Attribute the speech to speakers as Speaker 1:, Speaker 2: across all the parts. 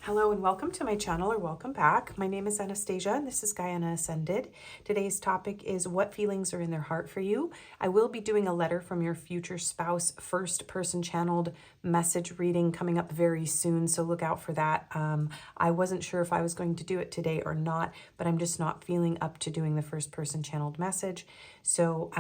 Speaker 1: Hello and welcome to my channel, or welcome back. My name is Anastasia and this is Gaiana.ascended. Today's topic is what feelings are in their heart for you. I will be doing a letter from your future spouse first person channeled message reading coming up very soon, so look out for that. I wasn't sure if I was going to do it today or not, but I'm just not feeling up to doing the first person channeled message. So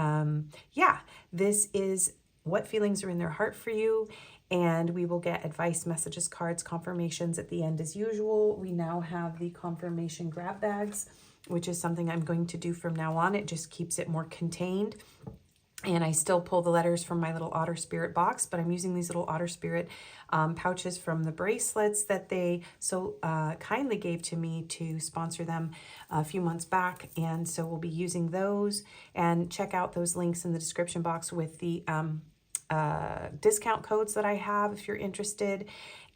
Speaker 1: yeah, this is what feelings are in their heart for you. And we will get advice, messages, cards, confirmations at the end as usual. We now have the confirmation grab bags, which is something I'm going to do from now on. It just keeps it more contained. And I still pull the letters from my little Otter Spirit box, but I'm using these little Otter Spirit pouches from the bracelets that they so kindly gave to me to sponsor them a few months back. And so we'll be using those, and check out those links in the description box with the discount codes that I have if you're interested.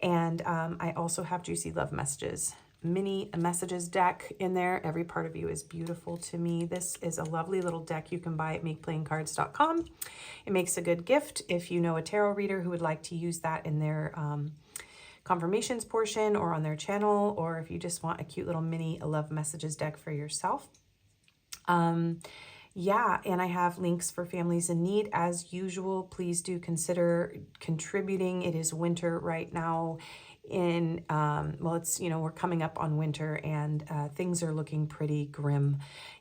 Speaker 1: And I also have Juicy Love Messages, mini messages deck in there. Every part of you is beautiful to me. This is a lovely little deck you can buy at makeplayingcards.com. It makes a good gift if you know a tarot reader who would like to use that in their confirmations portion or on their channel, or if you just want a cute little mini love messages deck for yourself. Yeah, and I have links for families in need as usual. Please do consider contributing. It is winter right now in, well, it's, you know, we're coming up on winter, and things are looking pretty grim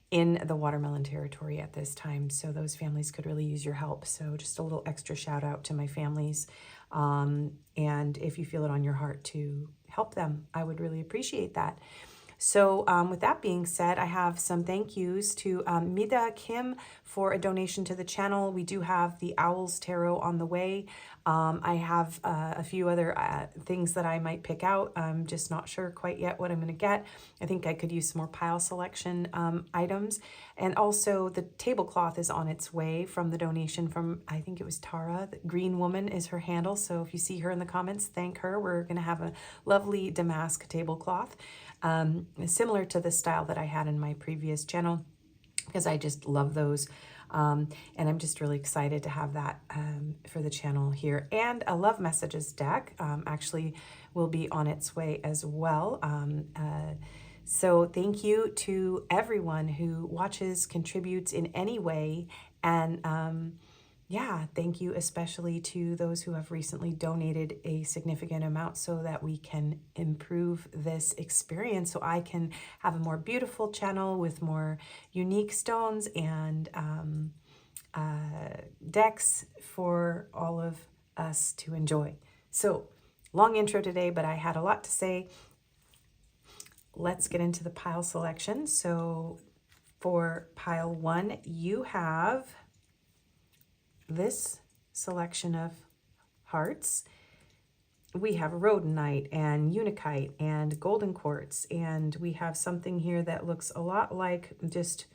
Speaker 1: in the watermelon territory at this time. So those families could really use your help. So just a little extra shout out to my families. And if you feel it on your heart to help them, I would really appreciate that. So with that being said, I have some thank yous to Mida Kim for a donation to the channel. We do have the Owls Tarot on the way. I have a few other things that I might pick out. I'm just not sure quite yet what I'm going to get. I think I could use some more pile selection items. And also the tablecloth is on its way from the donation from, I think it was Tara. The Green Woman is her handle. So if you see her in the comments, thank her. We're going to have a lovely damask tablecloth. Similar to the style that I had in my previous channel, because I just love those. And I'm just really excited to have that for the channel here. And a love messages deck actually will be on its way as well. So thank you to everyone who watches, contributes in any way. And yeah, thank you especially to those who have recently donated a significant amount so that we can improve this experience, so I can have a more beautiful channel with more unique stones and decks for all of us to enjoy. So, long intro today, but I had a lot to say. Let's get into the pile selection. So for pile 1, you have this selection of hearts. We have rhodonite and unakite and golden quartz, and we have something here that looks a lot like just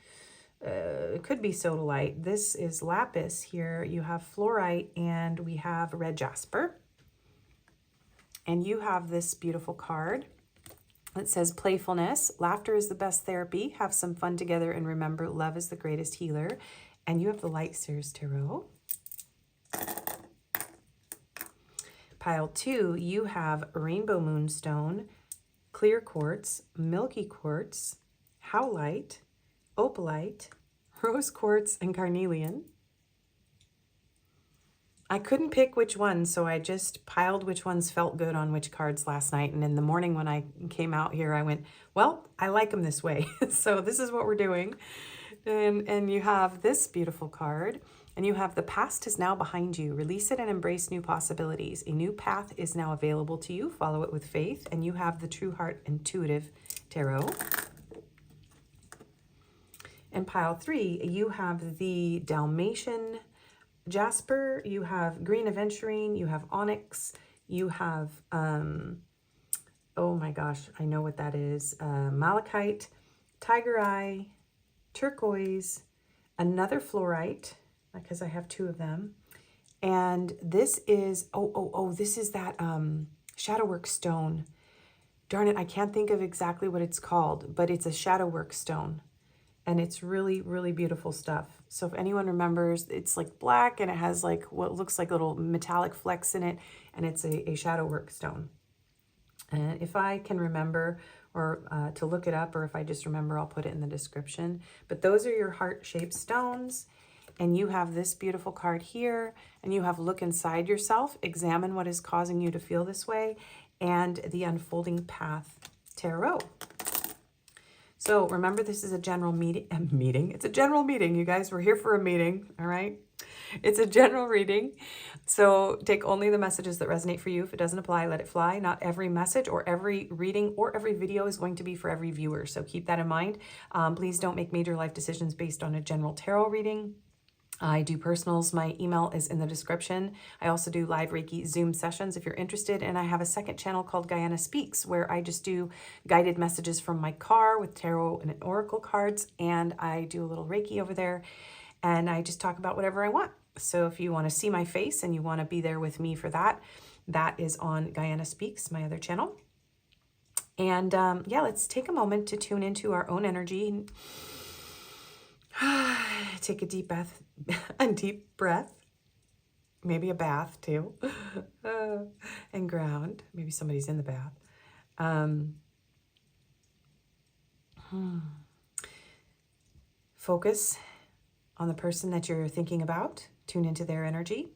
Speaker 1: it could be sodalite. This is lapis here. You have fluorite, and we have red jasper. And you have this beautiful card that says playfulness. Laughter is the best therapy. Have some fun together, and remember, love is the greatest healer. And you have the Light Seers Tarot. Pile 2, you have rainbow moonstone, clear quartz, milky quartz, howlite, opalite, rose quartz, and carnelian. I couldn't pick which one, so I just piled which ones felt good on which cards last night. And in the morning when I came out here, I went, well, I like them this way. So this is what we're doing. And you have this beautiful card. And you have the past is now behind you. Release it and embrace new possibilities. A new path is now available to you. Follow it with faith. And you have the True Heart Intuitive Tarot. And pile 3, you have the Dalmatian Jasper. You have Green Aventurine. You have Onyx. You have, oh my gosh, I know what that is. Malachite, Tiger Eye, Turquoise, another Fluorite, because I have 2 of them. And this is, this is that Shadowwork stone. Darn it, I can't think of exactly what it's called, but it's a Shadowwork stone. And it's really, really beautiful stuff. So if anyone remembers, it's like black and it has like what looks like little metallic flecks in it. And it's a Shadowwork stone. And if I can remember or to look it up, or if I just remember, I'll put it in the description. But those are your heart-shaped stones. And you have this beautiful card here, and you have look inside yourself, examine what is causing you to feel this way, and the unfolding path tarot. So remember, this is a general meeting. It's a general meeting, you guys. We're here for a meeting, all right? It's a general reading. So take only the messages that resonate for you. If it doesn't apply, let it fly. Not every message or every reading or every video is going to be for every viewer. So keep that in mind. Please don't make major life decisions based on a general tarot reading. I do personals. My email is in the description. I also do live Reiki Zoom sessions if you're interested. And I have a second channel called Gaiana Speaks, where I just do guided messages from my car with tarot and oracle cards. And I do a little Reiki over there. And I just talk about whatever I want. So if you want to see my face and you want to be there with me for that, that is on Gaiana Speaks, my other channel. And yeah, let's take a moment to tune into our own energy. Take a deep breath, maybe a bath too, and ground. Maybe somebody's in the bath. Focus on the person that you're thinking about. Tune into their energy.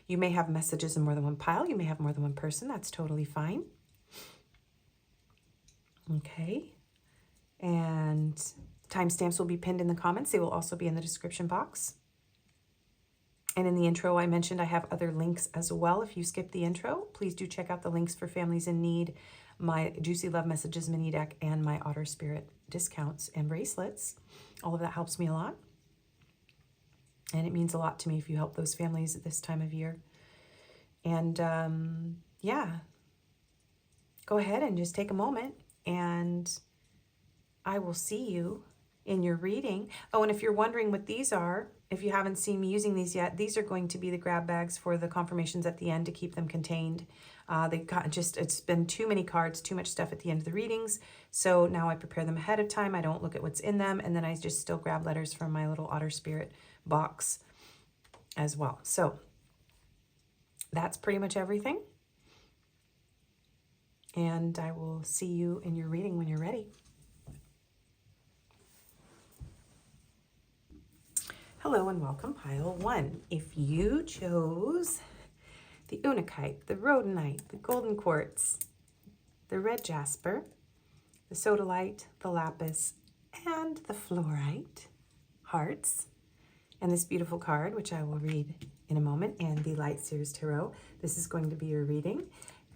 Speaker 1: You may have messages in more than one pile. You may have more than one person. That's totally fine. Okay. And timestamps will be pinned in the comments. They will also be in the description box. And in the intro, I mentioned I have other links as well. If you skip the intro, please do check out the links for families in need, my Juicy Love Messages mini deck, and my Otter Spirit discounts and bracelets. All of that helps me a lot. And it means a lot to me if you help those families at this time of year. And yeah, go ahead and just take a moment, and I will see you in your reading. Oh, and if you're wondering what these are, if you haven't seen me using these yet, these are going to be the grab bags for the confirmations at the end to keep them contained. It's been too many cards, too much stuff at the end of the readings. So now I prepare them ahead of time. I don't look at what's in them. And then I just still grab letters from my little Otter Spirit box as well. So that's pretty much everything. And I will see you in your reading when you're ready. Hello and welcome, pile one. If you chose the Unakite, the Rhodonite, the Golden Quartz, the Red Jasper, the Sodalite, the Lapis, and the Fluorite hearts, and this beautiful card, which I will read in a moment, and the Light Series Tarot, this is going to be your reading.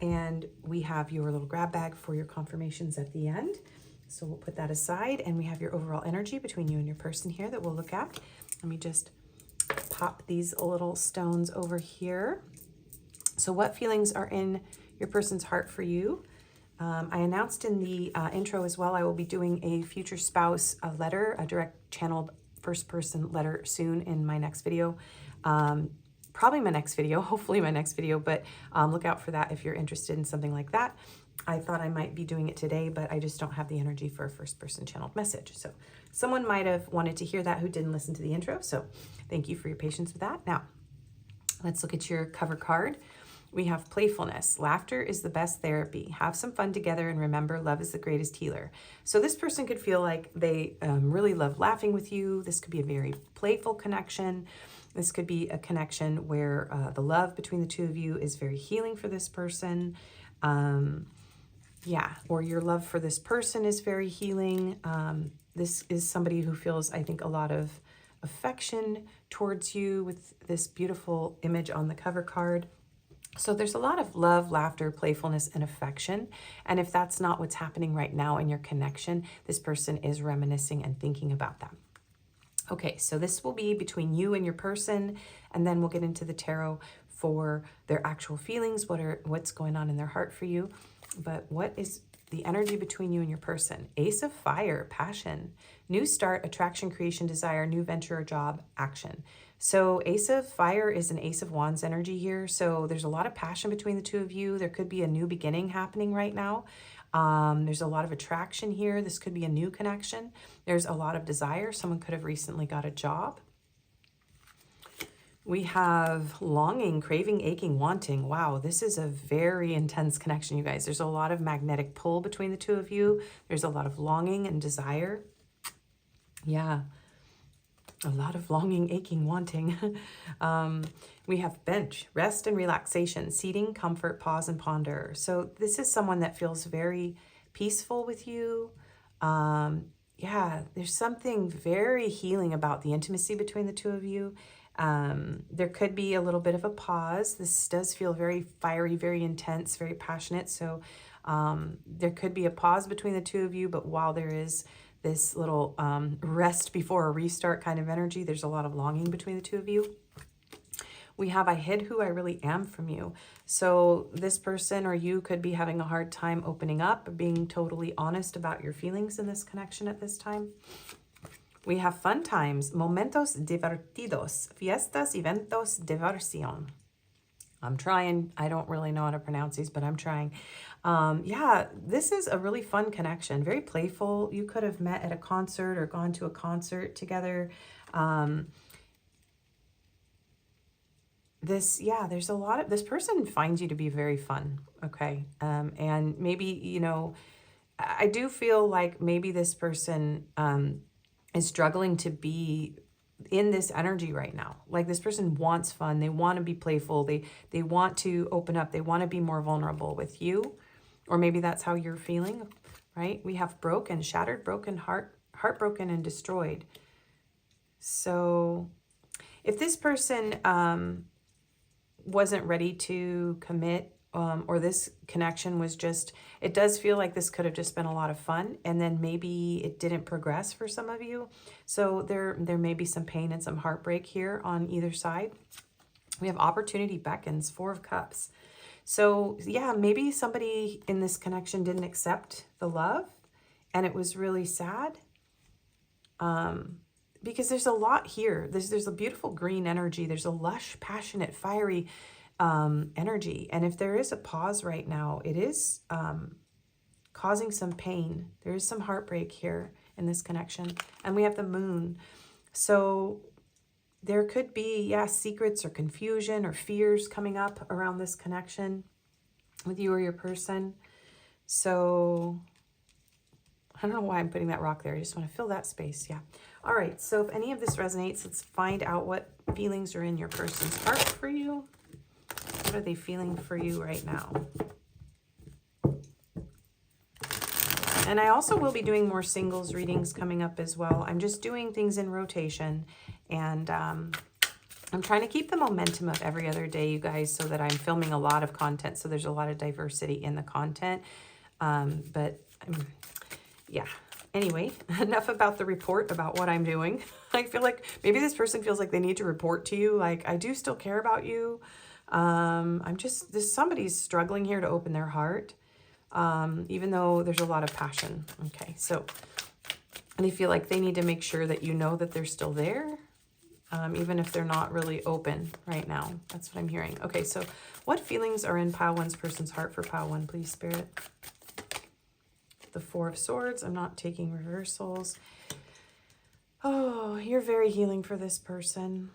Speaker 1: And we have your little grab bag for your confirmations at the end. So we'll put that aside, and we have your overall energy between you and your person here that we'll look at. Let me just pop these little stones over here. So what feelings are in your person's heart for you? I announced in the intro as well, I will be doing a future spouse letter, a direct channeled first person letter soon in my next video. Probably my next video, hopefully my next video, but look out for that if you're interested in something like that. I thought I might be doing it today, but I just don't have the energy for a first person channeled message. So someone might have wanted to hear that who didn't listen to the intro. So thank you for your patience with that. Now, let's look at your cover card. We have playfulness. Laughter is the best therapy. Have some fun together, and remember, love is the greatest healer. So this person could feel like they really love laughing with you. This could be a very playful connection. This could be a connection where the love between the two of you is very healing for this person. Yeah, or your love for this person is very healing. This is somebody who feels, I think, a lot of affection towards you with this beautiful image on the cover card. So there's a lot of love, laughter, playfulness, and affection. And if that's not what's happening right now in your connection, this person is reminiscing and thinking about that. Okay, so this will be between you and your person, and then we'll get into the tarot for their actual feelings, what's going on in their heart for you. But what is the energy between you and your person? Ace of Fire, passion, new start, attraction, creation, desire, new venture or job, action. So Ace of Fire is an Ace of Wands energy here. So there's a lot of passion between the two of you. There could be a new beginning happening right now. There's a lot of attraction here. This could be a new connection. There's a lot of desire. Someone could have recently got a job. We have longing, craving, aching, wanting. Wow, this is a very intense connection, you guys. There's a lot of magnetic pull between the two of you. There's a lot of longing and desire. Yeah, a lot of longing, aching, wanting. We have bench, rest and relaxation, seating, comfort, pause, and ponder. So this is someone that feels very peaceful with you. Yeah, there's something very healing about the intimacy between the two of you. There could be a little bit of a pause. This does feel very fiery, very intense, very passionate. So there could be a pause between the two of you, but while there is this little rest before a restart kind of energy, there's a lot of longing between the two of you. We have, I hid who I really am from you. So this person or you could be having a hard time opening up or being totally honest about your feelings in this connection at this time. We have fun times, momentos divertidos, fiestas, eventos, diversión. I'm trying. I don't really know how to pronounce these, but I'm trying. Yeah, this is a really fun connection, very playful. You could have met at a concert or gone to a concert together. There's a lot of, this person finds you to be very fun, okay? And maybe, you know, I do feel like maybe this person is struggling to be in this energy right now. Like this person wants fun. They want to be playful. They want to open up. They want to be more vulnerable with you. Or maybe that's how you're feeling, right? We have broken, shattered, broken heart, heartbroken and destroyed. So if this person wasn't ready to commit, or this connection was just, it does feel like this could have just been a lot of fun, and then maybe it didn't progress for some of you. So there may be some pain and some heartbreak here on either side. We have opportunity beckons, 4 of Cups. So yeah, maybe somebody in this connection didn't accept the love, and it was really sad. Because there's a lot here. There's a beautiful green energy. There's a lush, passionate, fiery energy. And if there is a pause right now, it is causing some pain. There is some heartbreak here in this connection. And we have the moon. So there could be, yeah, secrets or confusion or fears coming up around this connection with you or your person. So I don't know why I'm putting that rock there. I just want to fill that space. Yeah. All right. So if any of this resonates, let's find out what feelings are in your person's heart for you. What are they feeling for you right now? And I also will be doing more singles readings coming up as well. I'm just doing things in rotation, and I'm trying to keep the momentum of every other day, you guys, so that I'm filming a lot of content. So there's a lot of diversity in the content. Yeah. Anyway, enough about the report about what I'm doing. I feel like maybe this person feels like they need to report to you. Like, I do still care about you. Somebody's struggling here to open their heart. Even though there's a lot of passion. Okay. So they feel like they need to make sure that you know that they're still there. Even if they're not really open right now. That's what I'm hearing. Okay. So what feelings are in Pile 1's person's heart for Pile 1, please, Spirit? The 4 of Swords. I'm not taking reversals. Oh, you're very healing for this person.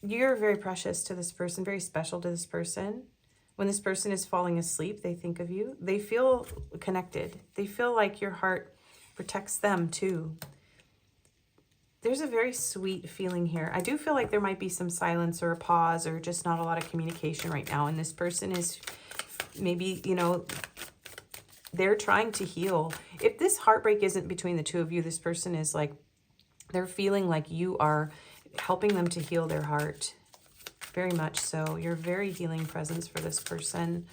Speaker 1: You're very precious to this person, very special to this person. When this person is falling asleep, they think of you. They feel connected. They feel like your heart protects them too. There's a very sweet feeling here. I do feel like there might be some silence or a pause or just not a lot of communication right now. And this person is maybe, you know, they're trying to heal. If this heartbreak isn't between the two of you, this person is like, they're feeling like you are helping them to heal their heart. Very much so. You're a very healing presence for this person.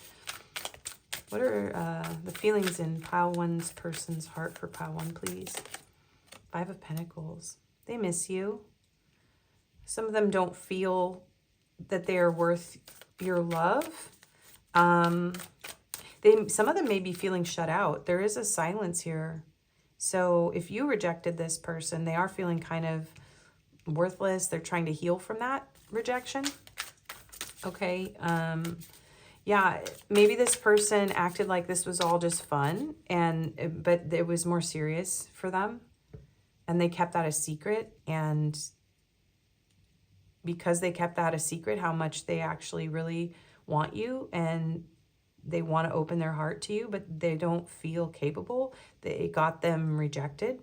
Speaker 1: What are the feelings in Pile 1's person's heart for Pile 1, please? 5 of Pentacles. They miss you. Some of them don't feel that they are worth your love. Some of them may be feeling shut out. There is a silence here. So if you rejected this person, they are feeling kind of worthless. They're trying to heal from that rejection. Okay. Yeah, maybe this person acted like this was all just fun, but it was more serious for them, and they kept that a secret. And because they kept that a secret, how much they actually really want you, and they want to open their heart to you, but they don't feel capable. They got them rejected.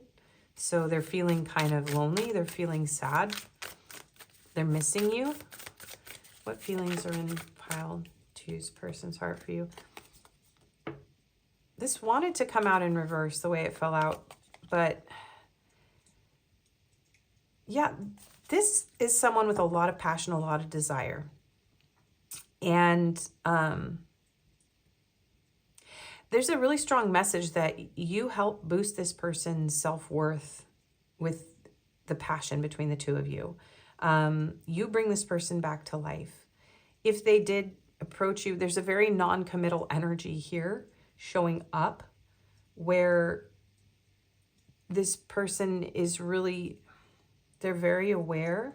Speaker 1: So they're feeling kind of lonely. They're feeling sad. They're missing you. What feelings are in pile two's person's heart for you? This wanted to come out in reverse the way it fell out, but yeah, this is someone with a lot of passion, a lot of desire. And there's a really strong message that you help boost this person's self-worth with the passion between the two of you. You bring this person back to life. If they did approach you, there's a very non-committal energy here showing up where this person is really, they're very aware.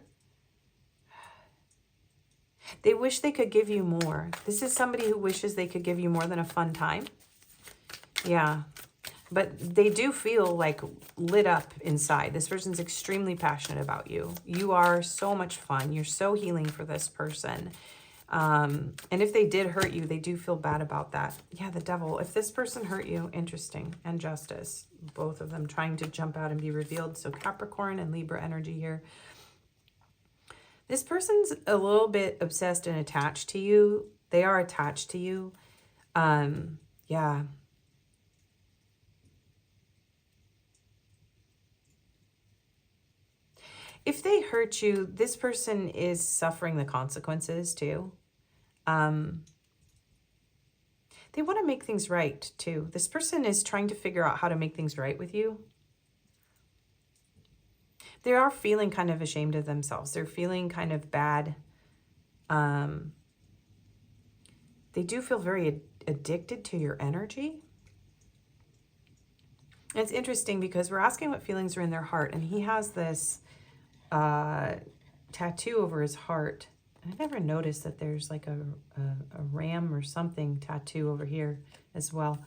Speaker 1: They wish they could give you more. This is somebody who wishes they could give you more than a fun time. Yeah, but they do feel like lit up inside. This person's extremely passionate about you. You are so much fun. You're so healing for this person. And if they did hurt you, they do feel bad about that. Yeah, the devil. If this person hurt you, interesting. And justice. Both of them trying to jump out and be revealed. So Capricorn and Libra energy here. This person's a little bit obsessed and attached to you. They are attached to you. Yeah. If they hurt you, this person is suffering the consequences too. They want to make things right too. This person is trying to figure out how to make things right with you. They are feeling kind of ashamed of themselves. They're feeling kind of bad. They do feel very addicted to your energy. And it's interesting because we're asking what feelings are in their heart, and he has this tattoo over his heart. I never noticed that there's like a ram or something tattoo over here as well.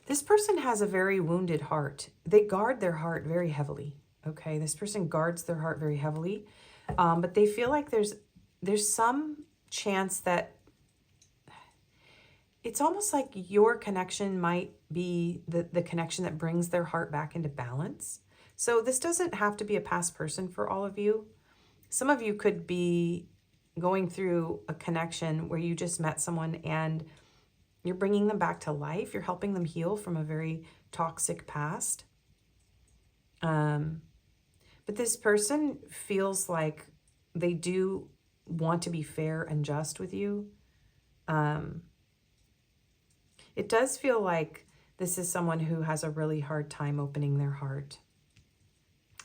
Speaker 1: This person has a very wounded heart. They guard their heart very heavily. Okay, this person guards their heart very heavily, but they feel like there's some chance that it's almost like your connection might be the connection that brings their heart back into balance. So this doesn't have to be a past person for all of you. Some of you could be going through a connection where you just met someone and you're bringing them back to life. You're helping them heal from a very toxic past. But this person feels like they do want to be fair and just with you. It does feel like this is someone who has a really hard time opening their heart.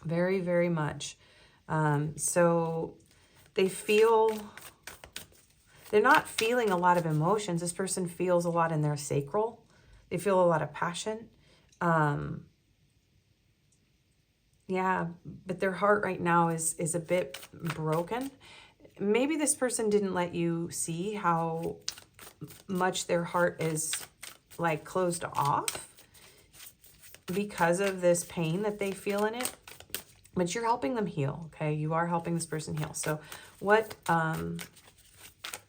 Speaker 1: Very, very much. So they feel, they're not feeling a lot of emotions. This person feels a lot in their sacral. They feel a lot of passion. Yeah, but their heart right now is a bit broken. Maybe this person didn't let you see how much their heart is like closed off because of this pain that they feel in it. But you're helping them heal, okay? You are helping this person heal. So what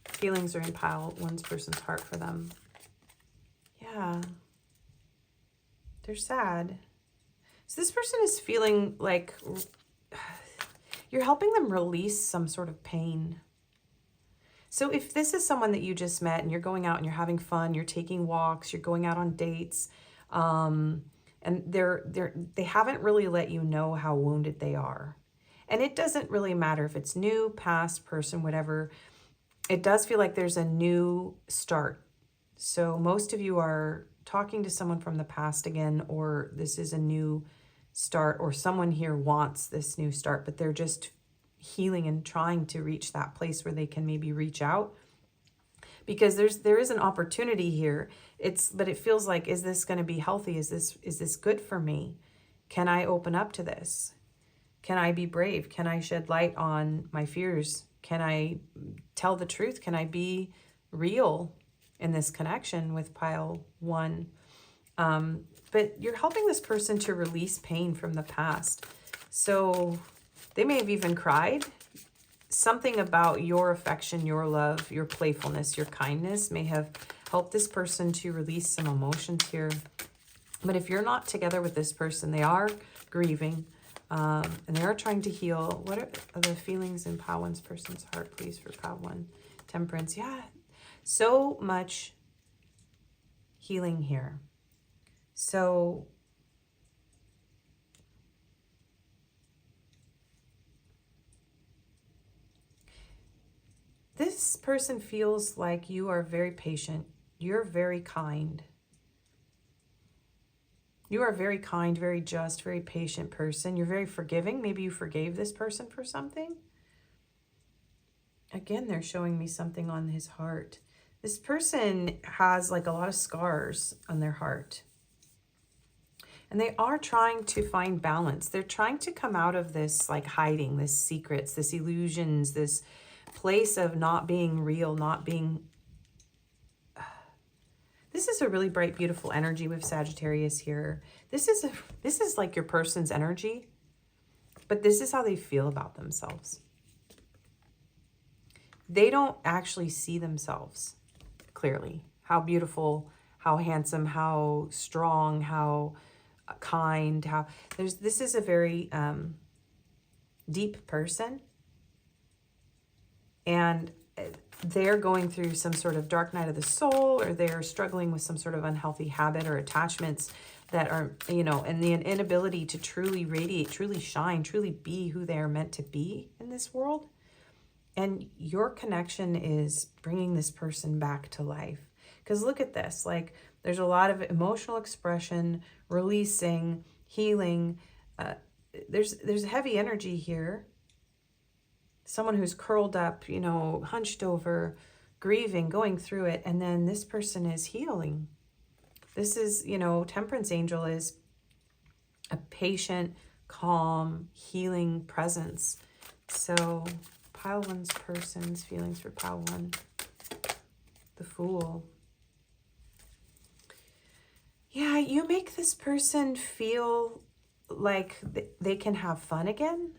Speaker 1: feelings are in pile one's person's heart for them? Yeah. They're sad. So this person is feeling like you're helping them release some sort of pain. So if this is someone that you just met and you're going out and you're having fun, you're taking walks, you're going out on dates, and they haven't really let you know how wounded they are. And it doesn't really matter if it's new, past, person, whatever. It does feel like there's a new start. So most of you are talking to someone from the past again, or this is a new start, or someone here wants this new start, but they're just healing and trying to reach that place where they can maybe reach out, because there is an opportunity here. But it feels like, is this going to be healthy? Is this good for me? Can I open up to this? Can I be brave? Can I shed light on my fears? Can I tell the truth? Can I be real in this connection with pile one? But you're helping this person to release pain from the past. So they may have even cried. Something about your affection, your love, your playfulness, your kindness may have helped this person to release some emotions here. But if you're not together with this person, they are grieving, and they are trying to heal. What are the feelings in Pile 1's person's heart, please, for Pile 1? Temperance. Yeah, so much healing here. So this person feels like you are very patient. You're very kind. You are a very kind, very just, very patient person. You're very forgiving. Maybe you forgave this person for something. Again, they're showing me something on his heart. This person has like a lot of scars on their heart. And they are trying to find balance. They're trying to come out of this like hiding, this secrets, this illusions, this place of not being real, not being... This is a really bright, beautiful energy with Sagittarius here. This is like your person's energy, but this is how they feel about themselves. They don't actually see themselves clearly. How beautiful, how handsome, how strong, how kind, how... This is a very deep person. And they're going through some sort of dark night of the soul, or they're struggling with some sort of unhealthy habit or attachments that are, you know, and the inability to truly radiate, truly shine, truly be who they are meant to be in this world. And your connection is bringing this person back to life. Because look at this, like there's a lot of emotional expression, releasing, healing. There's heavy energy here. Someone who's curled up, you know, hunched over, grieving, going through it. And then this person is healing. This is, you know, Temperance Angel is a patient, calm, healing presence. So Pile 1's person's feelings for Pile 1. The Fool. Yeah, you make this person feel like they can have fun again.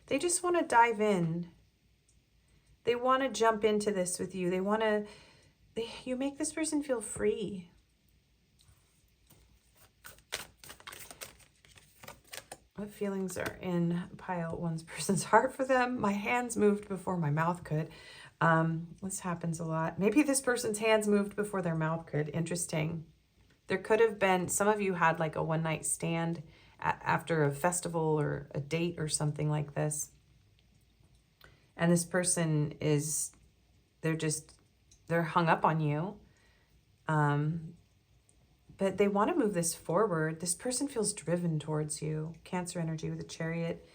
Speaker 1: They just want to dive in. They want to jump into this with you. You make this person feel free. What feelings are in Pile 1's person's heart for them? My hands moved before my mouth could. This happens a lot. Maybe this person's hands moved before their mouth could. Interesting. There could have been, some of you had like a one-night stand after a festival or a date or something like this. And this person is, they're hung up on you. But they want to move this forward. This person feels driven towards you. Cancer energy with the Chariot.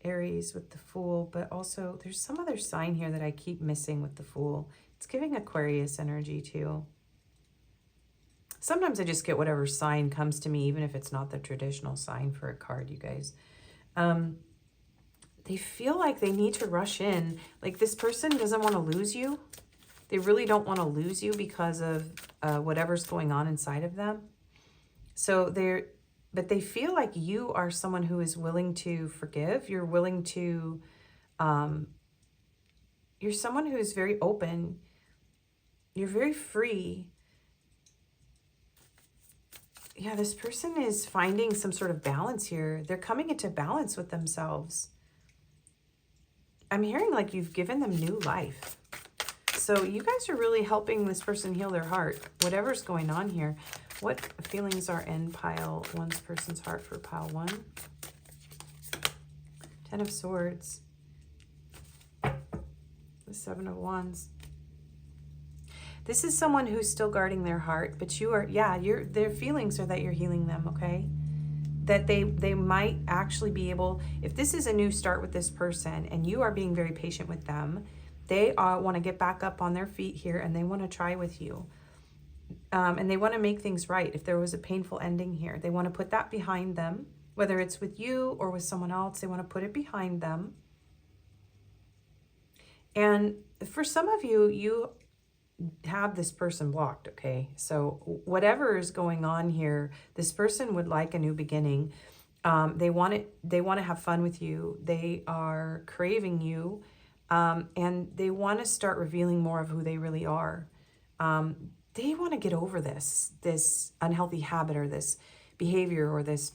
Speaker 1: Aries with the Fool. But also there's some other sign here that I keep missing with the Fool. It's giving Aquarius energy too. Sometimes I just get whatever sign comes to me, even if it's not the traditional sign for a card, you guys. They feel like they need to rush in. Like this person doesn't want to lose you. They really don't want to lose you because of whatever's going on inside of them. But they feel like you are someone who is willing to forgive. You're willing to, you're someone who is very open. You're very free. Yeah, this person is finding some sort of balance here. They're coming into balance with themselves. I'm hearing like you've given them new life. So you guys are really helping this person heal their heart. Whatever's going on here. What feelings are in Pile 1's person's heart for Pile 1? 10 of Swords. The 7 of Wands. This is someone who's still guarding their heart, but you are, yeah, their feelings are that you're healing them, okay? That they might actually be able, if this is a new start with this person and you are being very patient with them, they want to get back up on their feet here and they want to try with you. And they want to make things right. If there was a painful ending here, they want to put that behind them, whether it's with you or with someone else, they want to put it behind them. And for some of you, you have this person blocked, okay? So whatever is going on here, this person would like a new beginning. They want to have fun with you. They are craving you, and they want to start revealing more of who they really are. They want to get over this unhealthy habit or this behavior or this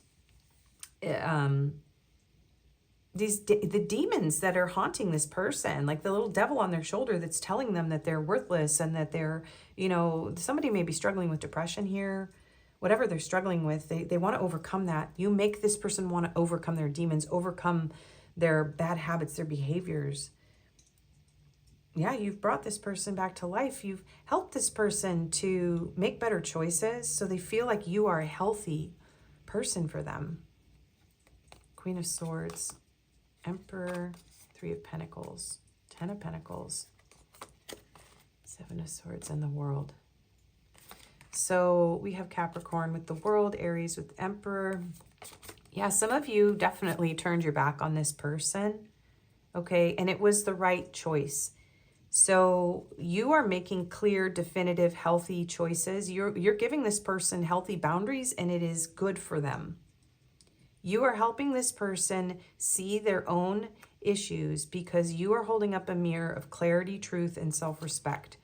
Speaker 1: the demons that are haunting this person, like the little devil on their shoulder that's telling them that they're worthless and that they're, somebody may be struggling with depression here. Whatever they're struggling with, they want to overcome that. You make this person want to overcome their demons, overcome their bad habits, their behaviors. Yeah, you've brought this person back to life. You've helped this person to make better choices so they feel like you are a healthy person for them. Queen of Swords, Emperor, Three of Pentacles, Ten of Pentacles, Seven of Swords, and the World. So we have Capricorn with the World, Aries with Emperor. Yeah, some of you definitely turned your back on this person, okay? And it was the right choice. So you are making clear, definitive, healthy choices. You're giving this person healthy boundaries, and it is good for them. You are helping this person see their own issues because you are holding up a mirror of clarity, truth, and self-respect.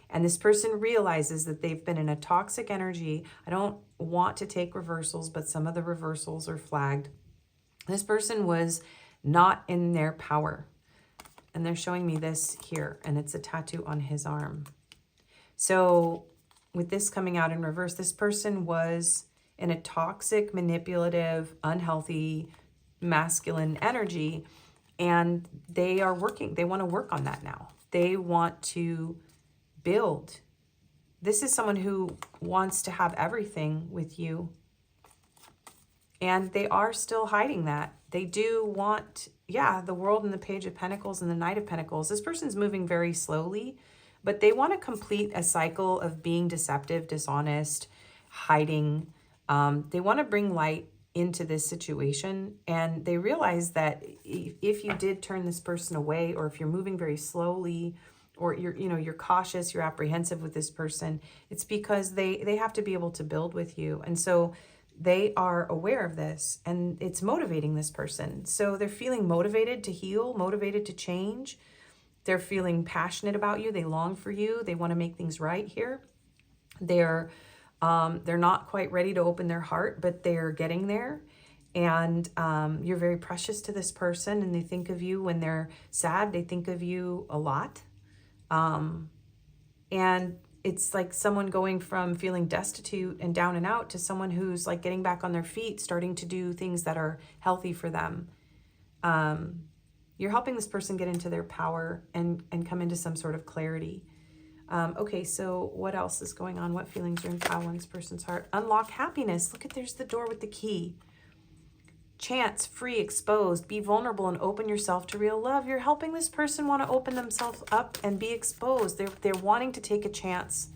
Speaker 1: And this person realizes that they've been in a toxic energy. I don't want to take reversals, but some of the reversals are flagged. This person was not in their power. And they're showing me this here, and it's a tattoo on his arm. So with this coming out in reverse, this person was in a toxic, manipulative, unhealthy, masculine energy, and they are working. They want to work on that now. They want to build. This is someone who wants to have everything with you, and they are still hiding that. They do want, the World and the Page of Pentacles and the Knight of Pentacles. This person's moving very slowly, but they want to complete a cycle of being deceptive, dishonest, hiding. They want to bring light into this situation, and they realize that if you did turn this person away, or if you're moving very slowly, or you're cautious, you're apprehensive with this person, it's because they have to be able to build with you. And so they are aware of this, and it's motivating this person. So they're feeling motivated to heal, motivated to change. They're feeling passionate about you. They long for you. They want to make things right here. They're not quite ready to open their heart, but they're getting there. And you're very precious to this person, and they think of you when they're sad. They think of you a lot. And it's like someone going from feeling destitute and down and out to someone who's like getting back on their feet, starting to do things that are healthy for them. You're helping this person get into their power and come into some sort of clarity. Okay, so what else is going on? What feelings are in power in this person's heart? Unlock happiness. Look at, there's the door with the key. Chance, free, exposed, be vulnerable and open yourself to real love. You're helping this person want to open themselves up and be exposed. They're wanting to take a chance.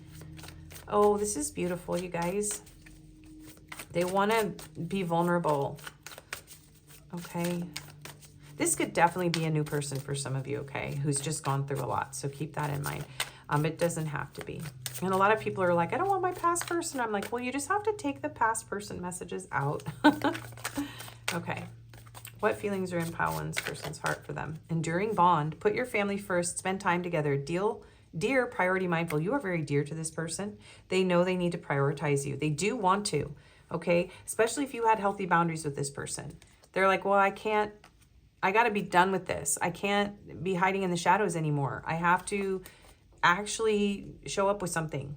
Speaker 1: Oh, this is beautiful, you guys. They want to be vulnerable. Okay. This could definitely be a new person for some of you, okay, who's just gone through a lot. So keep that in mind. It doesn't have to be. And a lot of people are like, I don't want my past person. I'm like, well, you just have to take the past person messages out. Okay. What feelings are in Powin's person's heart for them? Enduring bond. Put your family first. Spend time together. Dear, priority mindful. You are very dear to this person. They know they need to prioritize you. They do want to. Okay. Especially if you had healthy boundaries with this person. They're like, well, I got to be done with this. I can't be hiding in the shadows anymore. I have to actually show up with something.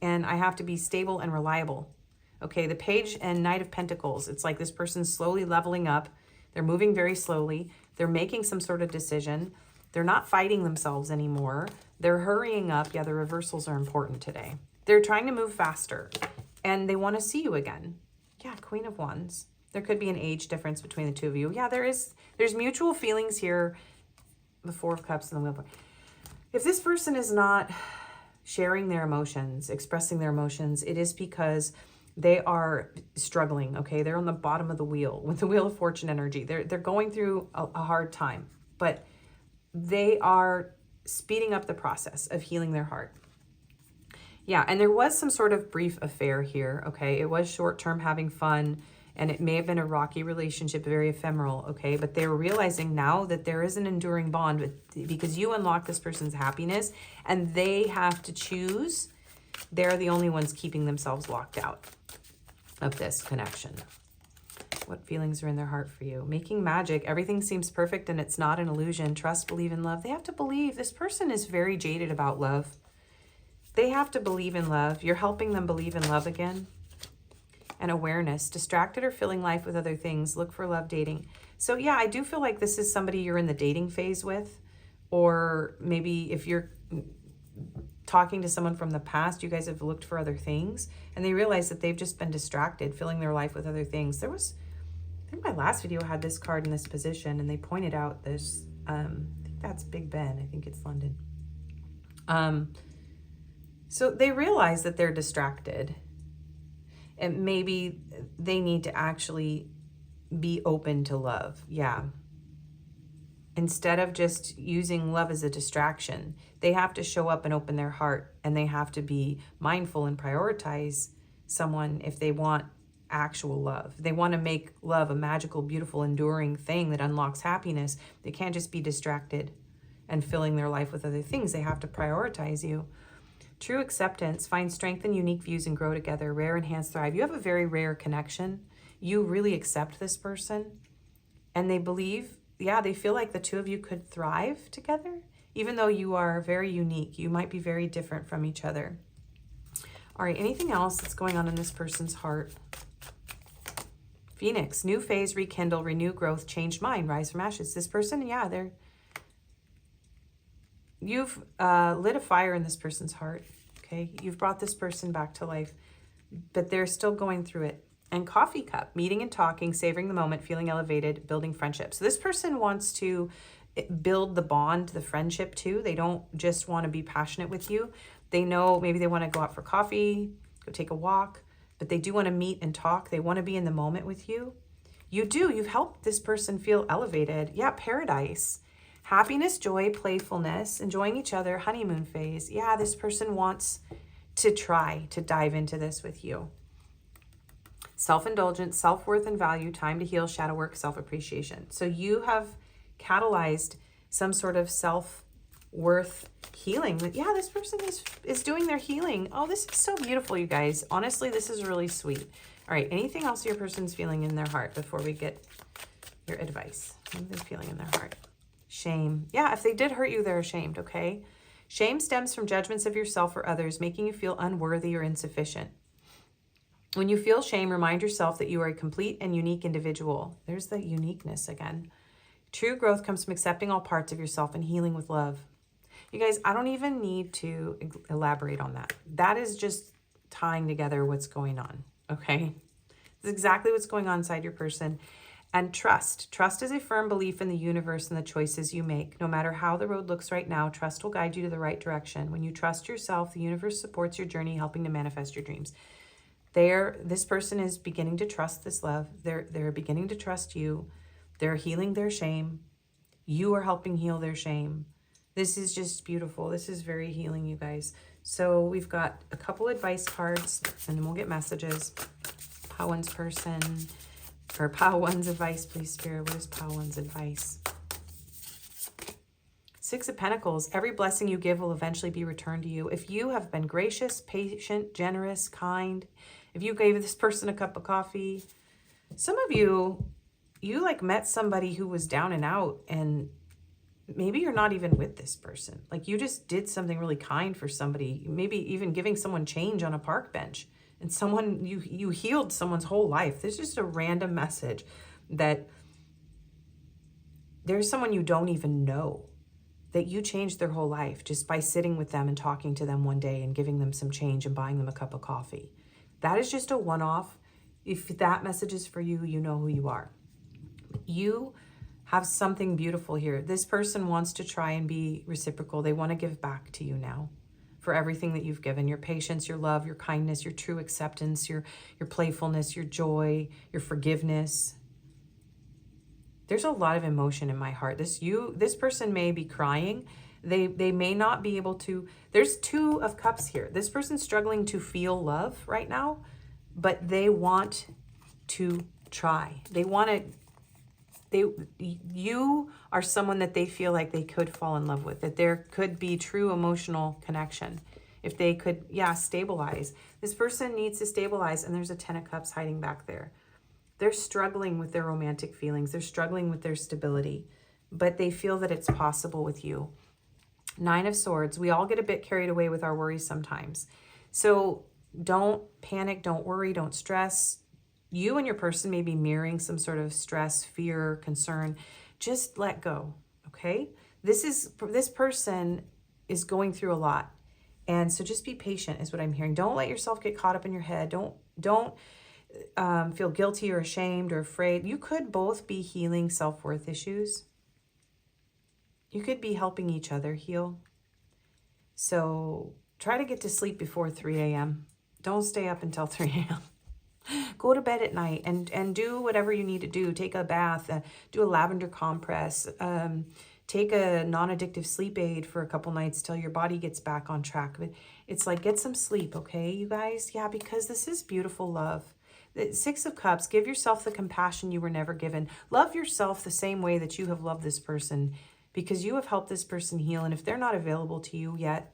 Speaker 1: And I have to be stable and reliable. Okay, the Page and Knight of Pentacles. It's like this person's slowly leveling up. They're moving very slowly. They're making some sort of decision. They're not fighting themselves anymore. They're hurrying up. Yeah, the reversals are important today. They're trying to move faster. And they want to see you again. Yeah, Queen of Wands. There could be an age difference between the two of you. Yeah, there's mutual feelings here. The Four of Cups and the Wheel. If this person is not sharing their emotions, expressing their emotions, it is because they are struggling, okay? They're on the bottom of the wheel with the Wheel of Fortune energy. They're going through a hard time, but they are speeding up the process of healing their heart. Yeah, and there was some sort of brief affair here, okay? It was short-term having fun, and it may have been a rocky relationship, very ephemeral, okay? But they're realizing now that there is an enduring bond because you unlock this person's happiness, and they have to choose. They're the only ones keeping themselves locked out of this connection. What feelings are in their heart for you? Making magic. Everything seems perfect and it's not an illusion. Trust, believe in love. They have to believe. This person is very jaded about love. They have to believe in love. You're helping them believe in love again. And awareness. Distracted or filling life with other things. Look for love, dating. So yeah, I do feel like this is somebody you're in the dating phase with. Or maybe if you're talking to someone from the past, you guys have looked for other things. And they realize that they've just been distracted, filling their life with other things. There was, I think my last video had this card in this position. And they pointed out this, I think that's Big Ben. I think it's London. So they realize that they're distracted. And maybe they need to actually be open to love. Yeah. Instead of just using love as a distraction, they have to show up and open their heart, and they have to be mindful and prioritize someone if they want actual love. They want to make love a magical, beautiful, enduring thing that unlocks happiness. They can't just be distracted and filling their life with other things. They have to prioritize you. True acceptance, find strength in unique views and grow together. Rare, enhance, thrive. You have a very rare connection. You really accept this person, and they believe, yeah, they feel like the two of you could thrive together. Even though you are very unique, you might be very different from each other. All right, anything else that's going on in this person's heart? Phoenix, new phase, rekindle, renew, growth, changed mind, rise from ashes. This person, yeah, you've lit a fire in this person's heart, okay? You've brought this person back to life, but they're still going through it. And coffee cup, meeting and talking, savoring the moment, feeling elevated, building friendship. So this person wants to build the bond, the friendship too. They don't just want to be passionate with you. They know maybe they want to go out for coffee, go take a walk, but they do want to meet and talk. They want to be in the moment with you. You've helped this person feel elevated. Yeah, paradise. Happiness, joy, playfulness, enjoying each other, honeymoon phase. Yeah, this person wants to try to dive into this with you. Self-indulgence, self-worth and value, time to heal, shadow work, self-appreciation. So you have catalyzed some sort of self-worth healing. Yeah, this person is doing their healing. Oh, this is so beautiful, you guys. Honestly, this is really sweet. All right, anything else your person's feeling in their heart before we get your advice? What are they feeling in their heart? Shame. Yeah, if they did hurt you, they're ashamed, okay? Shame stems from judgments of yourself or others, making you feel unworthy or insufficient. When you feel shame, remind yourself that you are a complete and unique individual. There's the uniqueness again. True growth comes from accepting all parts of yourself and healing with love. You guys, I don't even need to elaborate on that. That is just tying together what's going on, okay? It's exactly what's going on inside your person. And trust. Trust is a firm belief in the universe and the choices you make. No matter how the road looks right now, trust will guide you to the right direction. When you trust yourself, the universe supports your journey, helping to manifest your dreams. This person is beginning to trust this love. They're beginning to trust you. They're healing their shame. You are helping heal their shame. This is just beautiful. This is very healing, you guys. So we've got a couple advice cards, and then we'll get messages. Powan's person, or Powan's advice, please, Spirit. What is Powan's advice? Six of Pentacles. Every blessing you give will eventually be returned to you. If you have been gracious, patient, generous, kind, if you gave this person a cup of coffee, some of you like met somebody who was down and out, and maybe you're not even with this person. Like you just did something really kind for somebody, maybe even giving someone change on a park bench, and someone, you healed someone's whole life. There's just a random message that there's someone you don't even know that you changed their whole life just by sitting with them and talking to them one day and giving them some change and buying them a cup of coffee. That is just a one-off. If that message is for you, you know who you are. You have something beautiful here. This person wants to try and be reciprocal. They want to give back to you now for everything that you've given, your patience, your love, your kindness, your true acceptance, your playfulness, your joy, your forgiveness. There's a lot of emotion in my heart. This person may be crying, They may not be able to. There's 2 of Cups here. This person's struggling to feel love right now, but they want to try. They want to, you are someone that they feel like they could fall in love with, that there could be true emotional connection. If they could, stabilize. This person needs to stabilize, and there's a 10 of Cups hiding back there. They're struggling with their romantic feelings. They're struggling with their stability, but they feel that it's possible with you. 9 of Swords. We all get a bit carried away with our worries sometimes. So don't panic, don't worry, don't stress. You and your person may be mirroring some sort of stress, fear, concern. Just let go, okay? This person is going through a lot. And so just be patient is what I'm hearing. Don't let yourself get caught up in your head. Don't feel guilty or ashamed or afraid. You could both be healing self-worth issues. You could be helping each other heal. So try to get to sleep before 3 a.m. Don't stay up until 3 a.m. Go to bed at night and do whatever you need to do. Take a bath, do a lavender compress, take a non-addictive sleep aid for a couple nights till your body gets back on track. But it's like, get some sleep, okay, you guys? Yeah, because this is beautiful love. The 6 of Cups, give yourself the compassion you were never given. Love yourself the same way that you have loved this person, because you have helped this person heal. And if they're not available to you yet,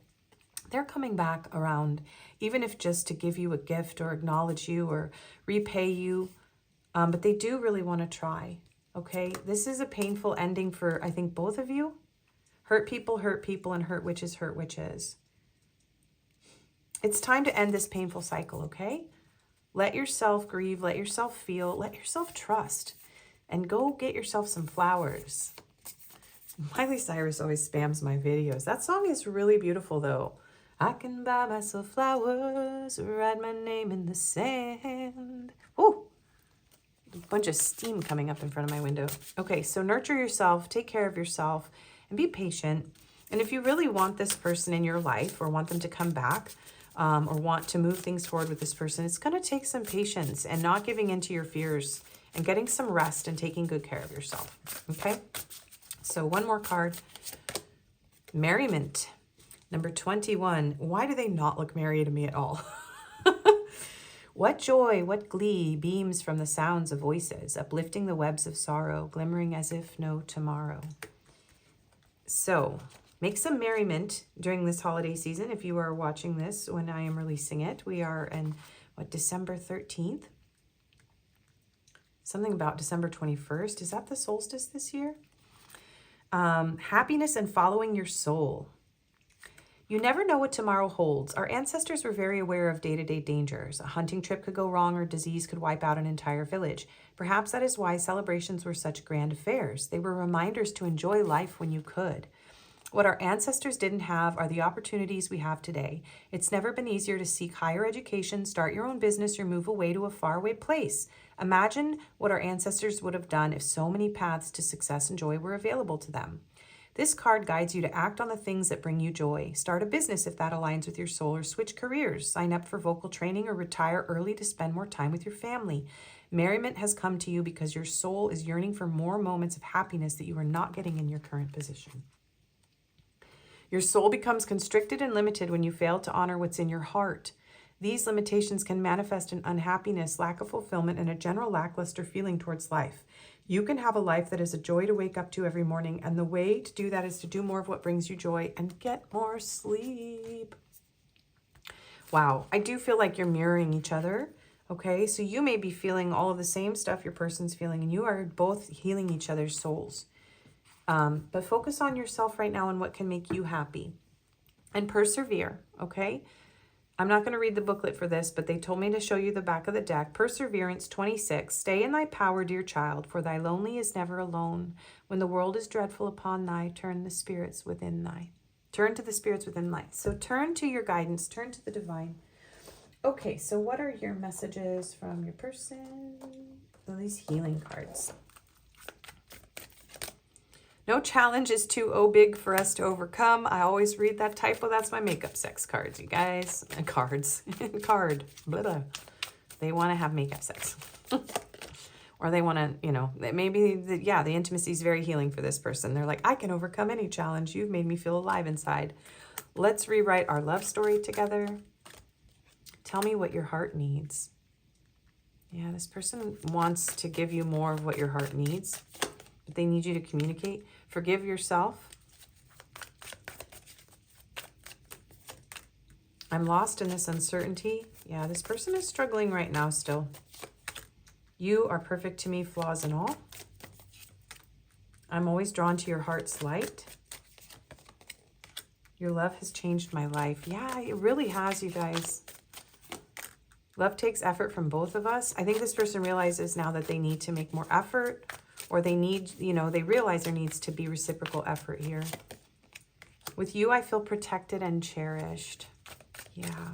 Speaker 1: they're coming back around, even if just to give you a gift or acknowledge you or repay you. But they do really want to try, okay? This is a painful ending for, I think, both of you. Hurt people, and hurt witches, hurt witches. It's time to end this painful cycle, okay? Let yourself grieve, let yourself feel, let yourself trust, and go get yourself some flowers. Miley Cyrus always spams my videos. That song is really beautiful, though. I can buy myself flowers, write my name in the sand. Ooh, a bunch of steam coming up in front of my window. Okay, so nurture yourself, take care of yourself, and be patient. And if you really want this person in your life or want them to come back, or want to move things forward with this person, it's going to take some patience and not giving into your fears and getting some rest and taking good care of yourself, okay? So one more card. Merriment. Number 21. Why do they not look merry to me at all? What joy, what glee beams from the sounds of voices, uplifting the webs of sorrow, glimmering as if no tomorrow. So make some merriment during this holiday season. If you are watching this when I am releasing it, we are in, December 13th? Something about December 21st. Is that the solstice this year? Happiness and following your soul. You never know what tomorrow holds. Our ancestors were very aware of day-to-day dangers. A hunting trip could go wrong or disease could wipe out an entire village. Perhaps that is why celebrations were such grand affairs. They were reminders to enjoy life when you could. What our ancestors didn't have are the opportunities we have today. It's never been easier to seek higher education, start your own business, or move away to a faraway place. Imagine what our ancestors would have done if so many paths to success and joy were available to them. This card guides you to act on the things that bring you joy. Start a business if that aligns with your soul, or switch careers. Sign up for vocal training or retire early to spend more time with your family. Merriment has come to you because your soul is yearning for more moments of happiness that you are not getting in your current position. Your soul becomes constricted and limited when you fail to honor what's in your heart. These limitations can manifest in unhappiness, lack of fulfillment, and a general lackluster feeling towards life. You can have a life that is a joy to wake up to every morning, and the way to do that is to do more of what brings you joy and get more sleep. Wow, I do feel like you're mirroring each other, okay? So you may be feeling all of the same stuff your person's feeling, and you are both healing each other's souls. But focus on yourself right now and what can make you happy. And persevere, okay? I'm not going to read the booklet for this, but they told me to show you the back of the deck. Perseverance 26. Stay in thy power, dear child, for thy lonely is never alone. When the world is dreadful upon thigh, turn to the spirits within thigh. So turn to your guidance, turn to the divine. Okay, so what are your messages from your person? Oh, these healing cards. No challenge is too big for us to overcome. I always read that typo. That's my makeup sex cards, you guys. Cards. Card. Blah, blah. They want to have makeup sex. or they want to, you know, maybe, the intimacy is very healing for this person. They're like, I can overcome any challenge. You've made me feel alive inside. Let's rewrite our love story together. Tell me what your heart needs. Yeah, this person wants to give you more of what your heart needs, but they need you to communicate. Forgive yourself. I'm lost in this uncertainty. Yeah, this person is struggling right now still. You are perfect to me, flaws and all. I'm always drawn to your heart's light. Your love has changed my life. Yeah, it really has, you guys. Love takes effort from both of us. I think this person realizes now that they need to make more effort, or they need, you know, they realize there needs to be reciprocal effort here. With you, I feel protected and cherished. Yeah.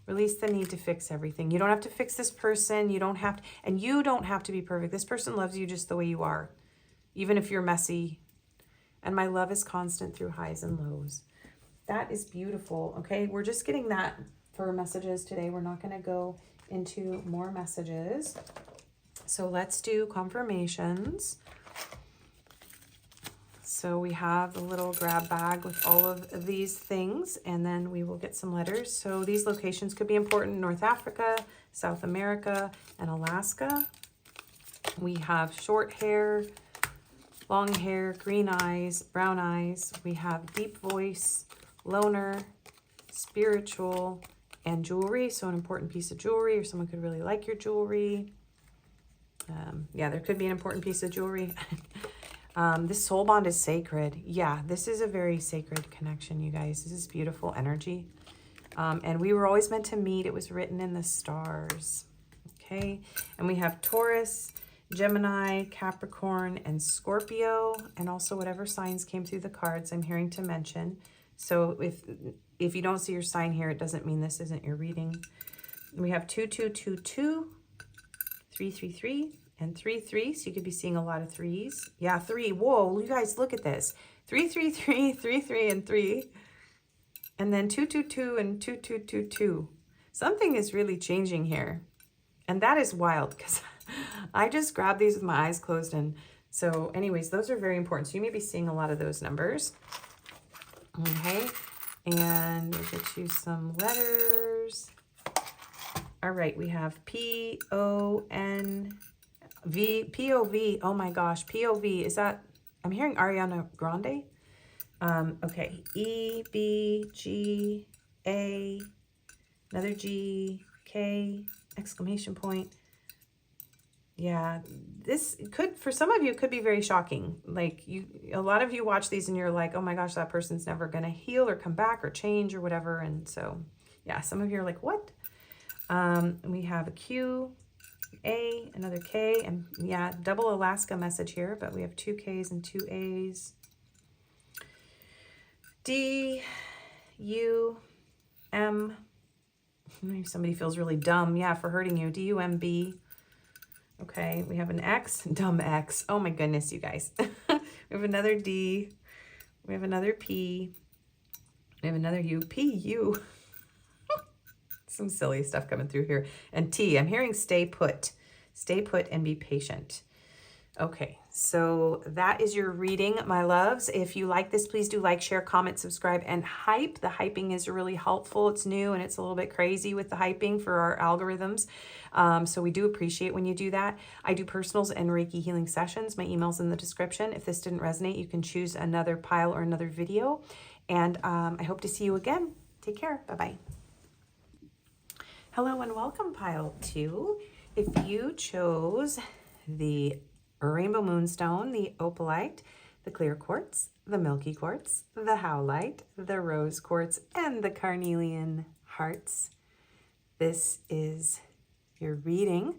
Speaker 1: Release the need to fix everything. You don't have to fix this person. You don't have to, and you don't have to be perfect. This person loves you just the way you are, even if you're messy. And my love is constant through highs and lows. That is beautiful. Okay, we're just getting that for messages today. We're not going to go into more messages. So let's do confirmations. So we have the little grab bag with all of these things, and then we will get some letters. So these locations could be important: North Africa, South America, and Alaska. We have short hair, long hair, green eyes, brown eyes. We have deep voice, loner, spiritual, and jewelry. So an important piece of jewelry, or someone could really like your jewelry. Yeah, there could be an important piece of jewelry. This soul bond is sacred. Yeah, this is a very sacred connection, you guys. This is beautiful energy. And we were always meant to meet. It was written in the stars. Okay, and we have Taurus, Gemini, Capricorn, and Scorpio, and also whatever signs came through the cards I'm hearing to mention. So if you don't see your sign here, it doesn't mean this isn't your reading. We have 2222, 333, and 33. So you could be seeing a lot of threes. Yeah, 3. Whoa, you guys, look at this. 333, 33, and 3. And then 222 and 2222. Something is really changing here. And that is wild, because I just grabbed these with my eyes closed. And so anyways, those are very important. So you may be seeing a lot of those numbers. Okay. And we'll get you some letters. All right. We have P-O-N-V, P-O-V. Oh my gosh. P-O-V. Is that, I'm hearing Ariana Grande. Okay. E-B-G-A, another G, K, exclamation point. Yeah, this could, for some of you, it could be very shocking. Like a lot of you watch these and you're like, oh my gosh, that person's never going to heal or come back or change or whatever. And so, yeah, some of you are like, what? We have a Q, A, another K, and yeah, double Alaska message here, but we have 2 Ks and 2 As. D, U, M. Maybe somebody feels really dumb, yeah, for hurting you. D-U-M-B. Okay, we have an X, dumb X. Oh my goodness, you guys. We have another D. We have another P. We have another U. P, U. Some silly stuff coming through here. And T, I'm hearing stay put. Stay put and be patient. Okay, so that is your reading, my loves. If you like this, please do like, share, comment, subscribe, and hype. The hyping is really helpful. It's new and it's a little bit crazy with the hyping for our algorithms. So we do appreciate when you do that. I do personals and Reiki healing sessions. My email's in the description. If this didn't resonate, you can choose another pile or another video. And I hope to see you again. Take care. Bye-bye. Hello and welcome, pile 2. If you chose the Rainbow Moonstone, the Opalite, the Clear Quartz, the Milky Quartz, the Howlite, the Rose Quartz, and the Carnelian Hearts, this is your reading.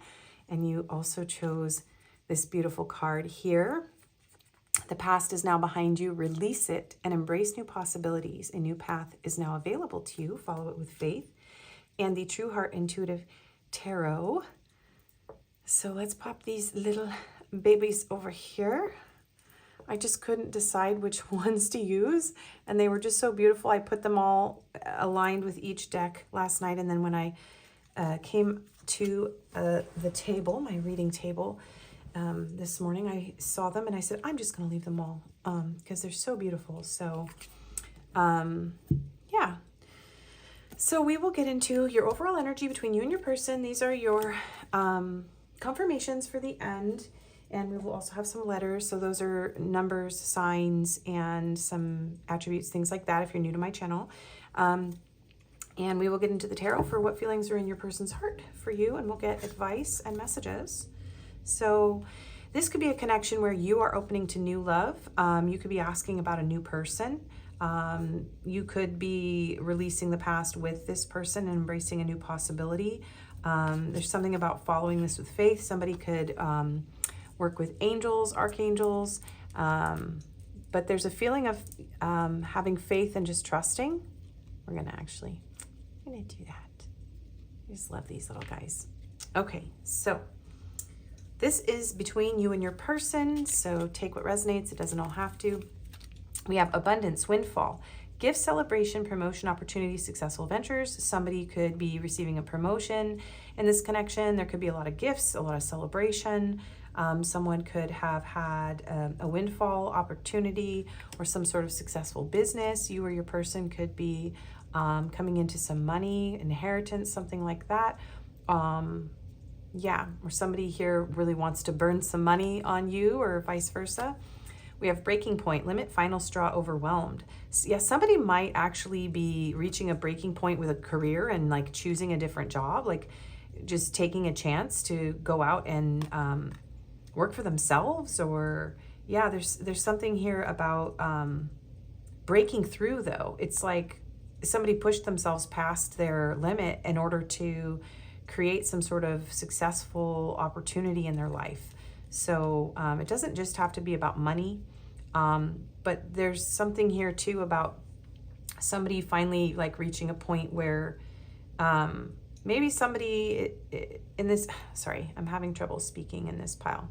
Speaker 1: And you also chose this beautiful card here. The past is now behind you. Release it and embrace new possibilities. A new path is now available to you. Follow it with faith. And the True Heart Intuitive Tarot. So let's pop these little babies over here. I just couldn't decide which ones to use, and they were just so beautiful. I put them all aligned with each deck last night, and then when I came to the table, my reading table, this morning. I saw them and I said, I'm just going to leave them all because they're so beautiful. So, yeah. So we will get into your overall energy between you and your person. These are your confirmations for the end. And we will also have some letters. So those are numbers, signs, and some attributes, things like that if you're new to my channel. And we will get into the tarot for what feelings are in your person's heart for you. And we'll get advice and messages. So this could be a connection where you are opening to new love. You could be asking about a new person. You could be releasing the past with this person and embracing a new possibility. There's something about following this with faith. Somebody could work with angels, archangels, but there's a feeling of having faith and just trusting. We're gonna do that. I just love these little guys. Okay, so this is between you and your person, so take what resonates. It doesn't all have to. We have abundance, windfall, gift, celebration, promotion, opportunity, successful ventures. Somebody could be receiving a promotion in this connection. There could be a lot of gifts, a lot of celebration. Someone could have had a windfall opportunity or some sort of successful business. You or your person could be coming into some money, inheritance, something like that. Yeah, or somebody here really wants to burn some money on you or vice versa. We have breaking point, limit, final straw, overwhelmed. So, yeah, somebody might actually be reaching a breaking point with a career and like choosing a different job, like just taking a chance to go out and work for themselves. Or yeah, there's something here about breaking through though. It's like somebody pushed themselves past their limit in order to create some sort of successful opportunity in their life. So it doesn't just have to be about money, but there's something here too about somebody finally like reaching a point where maybe somebody in this, sorry, I'm having trouble speaking in this pile.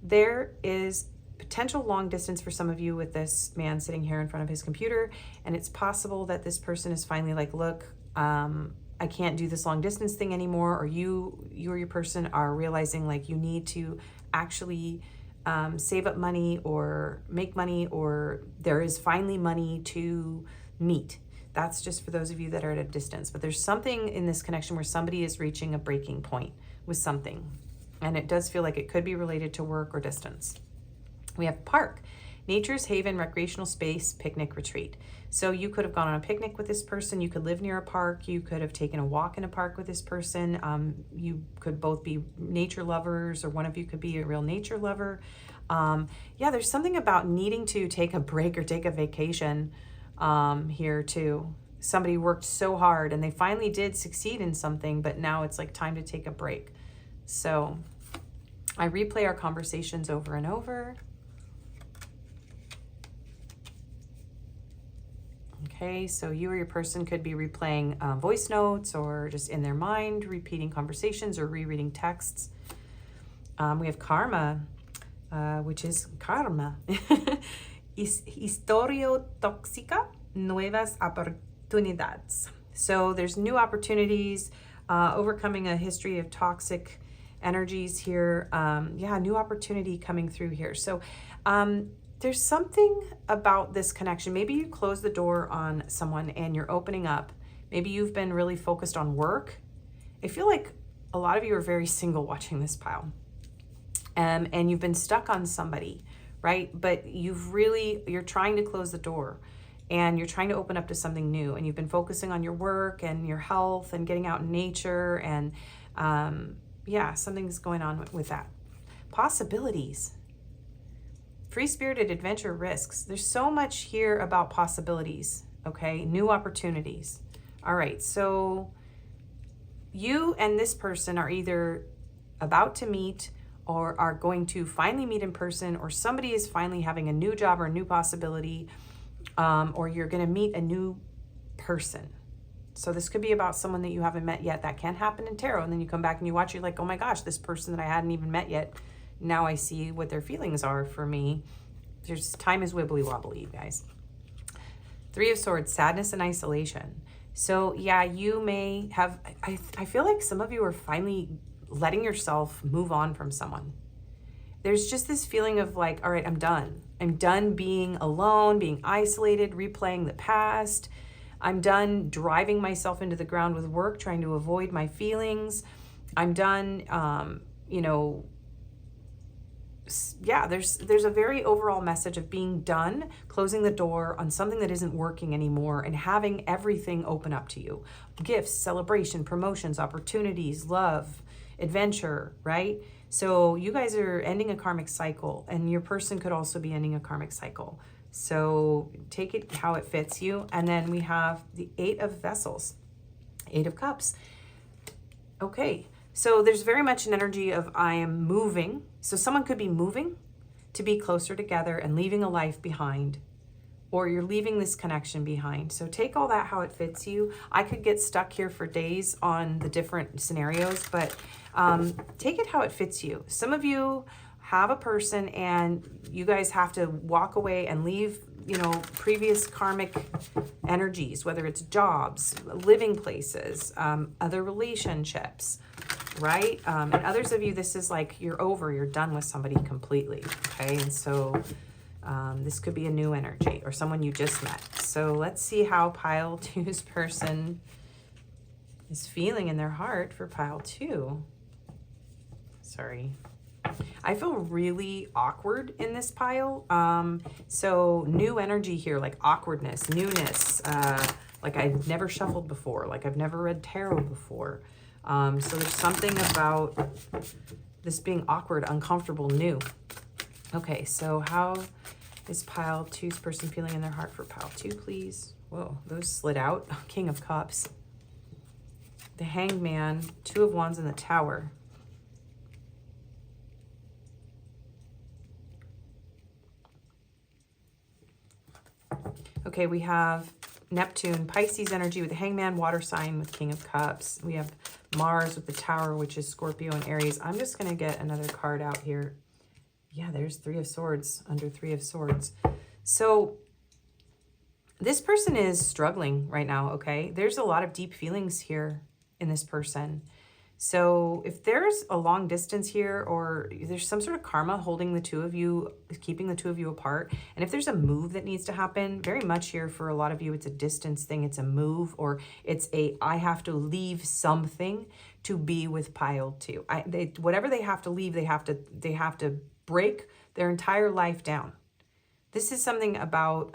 Speaker 1: There is potential long distance for some of you with this man sitting here in front of his computer, and it's possible that this person is finally like, look, I can't do this long distance thing anymore, or you or your person are realizing like you need to actually save up money or make money, or there is finally money to meet. That's just for those of you that are at a distance. But there's something in this connection where somebody is reaching a breaking point with something. And it does feel like it could be related to work or distance. We have park, nature's haven, recreational space, picnic, retreat. So you could have gone on a picnic with this person. You could live near a park. You could have taken a walk in a park with this person. You could both be nature lovers, or one of you could be a real nature lover. Yeah, there's something about needing to take a break or take a vacation here too. Somebody worked so hard and they finally did succeed in something, but now it's like time to take a break. So I replay our conversations over and over. Okay, so you or your person could be replaying voice notes or just in their mind, repeating conversations or rereading texts. We have karma, which is karma. Historia tóxica, nuevas oportunidades. So there's new opportunities, overcoming a history of toxic energies here. Yeah, new opportunity coming through here. So there's something about this connection. Maybe you close the door on someone and you're opening up. Maybe you've been really focused on work. I feel like a lot of you are very single watching this pile. And you've been stuck on somebody, right? But you're trying to close the door and you're trying to open up to something new. And you've been focusing on your work and your health and getting out in nature. And yeah, something's going on with that. Possibilities. Free-spirited adventure, risks. There's so much here about possibilities, okay? New opportunities. All right, so you and this person are either about to meet or are going to finally meet in person, or somebody is finally having a new job or a new possibility, or you're going to meet a new person. So this could be about someone that you haven't met yet. That can happen in tarot. And then you come back and you watch, you're like, oh my gosh, this person that I hadn't even met yet, now I see what their feelings are for me. Time is wibbly wobbly, you guys. Three of Swords, sadness and isolation. So yeah, you may have, I feel like some of you are finally letting yourself move on from someone. There's just this feeling of like, all right, I'm done. I'm done being alone, being isolated, replaying the past. I'm done driving myself into the ground with work, trying to avoid my feelings. I'm done, you know, yeah, there's a very overall message of being done, closing the door on something that isn't working anymore and having everything open up to you. Gifts, celebration, promotions, opportunities, love, adventure, right? So you guys are ending a karmic cycle, and your person could also be ending a karmic cycle. So take it how it fits you. And then we have the 8 of Vessels, 8 of Cups. Okay, so there's very much an energy of I am moving. So someone could be moving to be closer together and leaving a life behind, or you're leaving this connection behind. So take all that how it fits you. I could get stuck here for days on the different scenarios, but take it how it fits you. Some of you have a person and you guys have to walk away and leave, you know, previous karmic energies, whether it's jobs, living places, other relationships, right? And others of you, this is like you're over, you're done with somebody completely, okay? And so this could be a new energy or someone you just met. So let's see how pile 2's person is feeling in their heart for pile 2. Sorry. I feel really awkward in this pile. So new energy here, like awkwardness, newness, like I've never shuffled before, like I've never read tarot before. So there's something about this being awkward, uncomfortable, new. Okay, so how is pile 2's person feeling in their heart for pile 2, please? Whoa, those slid out. King of Cups. The Hanged Man, 2 of Wands in the Tower. Okay, we have Neptune, Pisces energy with the Hangman, water sign with King of Cups. We have Mars with the Tower, which is Scorpio and Aries. I'm just going to get another card out here. Yeah, there's 3 of Swords under 3 of Swords. So this person is struggling right now, okay? There's a lot of deep feelings here in this person. So if there's a long distance here, or there's some sort of karma holding the 2 of you, keeping the 2 of you apart, and if there's a move that needs to happen, very much here for a lot of you, it's a distance thing, it's a move, or it's a, I have to leave something to be with pile 2. Whatever they have to leave, they have to break their entire life down. This is something about,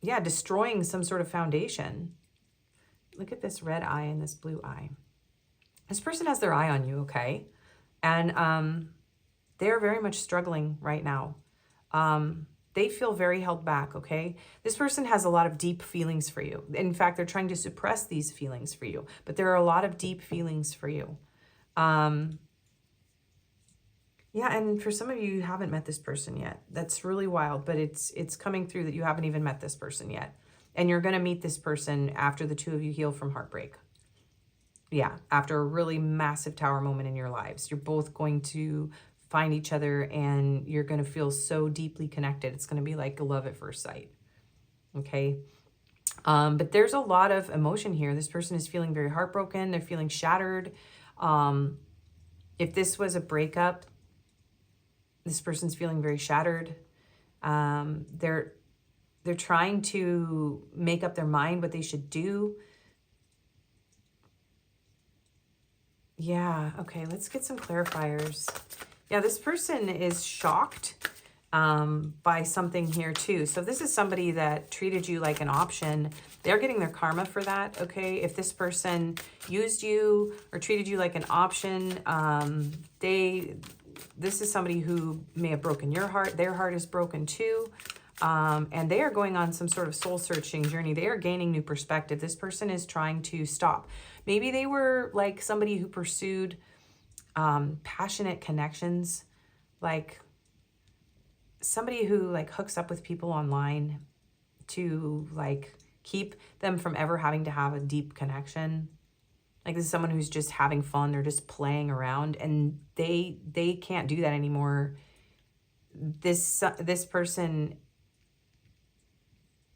Speaker 1: yeah, destroying some sort of foundation. Look at this red eye and this blue eye. This person has their eye on you, okay? And they're very much struggling right now. They feel very held back, okay? This person has a lot of deep feelings for you. In fact, they're trying to suppress these feelings for you, but there are a lot of deep feelings for you. Yeah, and for some of you, you haven't met this person yet. That's really wild, but it's coming through that you haven't even met this person yet. And you're going to meet this person after the 2 of you heal from heartbreak. Yeah, after a really massive tower moment in your lives. You're both going to find each other and you're going to feel so deeply connected. It's going to be like love at first sight. Okay? But there's a lot of emotion here. This person is feeling very heartbroken. They're feeling shattered. If this was a breakup, this person's feeling very shattered. They're trying to make up their mind what they should do. Yeah, okay, let's get some clarifiers. Yeah, this person is shocked by something here too. So this is somebody that treated you like an option. They're getting their karma for that, okay? If this person used you or treated you like an option, this is somebody who may have broken your heart. Their heart is broken too. And they are going on some sort of soul-searching journey. They are gaining new perspective. This person is trying to stop. Maybe they were like somebody who pursued passionate connections, like somebody who like hooks up with people online to like keep them from ever having to have a deep connection. Like this is someone who's just having fun. They're just playing around and they can't do that anymore. This person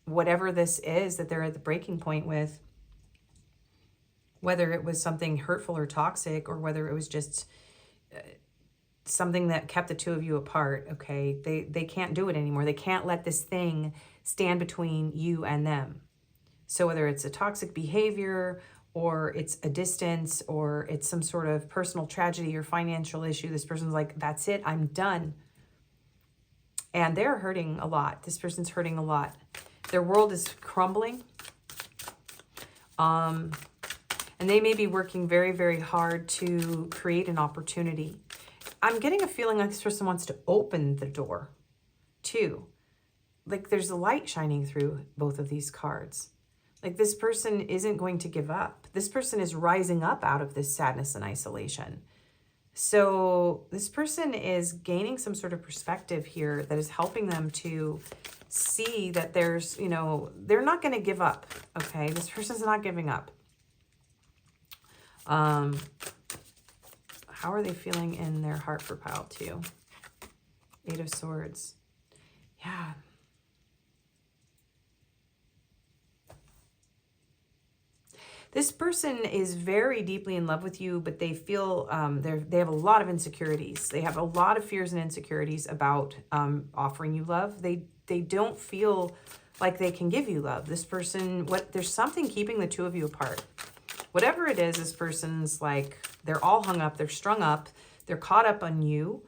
Speaker 1: whatever this is that they're at the breaking point with, whether it was something hurtful or toxic, or whether it was just something that kept the two of you apart, okay? They can't do it anymore. They can't let this thing stand between you and them. So whether it's a toxic behavior, or it's a distance, or it's some sort of personal tragedy or financial issue, this person's like, that's it, I'm done. And they're hurting a lot. This person's hurting a lot. Their world is crumbling. And they may be working very, very hard to create an opportunity. I'm getting a feeling like this person wants to open the door too. Like there's a light shining through both of these cards. Like this person isn't going to give up. This person is rising up out of this sadness and isolation. So this person is gaining some sort of perspective here that is helping them to see that there's, you know, they're not going to give up. Okay. This person's not giving up. How are they feeling in their heart for pile 2? 8 of Swords. Yeah. This person is very deeply in love with you, but they feel they have a lot of insecurities. They have a lot of fears and insecurities about offering you love. They don't feel like they can give you love. This person, there's something keeping the two of you apart. Whatever it is, this person's like, they're all hung up, they're strung up, they're caught up on you.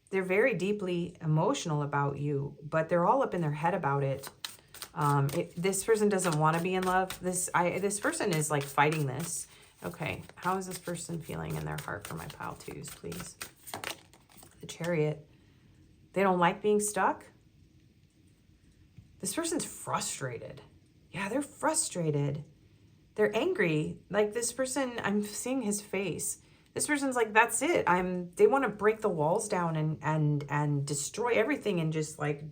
Speaker 1: They're very deeply emotional about you, but they're all up in their head about it. This person doesn't want to be in love. This person is like fighting this. Okay, how is this person feeling in their heart for my pile 2s, please? The Chariot. They don't like being stuck. This person's frustrated. Yeah, they're frustrated. They're angry. Like this person, I'm seeing his face. This person's like, that's it. They want to break the walls down and destroy everything, and just like,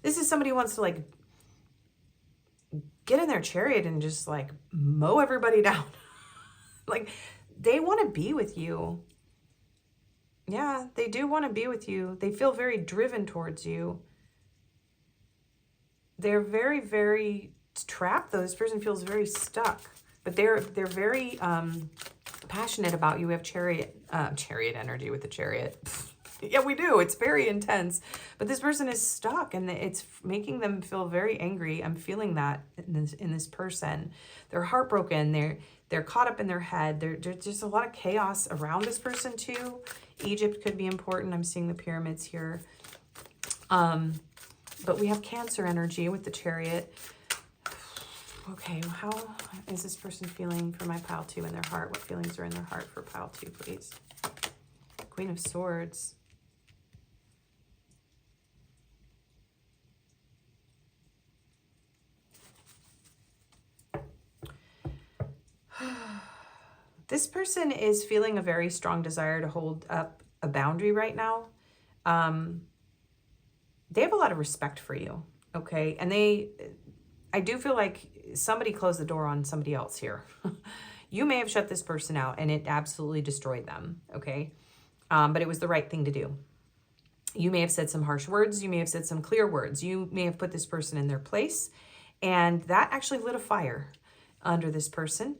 Speaker 1: this is somebody who wants to like get in their chariot and just like mow everybody down. Like they want to be with you. Yeah, they do want to be with you. They feel very driven towards you. They're very, very trapped though. This person feels very stuck, but they're very passionate about you. We have chariot energy with the Chariot. Yeah, we do. It's very intense. But this person is stuck, and it's making them feel very angry. I'm feeling that in this person. They're heartbroken. They're caught up in their head. There's just a lot of chaos around this person too. Egypt could be important. I'm seeing the pyramids here. But we have Cancer energy with the Chariot. Okay, well, how is this person feeling for my pile 2 in their heart? What feelings are in their heart for pile 2, please? Queen of Swords. This person is feeling a very strong desire to hold up a boundary right now. They have a lot of respect for you, okay? And I do feel like somebody closed the door on somebody else here. You may have shut this person out and it absolutely destroyed them, okay? But it was the right thing to do. You may have said some harsh words. You may have said some clear words. You may have put this person in their place, and that actually lit a fire under this person.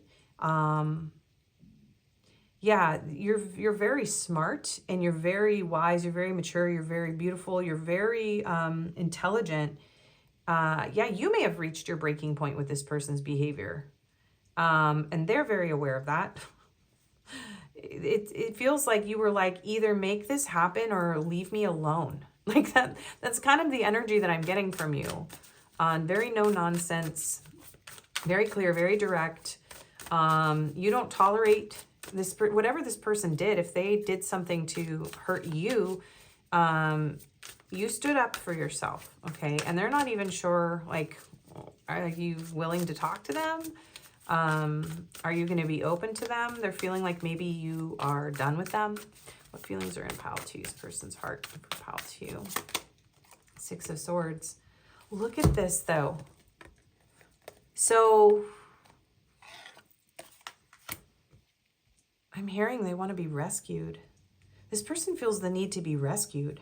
Speaker 1: Yeah, you're very smart, and you're very wise. You're very mature. You're very beautiful. You're very intelligent. Yeah, you may have reached your breaking point with this person's behavior. And they're very aware of that. It feels like you were like, either make this happen or leave me alone. Like that's kind of the energy that I'm getting from you. Very no nonsense, very clear, very direct. You don't tolerate this, whatever this person did. If they did something to hurt you, you stood up for yourself, okay? And they're not even sure, like, are you willing to talk to them? Are you going to be open to them? They're feeling like maybe you are done with them. What feelings are in pile 2's person's heart for pile 2? 6 of Swords. Look at this, though. So I'm hearing they want to be rescued. This person feels the need to be rescued.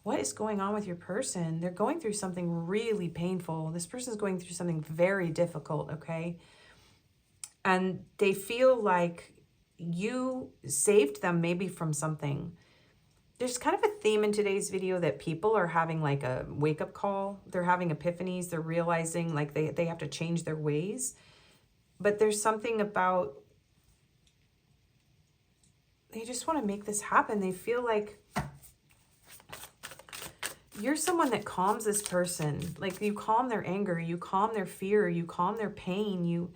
Speaker 1: What is going on with your person? They're going through something really painful. This person's going through something very difficult, okay? And they feel like you saved them maybe from something. There's kind of a theme in today's video that people are having like a wake-up call. They're having epiphanies. They're realizing like they have to change their ways. But there's something about, they just want to make this happen. They feel like you're someone that calms this person. Like you calm their anger, you calm their fear, you calm their pain, you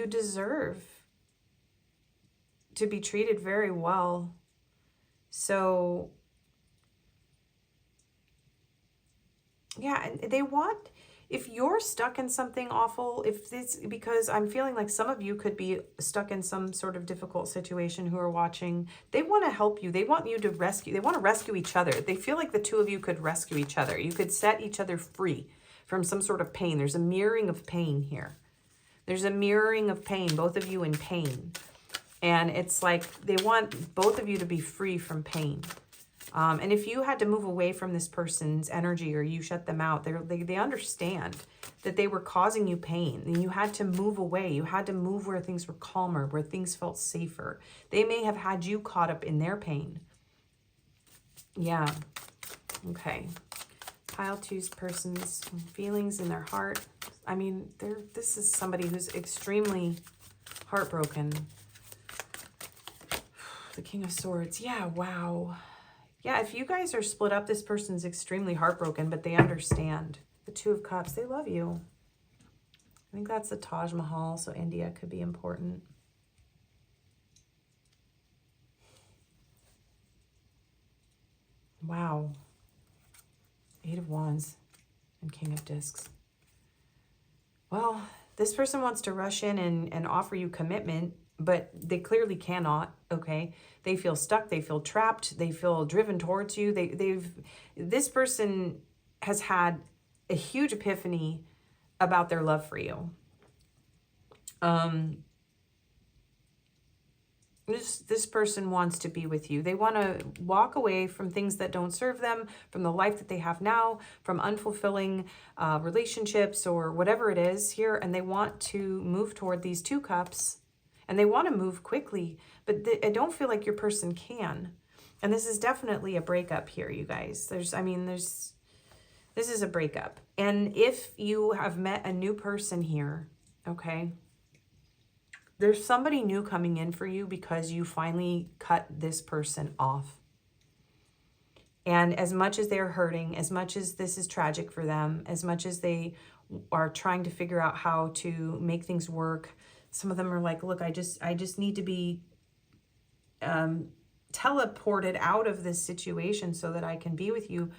Speaker 1: deserve to be treated very well. So yeah, they want, if you're stuck in something awful, if this, because I'm feeling like some of you could be stuck in some sort of difficult situation who are watching, they want to help you. They want you to rescue, they want to rescue each other. They feel like the two of you could rescue each other. You could set each other free from some sort of pain. There's a mirroring of pain here. There's a mirroring of pain, both of you in pain. And it's like they want both of you to be free from pain. And if you had to move away from this person's energy or you shut them out, they understand that they were causing you pain and you had to move away. You had to move where things were calmer, where things felt safer. They may have had you caught up in their pain. Yeah. Okay. Pile 2's person's feelings in their heart. I mean, this is somebody who's extremely heartbroken. The King of Swords. Yeah, wow. Yeah, if you guys are split up, this person's extremely heartbroken, but they understand. The 2 of Cups, they love you. I think that's the Taj Mahal, so India could be important. Wow. 8 of Wands and King of Discs. Well, this person wants to rush in and offer you commitment, but they clearly cannot, okay? They feel stuck, they feel trapped, they feel driven towards you. This person has had a huge epiphany about their love for you. This person wants to be with you. They want to walk away from things that don't serve them, from the life that they have now, from unfulfilling relationships or whatever it is here, and they want to move toward these 2 cups. And they want to move quickly, but I don't feel like your person can. And this is definitely a breakup here, you guys. This is a breakup. And if you have met a new person here, okay, there's somebody new coming in for you because you finally cut this person off. And as much as they're hurting, as much as this is tragic for them, as much as they are trying to figure out how to make things work, some of them are like, look, I just need to be teleported out of this situation so that I can be with you.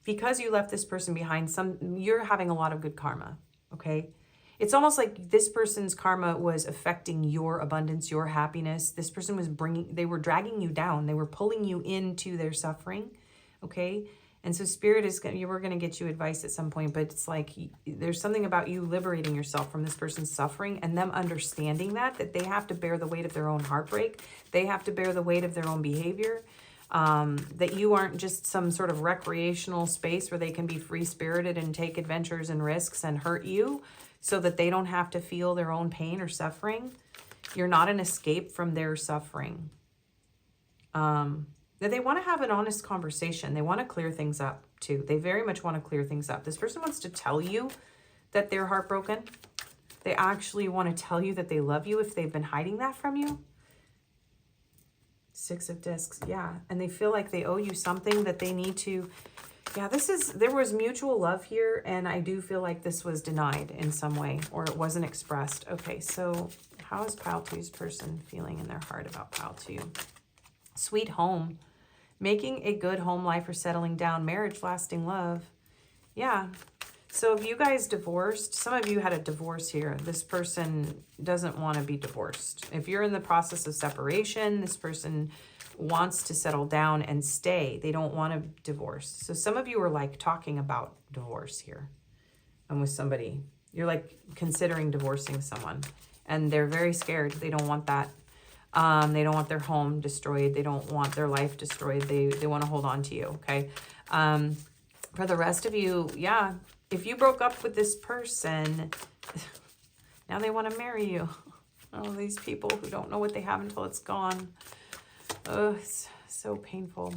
Speaker 1: Because you left this person behind, you're having a lot of good karma, okay? It's almost like this person's karma was affecting your abundance, your happiness. This person was they were dragging you down. They were pulling you into their suffering, okay? And so Spirit is going to, we're going to get you advice at some point, but it's like there's something about you liberating yourself from this person's suffering and them understanding that they have to bear the weight of their own heartbreak. They have to bear the weight of their own behavior. That you aren't just some sort of recreational space where they can be free-spirited and take adventures and risks and hurt you so that they don't have to feel their own pain or suffering. You're not an escape from their suffering. That they want to have an honest conversation. They want to clear things up too. They very much want to clear things up. This person wants to tell you that they're heartbroken. They actually want to tell you that they love you if they've been hiding that from you. 6 of Discs, yeah. And they feel like they owe you something that they need to, yeah, there was mutual love here, and I do feel like this was denied in some way, or it wasn't expressed. Okay, so how is Pile 2's person feeling in their heart about Pile 2? Sweet home. Making a good home life or settling down. Marriage, lasting love. Yeah. So if you guys divorced, some of you had a divorce here. This person doesn't want to be divorced. If you're in the process of separation, this person wants to settle down and stay. They don't want to divorce. So some of you are like talking about divorce here. And with somebody, you're like considering divorcing someone. And they're very scared. They don't want that. They don't want their home destroyed. They don't want their life destroyed. They want to hold on to you, okay? For the rest of you, yeah, if you broke up with this person, now they want to marry you. Oh, these people who don't know what they have until it's gone. Oh, it's so painful.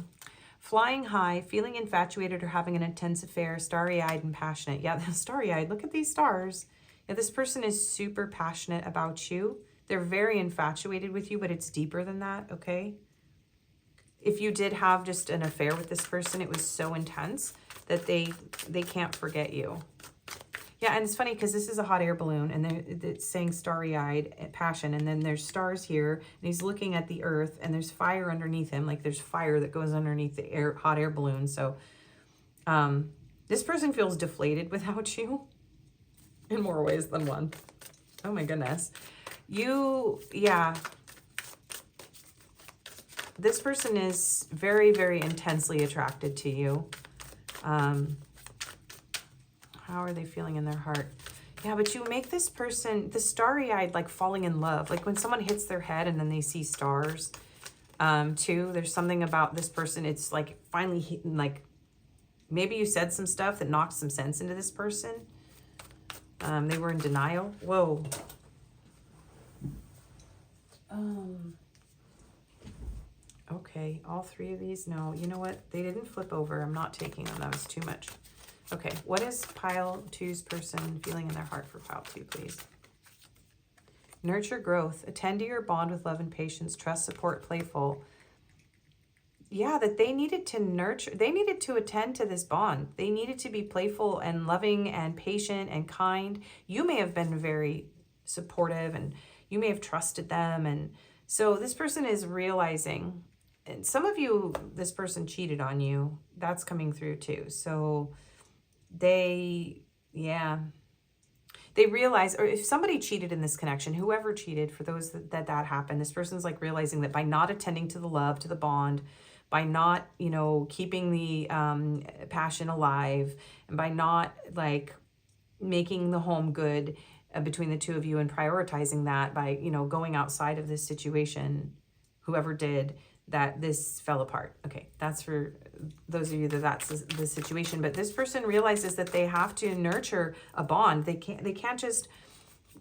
Speaker 1: Flying high, feeling infatuated or having an intense affair, starry-eyed and passionate. Yeah, starry-eyed, look at these stars. Yeah, this person is super passionate about you. They're very infatuated with you, but it's deeper than that, okay? If you did have just an affair with this person, it was so intense that they can't forget you. Yeah, and it's funny because this is a hot air balloon, and it's saying starry-eyed passion, and then there's stars here, and he's looking at the earth, and there's fire underneath him, like there's fire that goes underneath the hot air balloon. So this person feels deflated without you in more ways than one. Oh my goodness. Yeah. This person is very, very intensely attracted to you. How are they feeling in their heart? Yeah, but you make this person, the starry-eyed, like falling in love. Like when someone hits their head and then they see stars, too. There's something about this person. It's like finally, like maybe you said some stuff that knocked some sense into this person. They were in denial. Whoa. Okay, all three of these. No, you know what? They didn't flip over. I'm not taking them. That was too much. Okay, what is pile 2's person feeling in their heart for pile 2, please? Nurture growth. Attend to your bond with love and patience. Trust, support, playful. Yeah, that they needed to nurture. They needed to attend to this bond. They needed to be playful and loving and patient and kind. You may have been very supportive and you may have trusted them. And so this person is realizing, and some of you, this person cheated on you. That's coming through too. So they realize, or if somebody cheated in this connection, whoever cheated, for those that happened, this person's like realizing that by not attending to the love, to the bond, by not, you know, keeping the passion alive, and by not like making the home good between the two of you and prioritizing that, by, you know, going outside of this situation, whoever did that, this fell apart. Okay, that's for those of you that's the situation. But this person realizes that they have to nurture a bond. They can't just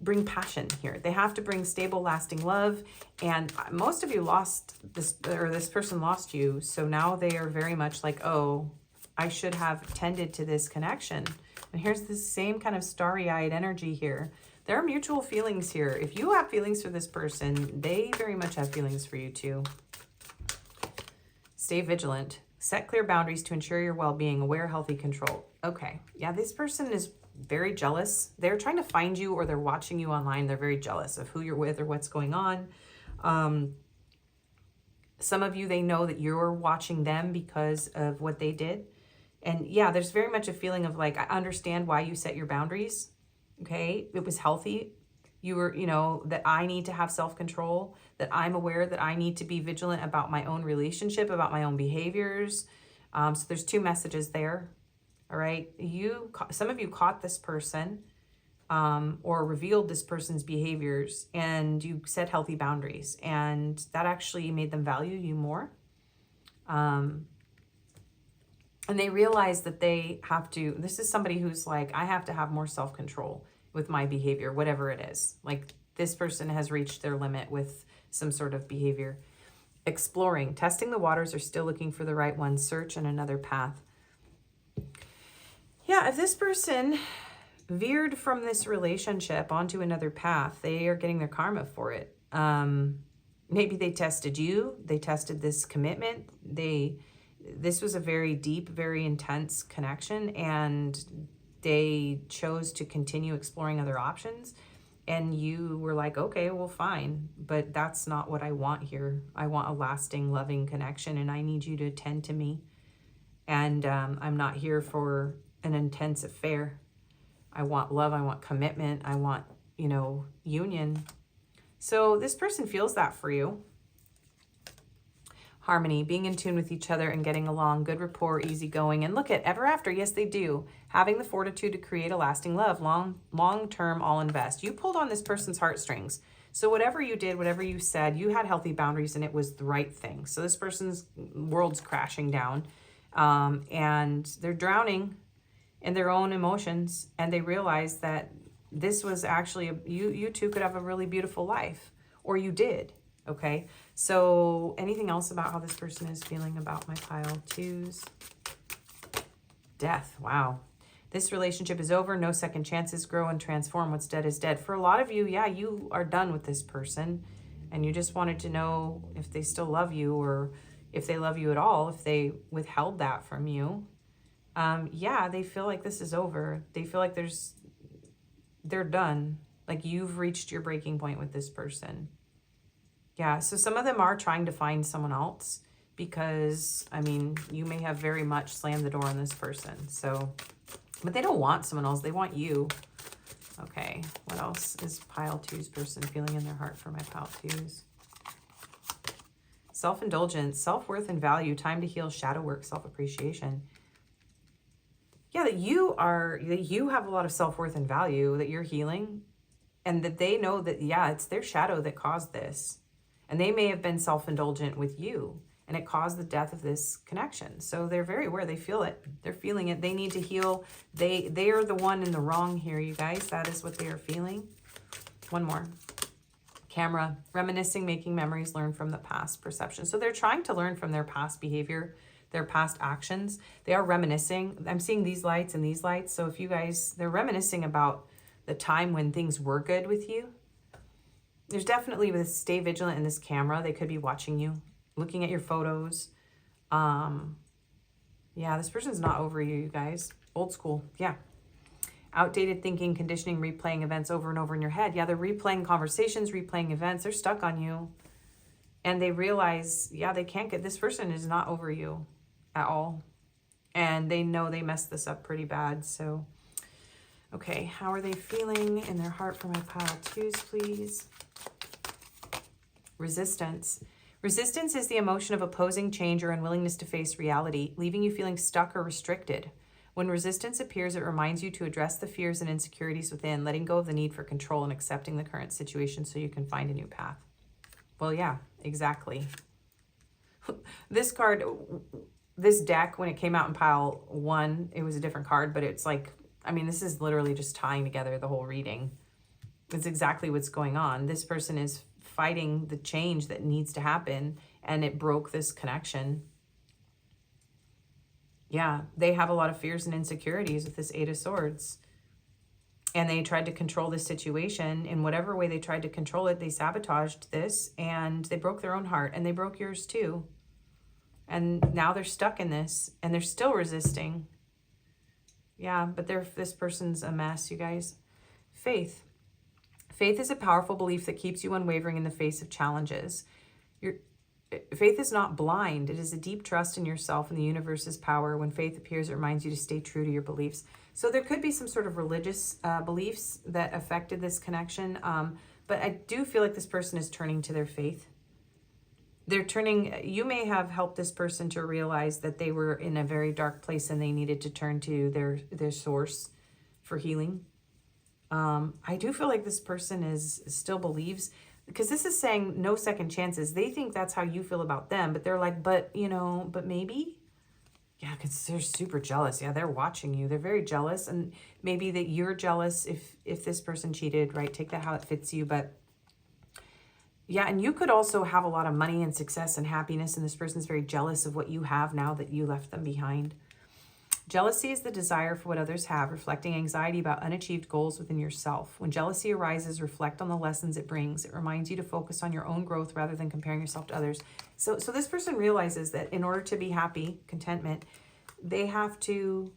Speaker 1: bring passion here. They have to bring stable, lasting love. And most of you lost this, or this person lost you. So now they are very much like, oh, I should have tended to this connection. And here's this same kind of starry-eyed energy here. There are mutual feelings here. If you have feelings for this person, they very much have feelings for you too. Stay vigilant. Set clear boundaries to ensure your well-being. Aware, healthy control. Okay. Yeah, this person is very jealous. They're trying to find you, or they're watching you online. They're very jealous of who you're with or what's going on. Some of you, they know that you're watching them because of what they did. And yeah, there's very much a feeling of like, I understand why you set your boundaries. Okay. It was healthy. You were, you know, that I need to have self-control, that I'm aware that I need to be vigilant about my own relationship, about my own behaviors. So there's two messages there. All right. Some of you caught this person or revealed this person's behaviors, and you set healthy boundaries, and that actually made them value you more. And they realize that they have to, this is somebody who's like, I have to have more self-control with my behavior, whatever it is. Like this person has reached their limit with some sort of behavior. Exploring, testing the waters, or still looking for the right one. Search and another path. Yeah, if this person veered from this relationship onto another path, they are getting their karma for it. Maybe they tested you. They tested this commitment. This was a very deep, very intense connection, and they chose to continue exploring other options. And you were like, okay, well, fine, but that's not what I want here. I want a lasting, loving connection, and I need you to tend to me. And I'm not here for an intense affair. I want love. I want commitment. I want, you know, union. So this person feels that for you. Harmony, being in tune with each other and getting along, good rapport, easygoing. And look at ever after. Yes, they do. Having the fortitude to create a lasting love, long-term, all invest. You pulled on this person's heartstrings. So whatever you did, whatever you said, you had healthy boundaries and it was the right thing. So this person's world's crashing down, and they're drowning in their own emotions, and they realize that this was actually, you two could have a really beautiful life, or you did. Okay, so anything else about how this person is feeling about my pile twos? Death. Wow. This relationship is over. No second chances. Grow and transform. What's dead is dead. For a lot of you, yeah, you are done with this person and you just wanted to know if they still love you, or if they love you at all, if they withheld that from you. Yeah, they feel like this is over. They feel like they're done. Like you've reached your breaking point with this person. Yeah, so some of them are trying to find someone else because, I mean, you may have very much slammed the door on this person. So, but they don't want someone else. They want you. Okay, what else is pile two's person feeling in their heart for my pile twos? Self-indulgence, self-worth and value, time to heal, shadow work, self-appreciation. Yeah, that you have a lot of self-worth and value, that you're healing, and that they know that, yeah, it's their shadow that caused this. And they may have been self-indulgent with you, and it caused the death of this connection. So they're very aware. They feel it. They're feeling it. They need to heal. They are the one in the wrong here, you guys. That is what they are feeling. One more. Camera. Reminiscing, making memories, learn from the past, perception. So they're trying to learn from their past behavior, their past actions. They are reminiscing. I'm seeing these lights and these lights. So if you guys, they're reminiscing about the time when things were good with you. There's definitely, with stay vigilant in this camera, they could be watching you, looking at your photos. Yeah, this person's not over you, you guys. Old school, yeah. Outdated thinking, conditioning, replaying events over and over in your head. Yeah, they're replaying conversations, replaying events. They're stuck on you. And they realize, yeah, they can't get, this person is not over you at all. And they know they messed this up pretty bad. So, okay, how are they feeling in their heart for my pile twos, please? Resistance. Resistance is the emotion of opposing change or unwillingness to face reality, leaving you feeling stuck or restricted. When resistance appears, it reminds you to address the fears and insecurities within, letting go of the need for control and accepting the current situation so you can find a new path. Well, yeah, exactly. This card, this deck, when it came out in pile one, it was a different card, but it's like, I mean, this is literally just tying together the whole reading. It's exactly what's going on. This person is fighting the change that needs to happen, and it broke this connection. Yeah, they have a lot of fears and insecurities with this Eight of Swords. And they tried to control this situation. In whatever way they tried to control it, they sabotaged this, and they broke their own heart, and they broke yours too. And now they're stuck in this, and they're still resisting. Yeah, but this person's a mess, you guys. Faith. Faith is a powerful belief that keeps you unwavering in the face of challenges. Faith is not blind. It is a deep trust in yourself and the universe's power. When faith appears, it reminds you to stay true to your beliefs. So there could be some sort of religious beliefs that affected this connection. But I do feel like this person is turning to their faith. They're turning, you may have helped this person to realize that they were in a very dark place and they needed to turn to their source for healing. I do feel like this person still believes, because this is saying no second chances. They think that's how you feel about them, but they're like, but maybe. Yeah, because they're super jealous. Yeah, they're watching you. They're very jealous, and maybe that you're jealous if this person cheated, right? Take that how it fits you. But yeah, and you could also have a lot of money and success and happiness, and this person's very jealous of what you have now that you left them behind. Jealousy is the desire for what others have, reflecting anxiety about unachieved goals within yourself. When jealousy arises, reflect on the lessons it brings. It reminds you to focus on your own growth rather than comparing yourself to others. So this person realizes that in order to be happy, contentment, they have to,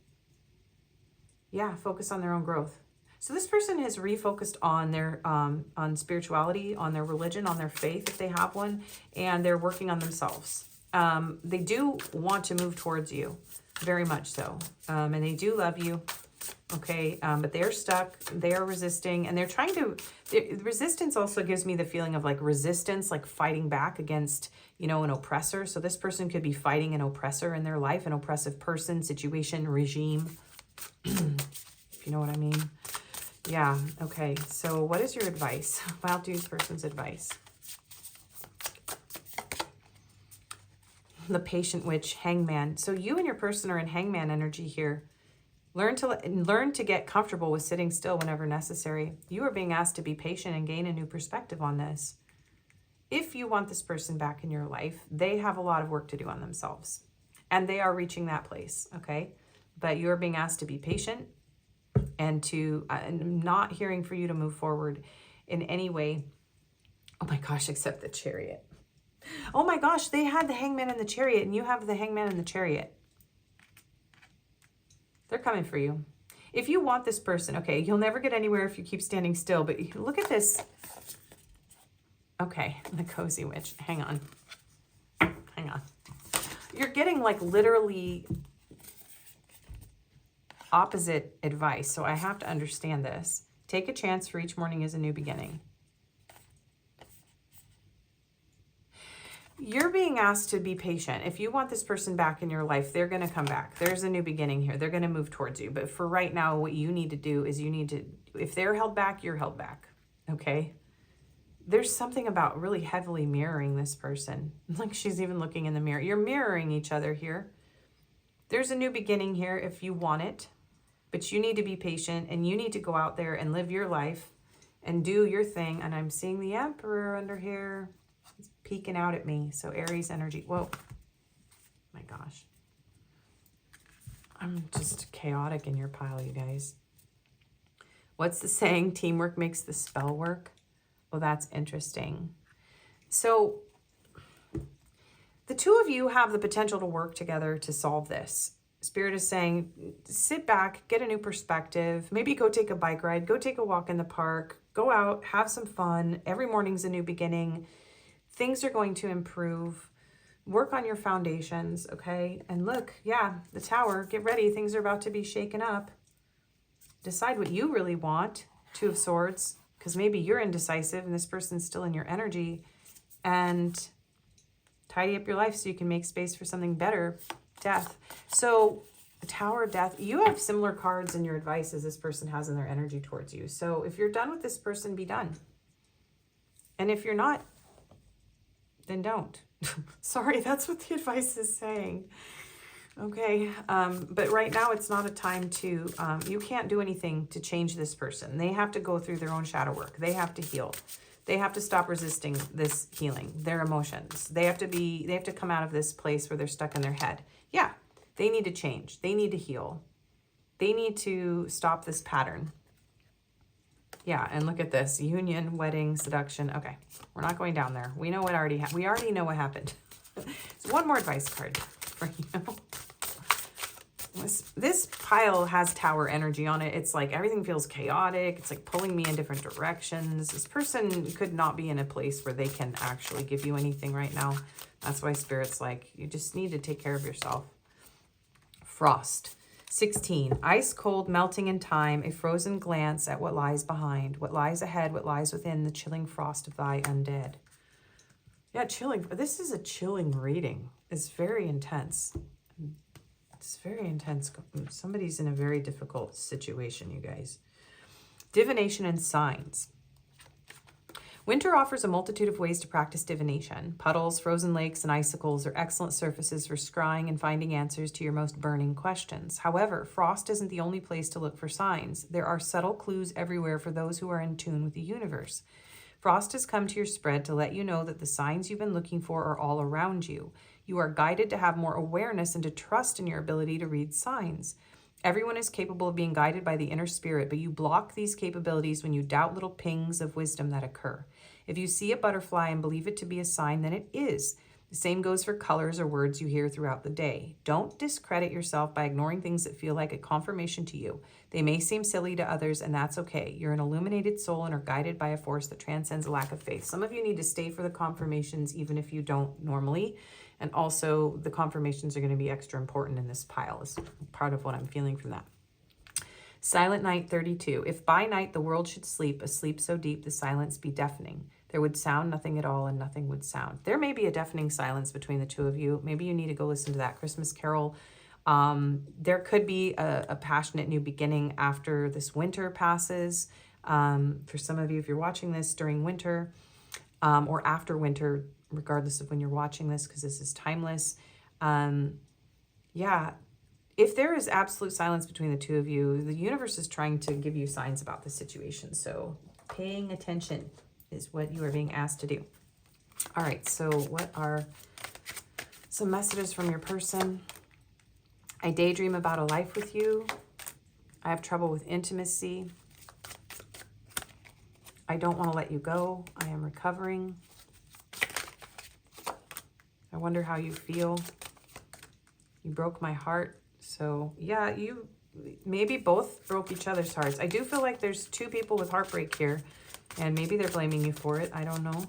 Speaker 1: focus on their own growth. So this person has refocused on their on spirituality, on their religion, on their faith if they have one, and they're working on themselves. They do want to move towards you. Very much so. And they do love you. Okay. But they're stuck. They are resisting. And they're trying to... resistance also gives me the feeling of like resistance, like fighting back against, an oppressor. So this person could be fighting an oppressor in their life, an oppressive person, situation, regime. If you know what I mean. Yeah, okay. So what is your advice? Wild Dude's person's advice. The Patient Witch, Hangman. So you and your person are in Hangman energy here. Learn to get comfortable with sitting still whenever necessary. You are being asked to be patient and gain a new perspective on this. If you want this person back in your life, they have a lot of work to do on themselves. And they are reaching that place, okay? But you are being asked to be patient and to not hearing for you to move forward in any way. Oh my gosh, except the Chariot. Oh my gosh, they had the Hangman and the Chariot, and you have the Hangman and the Chariot. They're coming for you. If you want this person, okay, you'll never get anywhere if you keep standing still, but look at this. Okay, the Cozy Witch. Hang on. Hang on. You're getting like literally opposite advice, so I have to understand this. Take a chance, for each morning is a new beginning. You're being asked to be patient. If you want this person back in your life, they're going to come back. There's a new beginning here. They're going to move towards you. But for right now, what you need to do is if they're held back, you're held back. Okay? There's something about really heavily mirroring this person. Like she's even looking in the mirror. You're mirroring each other here. There's a new beginning here if you want it. But you need to be patient and you need to go out there and live your life and do your thing. And I'm seeing the Emperor under here. It's peeking out at me. So Aries energy. Whoa. My gosh. I'm just chaotic in your pile, you guys. What's the saying? Teamwork makes the spell work. Well, that's interesting. So the two of you have the potential to work together to solve this. Spirit is saying, sit back, get a new perspective. Maybe go take a bike ride. Go take a walk in the park. Go out, have some fun. Every morning's a new beginning. Things are going to improve. Work on your foundations, okay? And look, yeah, the Tower. Get ready. Things are about to be shaken up. Decide what you really want. Two of Swords, because maybe you're indecisive and this person's still in your energy. And tidy up your life so you can make space for something better. Death. So the Tower, Death. You have similar cards in your advice as this person has in their energy towards you. So if you're done with this person, be done. And if you're not, then don't. Sorry, that's what the advice is saying. Okay, but right now it's not a time to, you can't do anything to change this person. They have to go through their own shadow work. They have to heal. They have to stop resisting this healing, their emotions. They have to come out of this place where they're stuck in their head. Yeah, they need to change. They need to heal. They need to stop this pattern. Yeah, and look at this. Union, wedding, seduction. Okay, we're not going down there. We know what already happened. We already know what happened. So one more advice card for you. This pile has Tower energy on it. It's like everything feels chaotic. It's like pulling me in different directions. This person could not be in a place where they can actually give you anything right now. That's why Spirit's like, you just need to take care of yourself. Frost. 16. Ice cold, melting in time, a frozen glance at what lies behind, what lies ahead, what lies within, the chilling frost of thy undead. Yeah, chilling. This is a chilling reading. It's very intense. It's very intense. Somebody's in a very difficult situation, you guys. Divination and signs. Winter offers a multitude of ways to practice divination. Puddles, frozen lakes, and icicles are excellent surfaces for scrying and finding answers to your most burning questions. However, frost isn't the only place to look for signs. There are subtle clues everywhere for those who are in tune with the universe. Frost has come to your spread to let you know that the signs you've been looking for are all around you. You are guided to have more awareness and to trust in your ability to read signs. Everyone is capable of being guided by the inner spirit, but you block these capabilities when you doubt little pings of wisdom that occur. If you see a butterfly and believe it to be a sign, then it is. The same goes for colors or words you hear throughout the day. Don't discredit yourself by ignoring things that feel like a confirmation to you. They may seem silly to others, and that's okay. You're an illuminated soul and are guided by a force that transcends a lack of faith. Some of you need to stay for the confirmations even if you don't normally. And also the confirmations are going to be extra important in this pile is part of what I'm feeling from that. Silent Night 32. If by night the world should sleep, a sleep so deep the silence be deafening. There would sound nothing at all and nothing would sound. There may be a deafening silence between the two of you. Maybe you need to go listen to that Christmas Carol There could be a passionate new beginning after this winter passes. For some of you, if you're watching this during winter or after winter, regardless of when you're watching this, because this is timeless. Yeah, if there is absolute silence between the two of you, the universe is trying to give you signs about the situation. So paying attention is what you are being asked to do. All right, so what are some messages from your person? I daydream about a life with you. I have trouble with intimacy. I don't want to let you go. I am recovering. I wonder how you feel. You broke my heart. So yeah, you maybe both broke each other's hearts. I do feel like there's two people with heartbreak here, and maybe they're blaming you for it. I don't know.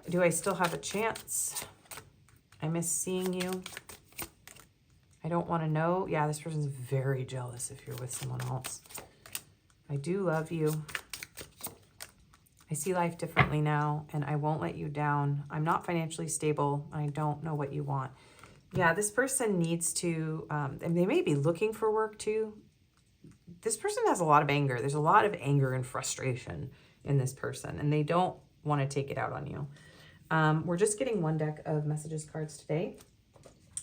Speaker 1: Do I still have a chance? I miss seeing you. I don't want to know. Yeah, this person's very jealous if you're with someone else. I do love you. I see life differently now, and I won't let you down. I'm not financially stable. I don't know what you want. Yeah, this person needs to, and they may be looking for work too. This person has a lot of anger. There's a lot of anger and frustration in this person, and they don't want to take it out on you. We're just getting one deck of messages cards today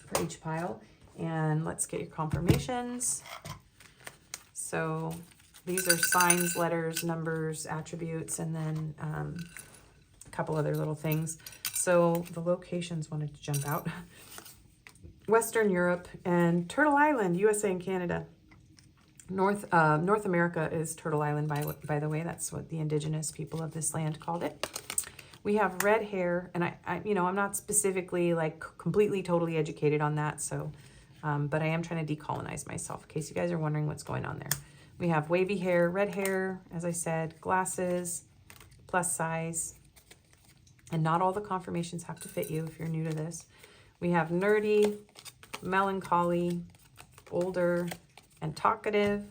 Speaker 1: for each pile, and let's get your confirmations. So these are signs, letters, numbers, attributes, and then a couple other little things. So the locations wanted to jump out. Western Europe and Turtle Island, USA and Canada. North America is Turtle Island, by the way. That's what the indigenous people of this land called it. We have red hair, and I'm not specifically like completely totally educated on that, so but I am trying to decolonize myself in case you guys are wondering what's going on there. We have wavy hair, red hair, as I said, glasses, plus size, and not all the confirmations have to fit you if you're new to this. We have nerdy, melancholy, older, and talkative.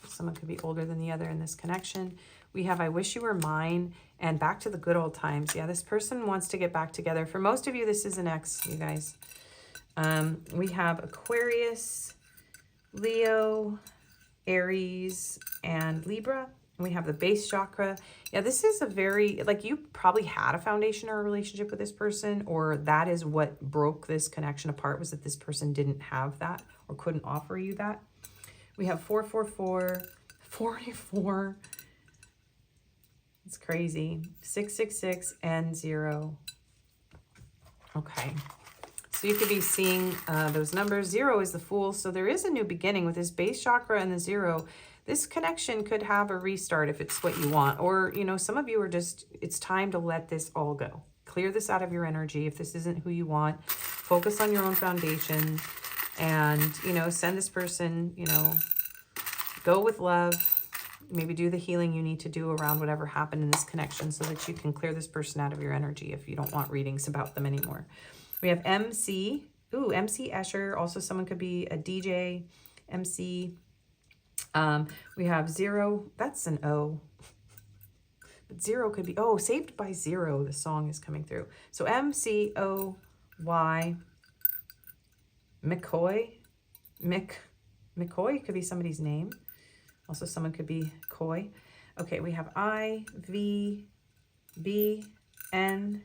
Speaker 1: Someone could be older than the other in this connection. We have I wish you were mine, and back to the good old times. Yeah, this person wants to get back together. For most of you, this is an ex, you guys. We have Aquarius, Leo, Aries, and Libra. We have the base chakra. Yeah, this is a very, like, you probably had a foundation or a relationship with this person, or that is what broke this connection apart, was that this person didn't have that or couldn't offer you that. We have 444, 44. It's crazy. 666 and 0. Okay. So you could be seeing those numbers. 0 is the Fool. So there is a new beginning with this base chakra and the 0. This connection could have a restart if it's what you want. Or, some of you are just, it's time to let this all go. Clear this out of your energy if this isn't who you want. Focus on your own foundation and, send this person, go with love. Maybe do the healing you need to do around whatever happened in this connection so that you can clear this person out of your energy if you don't want readings about them anymore. We have MC. Ooh, MC Escher. Also, someone could be a DJ, MC. We have 0. That's an O. But 0 could be, Saved by 0. The song is coming through. So MCOY. McCoy. McCoy could be somebody's name. Also, someone could be coy. Okay, we have I, V, B, N,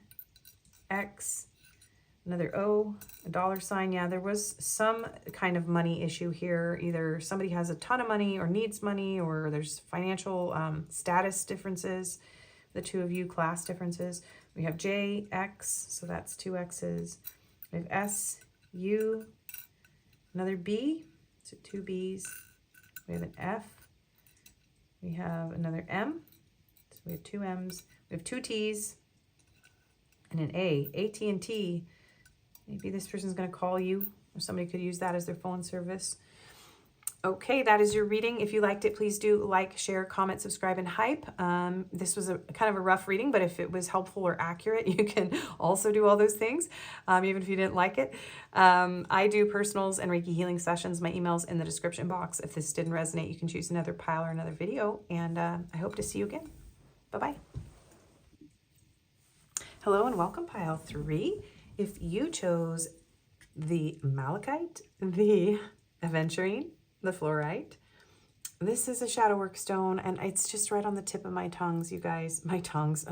Speaker 1: X, another O, a $sign. Yeah, there was some kind of money issue here. Either somebody has a ton of money or needs money, or there's financial status differences, the two of you, class differences. We have J, X, so that's 2 X's. We have S, U, another B, so 2 B's. We have an F. We have another M, so we have 2 M's. We have 2 T's and an A, AT&T. Maybe this person's going to call you, or somebody could use that as their phone service. Okay, that is your reading. If you liked it, please do like, share, comment, subscribe, and hype. This was a kind of a rough reading, but if it was helpful or accurate, you can also do all those things, even if you didn't like it. I do personals and Reiki healing sessions. My email's in the description box. If this didn't resonate, you can choose another pile or another video, and I hope to see you again. Bye-bye. Hello and welcome, pile 3. If you chose the malachite, the aventurine, the fluorite. This is a shadow work stone, and it's just right on the tip of my tongues, you guys. My tongues.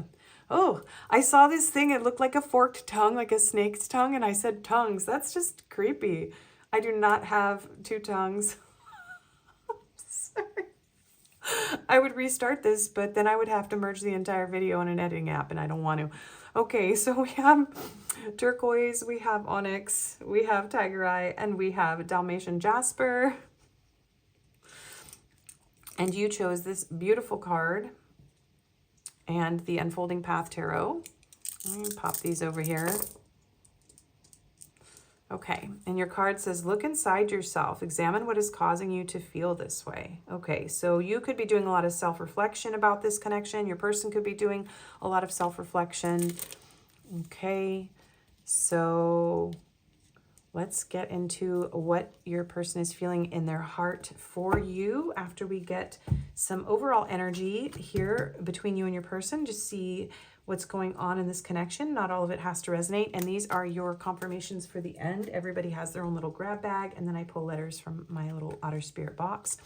Speaker 1: Oh, I saw this thing. It looked like a forked tongue, like a snake's tongue, and I said tongues. That's just creepy. I do not have two tongues. Sorry. I would restart this, but then I would have to merge the entire video in an editing app, and I don't want to. Okay, so we have turquoise, we have onyx, we have tiger eye, and we have Dalmatian jasper. And you chose this beautiful card and the Unfolding Path Tarot. I'm going to pop these over here. Okay, and your card says, look inside yourself. Examine what is causing you to feel this way. Okay, so you could be doing a lot of self-reflection about this connection. Your person could be doing a lot of self-reflection. Okay, so let's get into what your person is feeling in their heart for you after we get some overall energy here between you and your person. Just see what's going on in this connection. Not all of it has to resonate. And these are your confirmations for the end. Everybody has their own little grab bag. And then I pull letters from my little Otter Spirit box.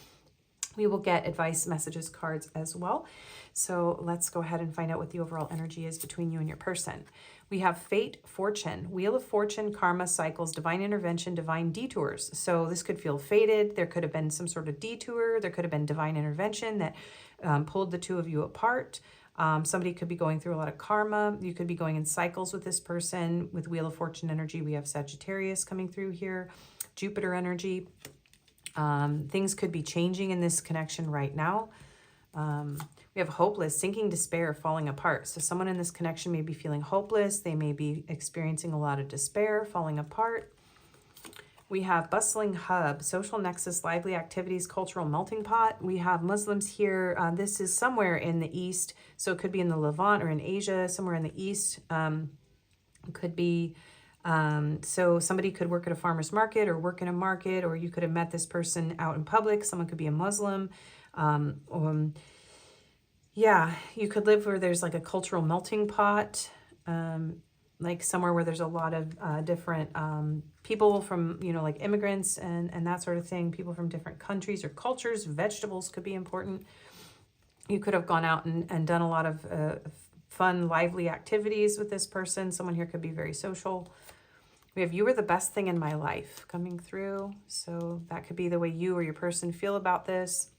Speaker 1: We will get advice, messages, cards as well. So let's go ahead and find out what the overall energy is between you and your person. We have fate, fortune, wheel of fortune, karma, cycles, divine intervention, divine detours. So this could feel fated. There could have been some sort of detour. There could have been divine intervention that pulled the two of you apart. Somebody could be going through a lot of karma. You could be going in cycles with this person. With wheel of fortune energy, we have Sagittarius coming through here, Jupiter energy. Things could be changing in this connection right now. We have hopeless, sinking, despair, falling apart. So someone in this connection may be feeling hopeless. They may be experiencing a lot of despair, falling apart. We have bustling hub, social nexus, lively activities, cultural melting pot. We have Muslims here. This is somewhere in the East. So it could be in the Levant or in Asia, somewhere in the East. Could be... so somebody could work at a farmer's market or work in a market, or you could have met this person out in public. Someone could be a Muslim. Yeah, you could live where there's like a cultural melting pot, like somewhere where there's a lot of different people from, you know, like immigrants and that sort of thing, people from different countries or cultures. Vegetables could be important. You could have gone out and done a lot of fun, lively activities with this person. Someone here could be very social. We have, you were the best thing in my life coming through. So that could be the way you or your person feel about this.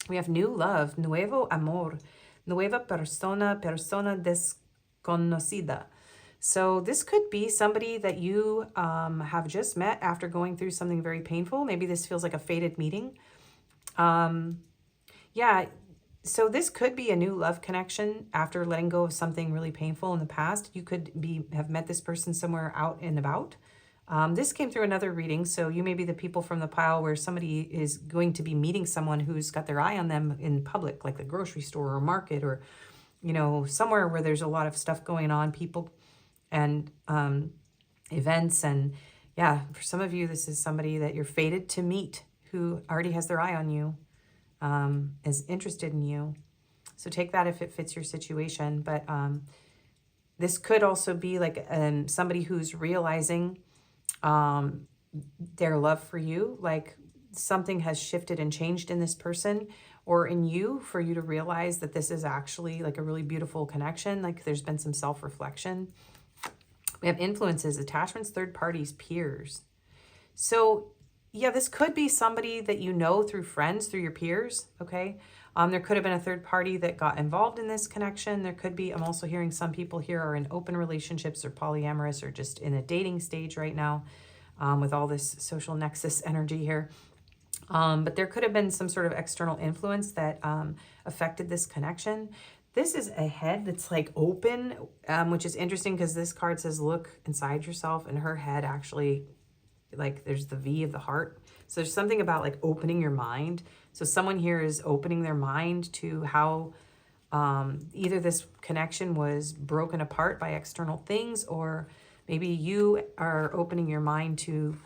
Speaker 1: We have new love, nuevo amor, nueva persona, persona desconocida. So this could be somebody that you have just met after going through something very painful. Maybe this feels like a fated meeting. Yeah, so this could be a new love connection after letting go of something really painful in the past. You could have met this person somewhere out and about. This came through another reading, so you may be the people from the pile where somebody is going to be meeting someone who's got their eye on them in public, like the grocery store or market, or, you know, somewhere where there's a lot of stuff going on, people and events. And yeah, for some of you, this is somebody that you're fated to meet who already has their eye on you, is interested in you. So take that if it fits your situation. But this could also be like somebody who's realizing their love for you, like something has shifted and changed in this person or in you for you to realize that this is actually like a really beautiful connection. Like there's been some self-reflection. We have influences, attachments, third parties, peers. So yeah, this could be somebody that you know through friends, through your peers, okay? There could have been a third party that got involved in this connection. There could be, I'm also hearing some people here are in open relationships or polyamorous or just in a dating stage right now with all this social nexus energy here. But there could have been some sort of external influence that affected this connection. This is a head that's like open, which is interesting because this card says, look inside yourself, and her head actually, like there's the V of the heart. So there's something about like opening your mind. So someone here is opening their mind to how either this connection was broken apart by external things, or maybe you are opening your mind to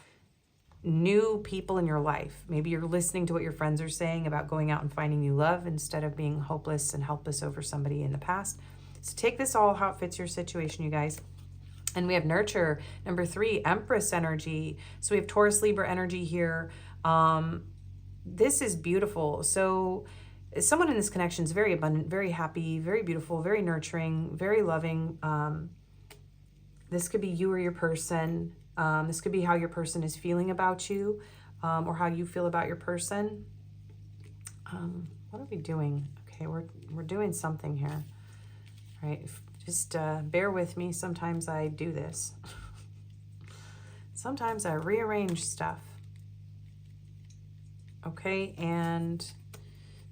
Speaker 1: new people in your life. Maybe you're listening to what your friends are saying about going out and finding new love instead of being hopeless and helpless over somebody in the past. So take this all how it fits your situation, you guys. And we have nurture. Number 3, Empress energy. So we have Taurus, Libra energy here. This is beautiful. So someone in this connection is very abundant, very happy, very beautiful, very nurturing, very loving. This could be you or your person. This could be how your person is feeling about you, or how you feel about your person. What are we doing? Okay, we're doing something here, right? Just bear with me. Sometimes I do this. Sometimes I rearrange stuff. Okay, and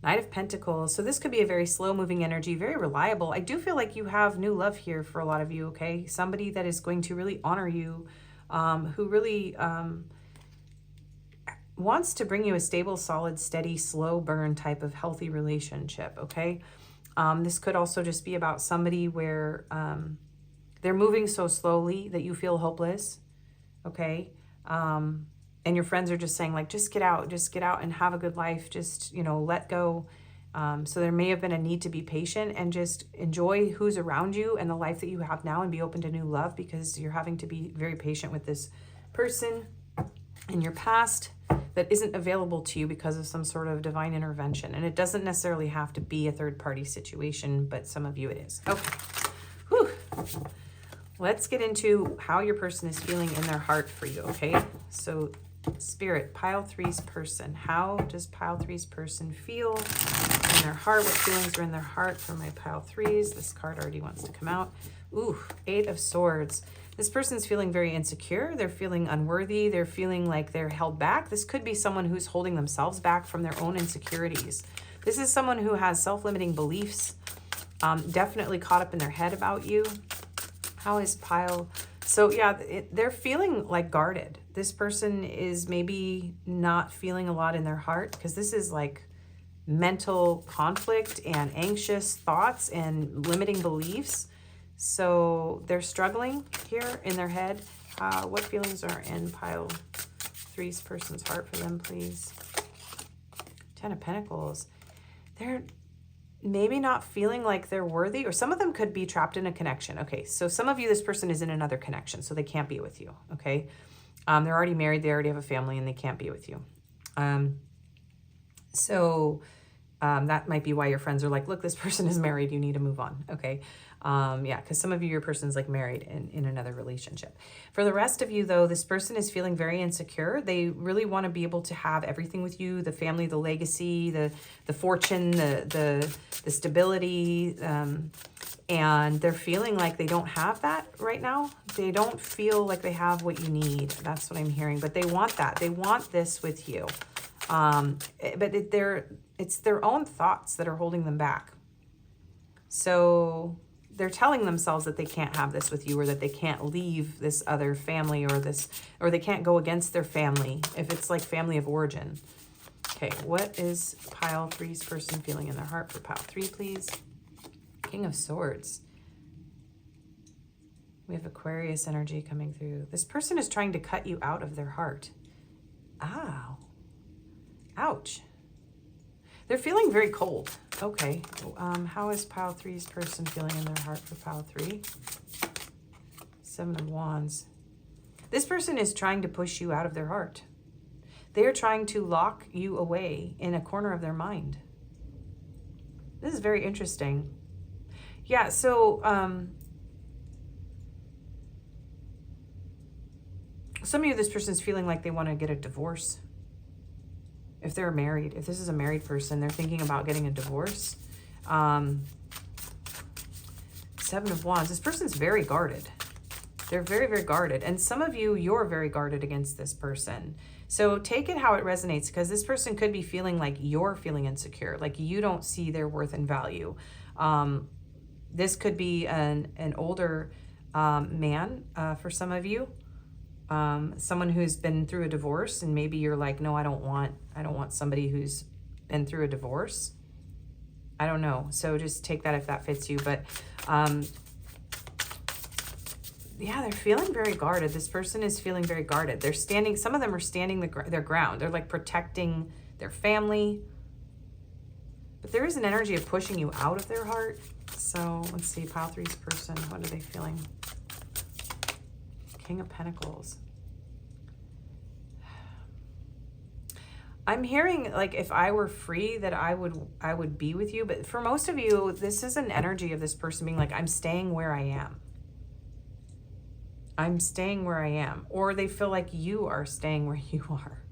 Speaker 1: Knight of Pentacles. So this could be a very slow-moving energy, very reliable. I do feel like you have new love here for a lot of you, okay? Somebody that is going to really honor you, who really wants to bring you a stable, solid, steady, slow burn type of healthy relationship, okay? This could also just be about somebody where they're moving so slowly that you feel hopeless, okay? And your friends are just saying, like, just get out and have a good life. Just, let go. So there may have been a need to be patient and just enjoy who's around you and the life that you have now and be open to new love, because you're having to be very patient with this person in your past that isn't available to you because of some sort of divine intervention. And it doesn't necessarily have to be a third-party situation, but some of you it is. Okay. Whew. Let's get into how your person is feeling in their heart for you, okay? So Spirit, Pile 3's person. How does Pile 3's person feel in their heart? What feelings are in their heart for my Pile 3s? This card already wants to come out. Ooh, 8 of Swords. This person's feeling very insecure. They're feeling unworthy. They're feeling like they're held back. This could be someone who's holding themselves back from their own insecurities. This is someone who has self-limiting beliefs, definitely caught up in their head about you. How is Pile? So yeah, they're feeling like guarded. This person is maybe not feeling a lot in their heart, because this is like mental conflict and anxious thoughts and limiting beliefs. So they're struggling here in their head. What feelings are in Pile 3's person's heart for them, please? 10 of Pentacles. They're maybe not feeling like they're worthy, or some of them could be trapped in a connection. Okay, so some of you, this person is in another connection, so they can't be with you, okay? They're already married, they already have a family, and they can't be with you. That might be why your friends are like, look, this person is married, you need to move on, okay? Yeah, because some of you, your person's like married in another relationship. For the rest of you, though, this person is feeling very insecure. They really want to be able to have everything with you: the family, the legacy, the fortune, the stability, and they're feeling like they don't have that right now. They don't feel like they have what you need. That's what I'm hearing. But they want that. They want this with you. But it's their own thoughts that are holding them back. So they're telling themselves that they can't have this with you, or that they can't leave this other family, or they can't go against their family if it's like family of origin. Okay, what is Pile 3's person feeling in their heart for Pile 3, please? King of Swords. We have Aquarius energy coming through. This person is trying to cut you out of their heart. Ow. Ouch. They're feeling very cold. Okay. How is Pile 3's person feeling in their heart for Pile 3? 7 of Wands. This person is trying to push you out of their heart. They are trying to lock you away in a corner of their mind. This is very interesting. Yeah, so some of you, this person's feeling like they want to get a divorce. If they're married, if this is a married person, they're thinking about getting a divorce. 7 of Wands. This person's very guarded. They're very, very guarded. And some of you, you're very guarded against this person. So take it how it resonates, because this person could be feeling like you're feeling insecure, like you don't see their worth and value. This could be an older man for some of you. Someone who's been through a divorce, and maybe you're like, no, I don't want somebody who's been through a divorce. I don't know. So just take that if that fits you. But yeah, they're feeling very guarded. This person is feeling very guarded. They're standing, some of them are standing their ground. They're like protecting their family. But there is an energy of pushing you out of their heart. So let's see, Pile 3's person, what are they feeling? King of Pentacles. I'm hearing like if I were free that I would be with you, but for most of you, this is an energy of this person being like, I'm staying where I am. I'm staying where I am. Or they feel like you are staying where you are.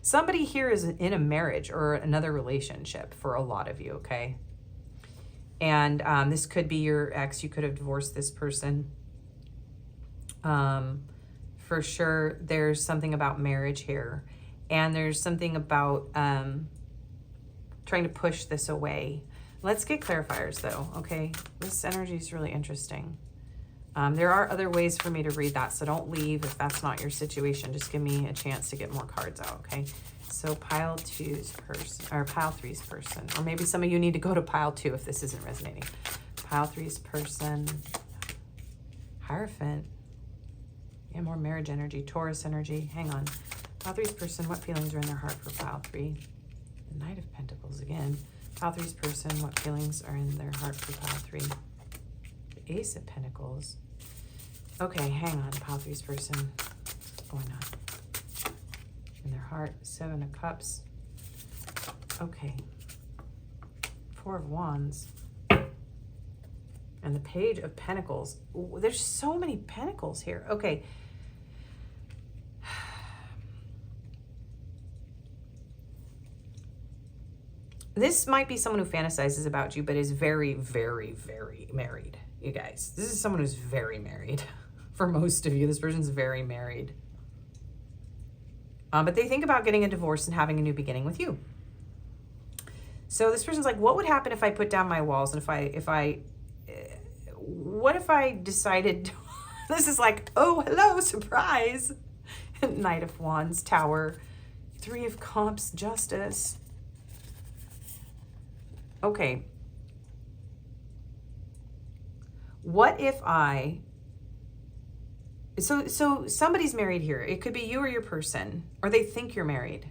Speaker 1: Somebody here is in a marriage or another relationship for a lot of you, okay? And this could be your ex. You could have divorced this person. For sure, there's something about marriage here. And there's something about trying to push this away. Let's get clarifiers, though, okay? This energy is really interesting. There are other ways for me to read that, so don't leave if that's not your situation. Just give me a chance to get more cards out, okay? So pile 2's person, or pile 3's person. Or maybe some of you need to go to pile 2 if this isn't resonating. Pile 3's person. Hierophant. Yeah, more marriage energy. Taurus energy. Hang on. Pile 3's person, what feelings are in their heart for pile 3? The Knight of Pentacles again. Pile 3's person, what feelings are in their heart for pile 3? The Ace of Pentacles. Okay, hang on, pile 3's person. What's going on? In their heart, 7 of Cups. Okay. 4 of Wands. And the Page of Pentacles. Ooh, there's so many pentacles here. Okay. This might be someone who fantasizes about you, but is very, very, very married, you guys. This is someone who's very married. For most of you, this person's very married. But they think about getting a divorce and having a new beginning with you. So this person's like, what would happen if I put down my walls? And what if I decided, this is like, oh, hello, surprise. Knight of Wands, Tower, 3 of Cups, Justice. Okay. What if so somebody's married here. It could be you or your person, or they think you're married.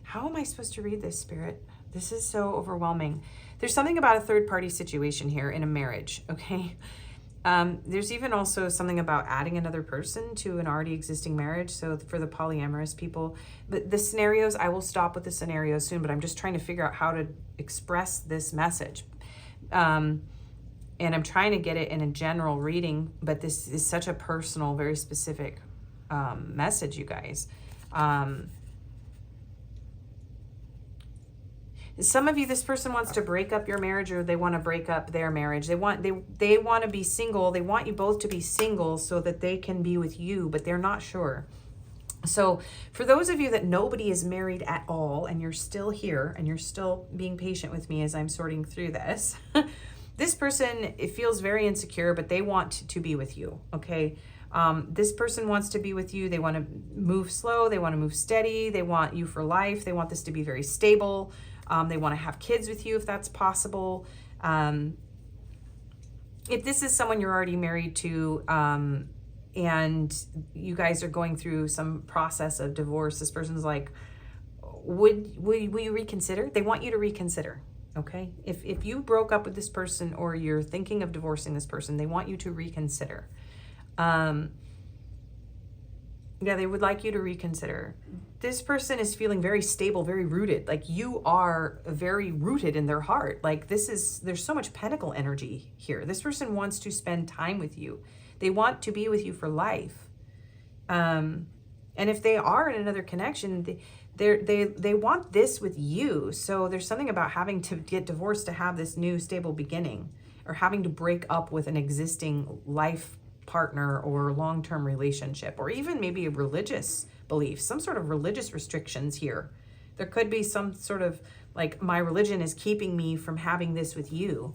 Speaker 1: How am I supposed to read this, Spirit? This is so overwhelming. There's something about a third-party situation here in a marriage, okay? There's even also something about adding another person to an already existing marriage. So for the polyamorous people, the scenarios, I will stop with the scenarios soon, but I'm just trying to figure out how to express this message. And I'm trying to get it in a general reading, but this is such a personal, very specific message, you guys. Some of you, this person wants to break up your marriage, or they want to break up their marriage. They want to be single. They want you both to be single so that they can be with you, but they're not sure. So for those of you that nobody is married at all, and you're still here and you're still being patient with me as I'm sorting through this, this person, it feels very insecure, but they want to be with you, okay? This person wants to be with you. They want to move slow. They want to move steady. They want you for life. They want this to be very stable. They want to have kids with you if that's possible. If this is someone you're already married to, and you guys are going through some process of divorce, this person's like, will you reconsider? They want you to reconsider, okay? If you broke up with this person, or you're thinking of divorcing this person, they want you to reconsider. Yeah, they would like you to reconsider. This person is feeling very stable, very rooted. Like you are very rooted in their heart. Like there's so much pentacle energy here. This person wants to spend time with you. They want to be with you for life. And if they are in another connection, they want this with you. So there's something about having to get divorced to have this new stable beginning, or having to break up with an existing life partner or long-term relationship, or even maybe a religious belief, some sort of religious restrictions here. There could be some sort of like, my religion is keeping me from having this with you.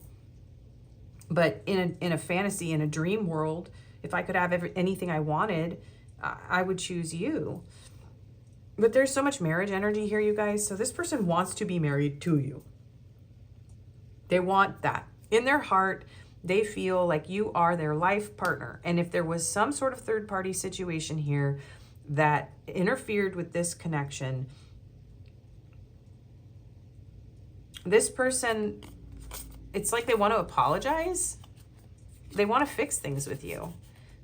Speaker 1: But in a fantasy, in a dream world, if I could have anything I wanted, I would choose you. But there's so much marriage energy here, you guys. So this person wants to be married to you. They want that in their heart. They feel like you are their life partner. And if there was some sort of third-party situation here that interfered with this connection, this person, it's like they want to apologize. They want to fix things with you.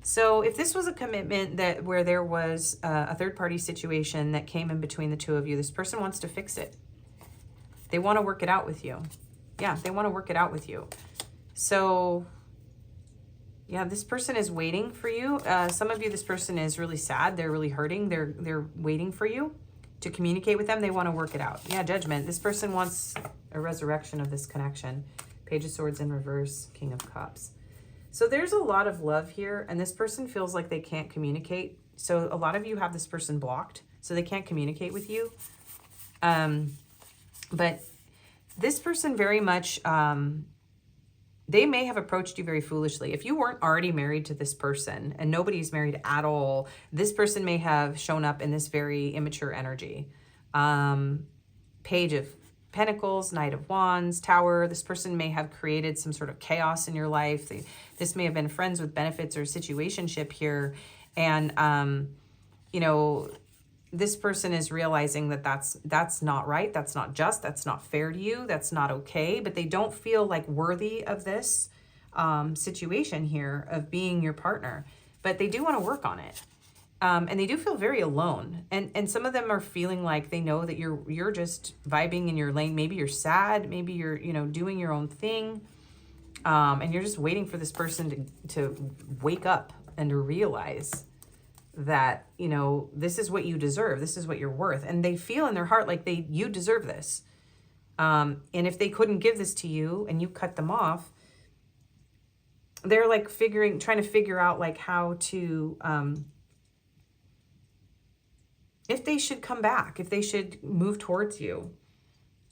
Speaker 1: So if this was a commitment that where there was a third-party situation that came in between the two of you, this person wants to fix it. They want to work it out with you. Yeah, they want to work it out with you. So yeah, this person is waiting for you. Some of you, this person is really sad. They're really hurting. They're waiting for you to communicate with them. They want to work it out. Yeah, Judgment. This person wants a resurrection of this connection. Page of Swords in reverse, King of Cups. So there's a lot of love here, and this person feels like they can't communicate. So a lot of you have this person blocked, so they can't communicate with you. But this person very much, they may have approached you very foolishly. If you weren't already married to this person, and nobody's married at all, this person may have shown up in this very immature energy. Page of Pentacles, Knight of Wands, Tower. This person may have created some sort of chaos in your life. This may have been friends with benefits or situationship here. And, you know, this person is realizing that that's not right. That's not just. That's not fair to you. That's not okay. But they don't feel like worthy of this situation here of being your partner. But they do want to work on it. And they do feel very alone. And some of them are feeling like they know that you're just vibing in your lane. Maybe you're sad. Maybe you're, you know, doing your own thing. And you're just waiting for this person to wake up and to realize that, you know, this is what you deserve. This is what you're worth. And they feel in their heart like you deserve this. And if they couldn't give this to you and you cut them off, they're like trying to figure out like how to, if they should come back, if they should move towards you,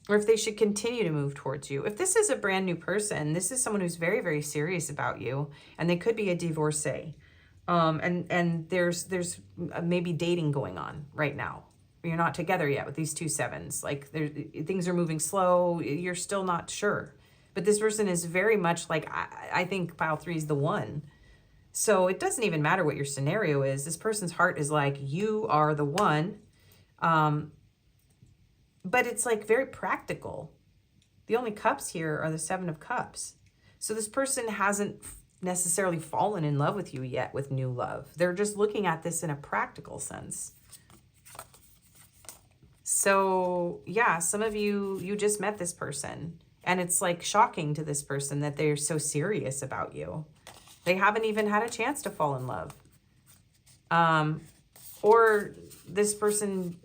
Speaker 1: or if they should continue to move towards you. If this is a brand new person, this is someone who's very, very serious about you, and they could be a divorcee. And there's maybe dating going on right now. You're not together yet with these two sevens. Like things are moving slow. You're still not sure. But this person is very much like, I think pile 3 is the one. So it doesn't even matter what your scenario is. This person's heart is like, you are the one. But it's like very practical. The only cups here are the 7 of Cups. So this person hasn't necessarily fallen in love with you yet with new love. They're just looking at this in a practical sense. So yeah, some of you just met this person, and it's like shocking to this person that they're so serious about you. They haven't even had a chance to fall in love. Or this person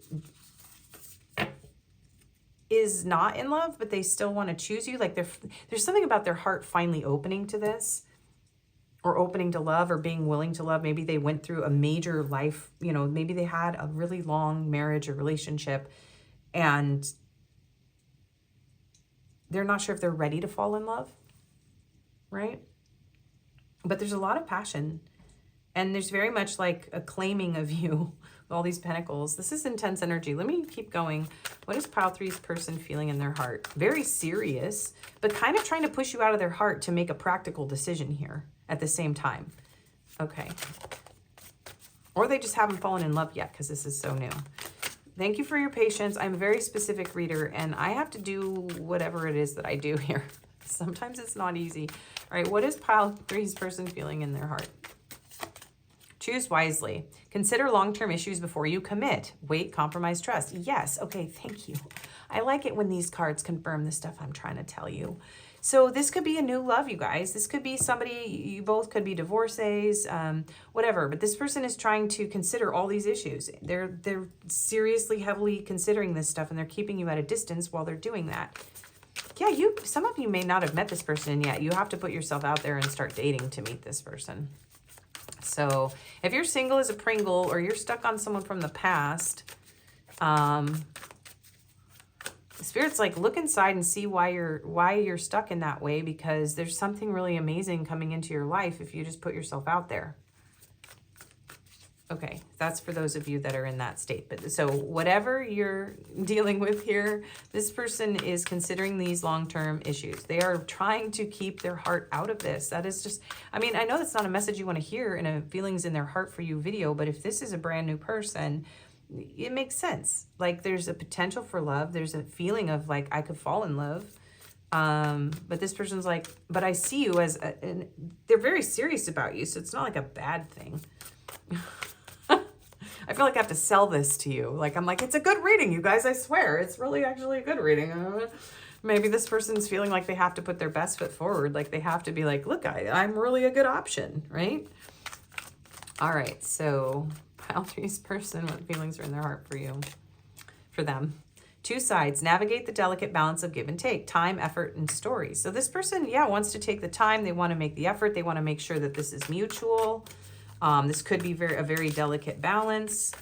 Speaker 1: is not in love, but they still want to choose you. Like there's something about their heart finally opening to this, or opening to love, or being willing to love. Maybe they went through a major life, you know, maybe they had a really long marriage or relationship, and they're not sure if they're ready to fall in love, right? But there's a lot of passion, and there's very much like a claiming of you with all these pentacles. This is intense energy. Let me keep going. What is pile 3's person feeling in their heart? Very serious, but kind of trying to push you out of their heart to make a practical decision here at the same time. Okay. Or they just haven't fallen in love yet because this is so new. Thank you for your patience. I'm a very specific reader, and I have to do whatever it is that I do here. Sometimes it's not easy. All right, what is pile 3's person feeling in their heart? Choose wisely. Consider long-term issues before you commit. Wait, compromise, trust. Yes, okay, thank you. I like it when these cards confirm the stuff I'm trying to tell you. So this could be a new love, you guys. This could be somebody, you both could be divorcees, whatever. But this person is trying to consider all these issues. They're seriously, heavily considering this stuff, and they're keeping you at a distance while they're doing that. Yeah, some of you may not have met this person yet. You have to put yourself out there and start dating to meet this person. So if you're single as a Pringle, or you're stuck on someone from the past, Spirit's like, look inside and see why you're stuck in that way, because there's something really amazing coming into your life if you just put yourself out there. Okay, that's for those of you that are in that state. But so whatever you're dealing with here, this person is considering these long-term issues. They are trying to keep their heart out of this. That is just, I mean, I know that's not a message you want to hear in a feelings in their heart for you video, but if this is a brand new person, it makes sense. Like there's a potential for love. There's a feeling of like, I could fall in love. But this person's like, but I see you as, and they're very serious about you. So it's not like a bad thing. I feel like I have to sell this to you. Like, I'm like, it's a good reading, you guys. I swear. It's really actually a good reading. Maybe this person's feeling like they have to put their best foot forward. Like they have to be like, look, I'm really a good option, right? All right. So pile 3's person, what feelings are in their heart for you, for them? 2 sides, navigate the delicate balance of give and take, time, effort, and stories. So this person, yeah, wants to take the time. They want to make the effort. They want to make sure that this is mutual. This could be a very delicate balance.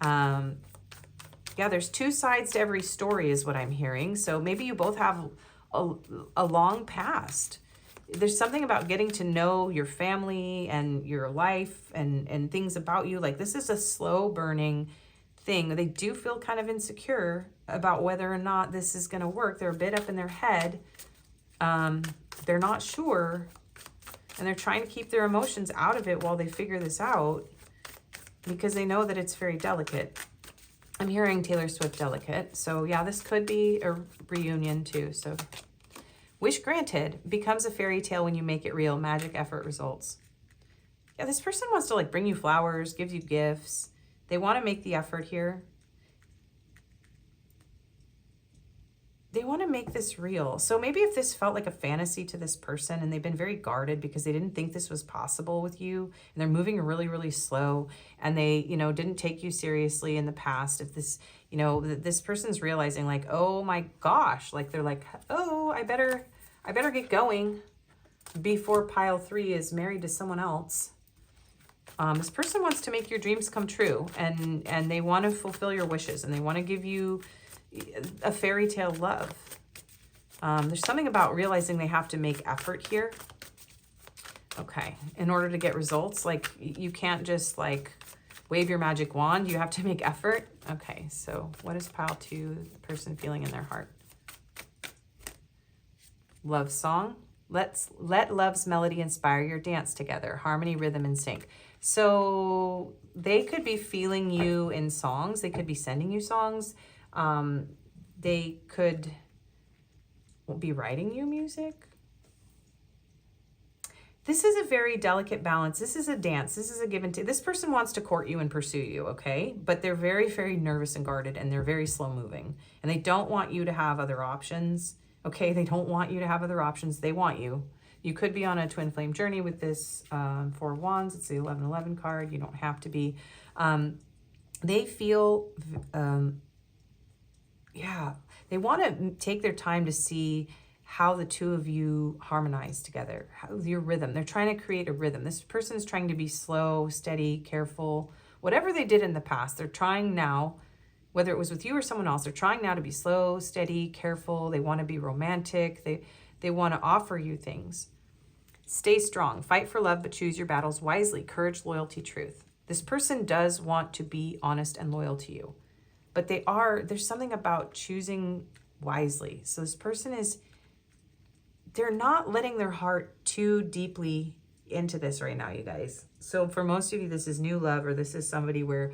Speaker 1: Yeah, there's 2 sides to every story is what I'm hearing. So maybe you both have a long past. There's something about getting to know your family and your life and things about you. Like this is a slow burning thing. They do feel kind of insecure about whether or not this is going to work. They're a bit up in their head. They're not sure. And they're trying to keep their emotions out of it while they figure this out because they know that it's very delicate. I'm hearing Taylor Swift delicate. So yeah, this could be a reunion too. So wish granted becomes a fairy tale when you make it real. Magic effort results. Yeah, this person wants to like bring you flowers, give you gifts. They want to make the effort here. They want to make this real. So maybe if this felt like a fantasy to this person and they've been very guarded because they didn't think this was possible with you and they're moving really, really slow and they, you know, didn't take you seriously in the past. If this, you know, this person's realizing like, oh my gosh, like they're like, oh, I better get going before pile 3 is married to someone else. This person wants to make your dreams come true and they want to fulfill your wishes and they want to give you a fairy tale love. There's something about realizing they have to make effort here. Okay, in order to get results, like you can't just like wave your magic wand, you have to make effort. Okay, so what is pile 2, the person feeling in their heart? Love song. Let love's melody inspire your dance together. Harmony, rhythm, and sync. So they could be feeling you in songs. They could be sending you songs. They could be writing you music. This is a very delicate balance. This is a dance. This is a give and take. This person wants to court you and pursue you, okay? But they're very, very nervous and guarded, and they're very slow moving. And they don't want you to have other options, okay? They don't want you to have other options. They want you. You could be on a twin flame journey with this 4 of Wands. It's the 1111 card. You don't have to be. They feel... yeah, they want to take their time to see how the 2 of you harmonize together, how your rhythm. They're trying to create a rhythm. This person is trying to be slow, steady, careful. Whatever they did in the past, they're trying now, whether it was with you or someone else, they're trying now to be slow, steady, careful. They want to be romantic. They want to offer you things. Stay strong. Fight for love, but choose your battles wisely. Courage, loyalty, truth. This person does want to be honest and loyal to you. But there's something about choosing wisely. So this person they're not letting their heart too deeply into this right now, you guys. So for most of you, this is new love, or this is somebody where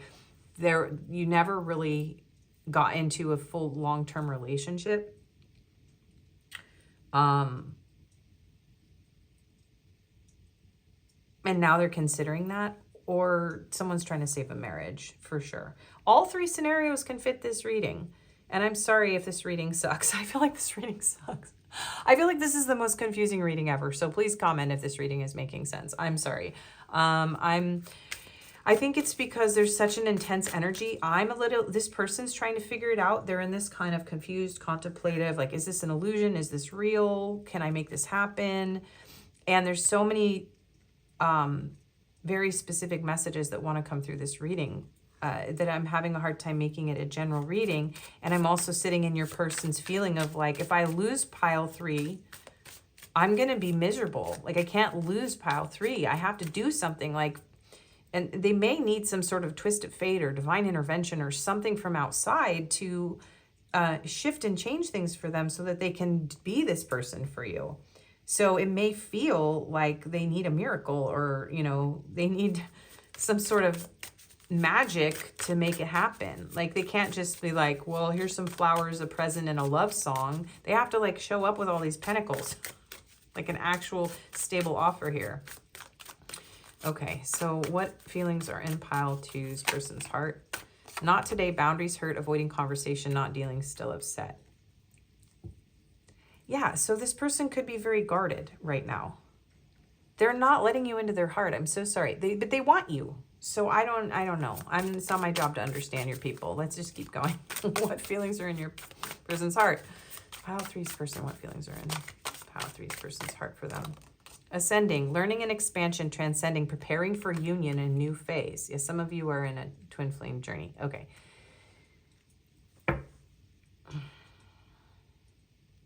Speaker 1: you never really got into a full long-term relationship. And now they're considering that, or someone's trying to save a marriage, for sure. All 3 scenarios can fit this reading. And I'm sorry if this reading sucks. I feel like this reading sucks. I feel like this is the most confusing reading ever. So please comment if this reading is making sense. I'm sorry. I think it's because there's such an intense energy. This person's trying to figure it out. They're in this kind of confused, contemplative, like, is this an illusion? Is this real? Can I make this happen? And there's so many very specific messages that want to come through this reading. That I'm having a hard time making it a general reading. And I'm also sitting in your person's feeling of like, if I lose pile 3, I'm going to be miserable. Like I can't lose pile 3. I have to do something like, and they may need some sort of twist of fate or divine intervention or something from outside to shift and change things for them so that they can be this person for you. So it may feel like they need a miracle or, you know, they need some sort of magic to make it happen. Like, they can't just be like, well, here's some flowers, a present, and a love song. They have to like show up with all these pentacles, like an actual stable offer here. Okay, so what feelings are in pile two's person's heart? Not today, boundaries hurt, avoiding conversation, not dealing, still upset. Yeah, so this person could be very guarded right now. They're not letting you into their heart. I'm so sorry. But they want you. So I don't know. It's not my job to understand your people. Let's just keep going. What feelings are in your person's heart? Pile three's person, what feelings are in pile three's person's heart for them? Ascending, learning and expansion, transcending, preparing for union in a new phase. Yes, some of you are in a twin flame journey. Okay.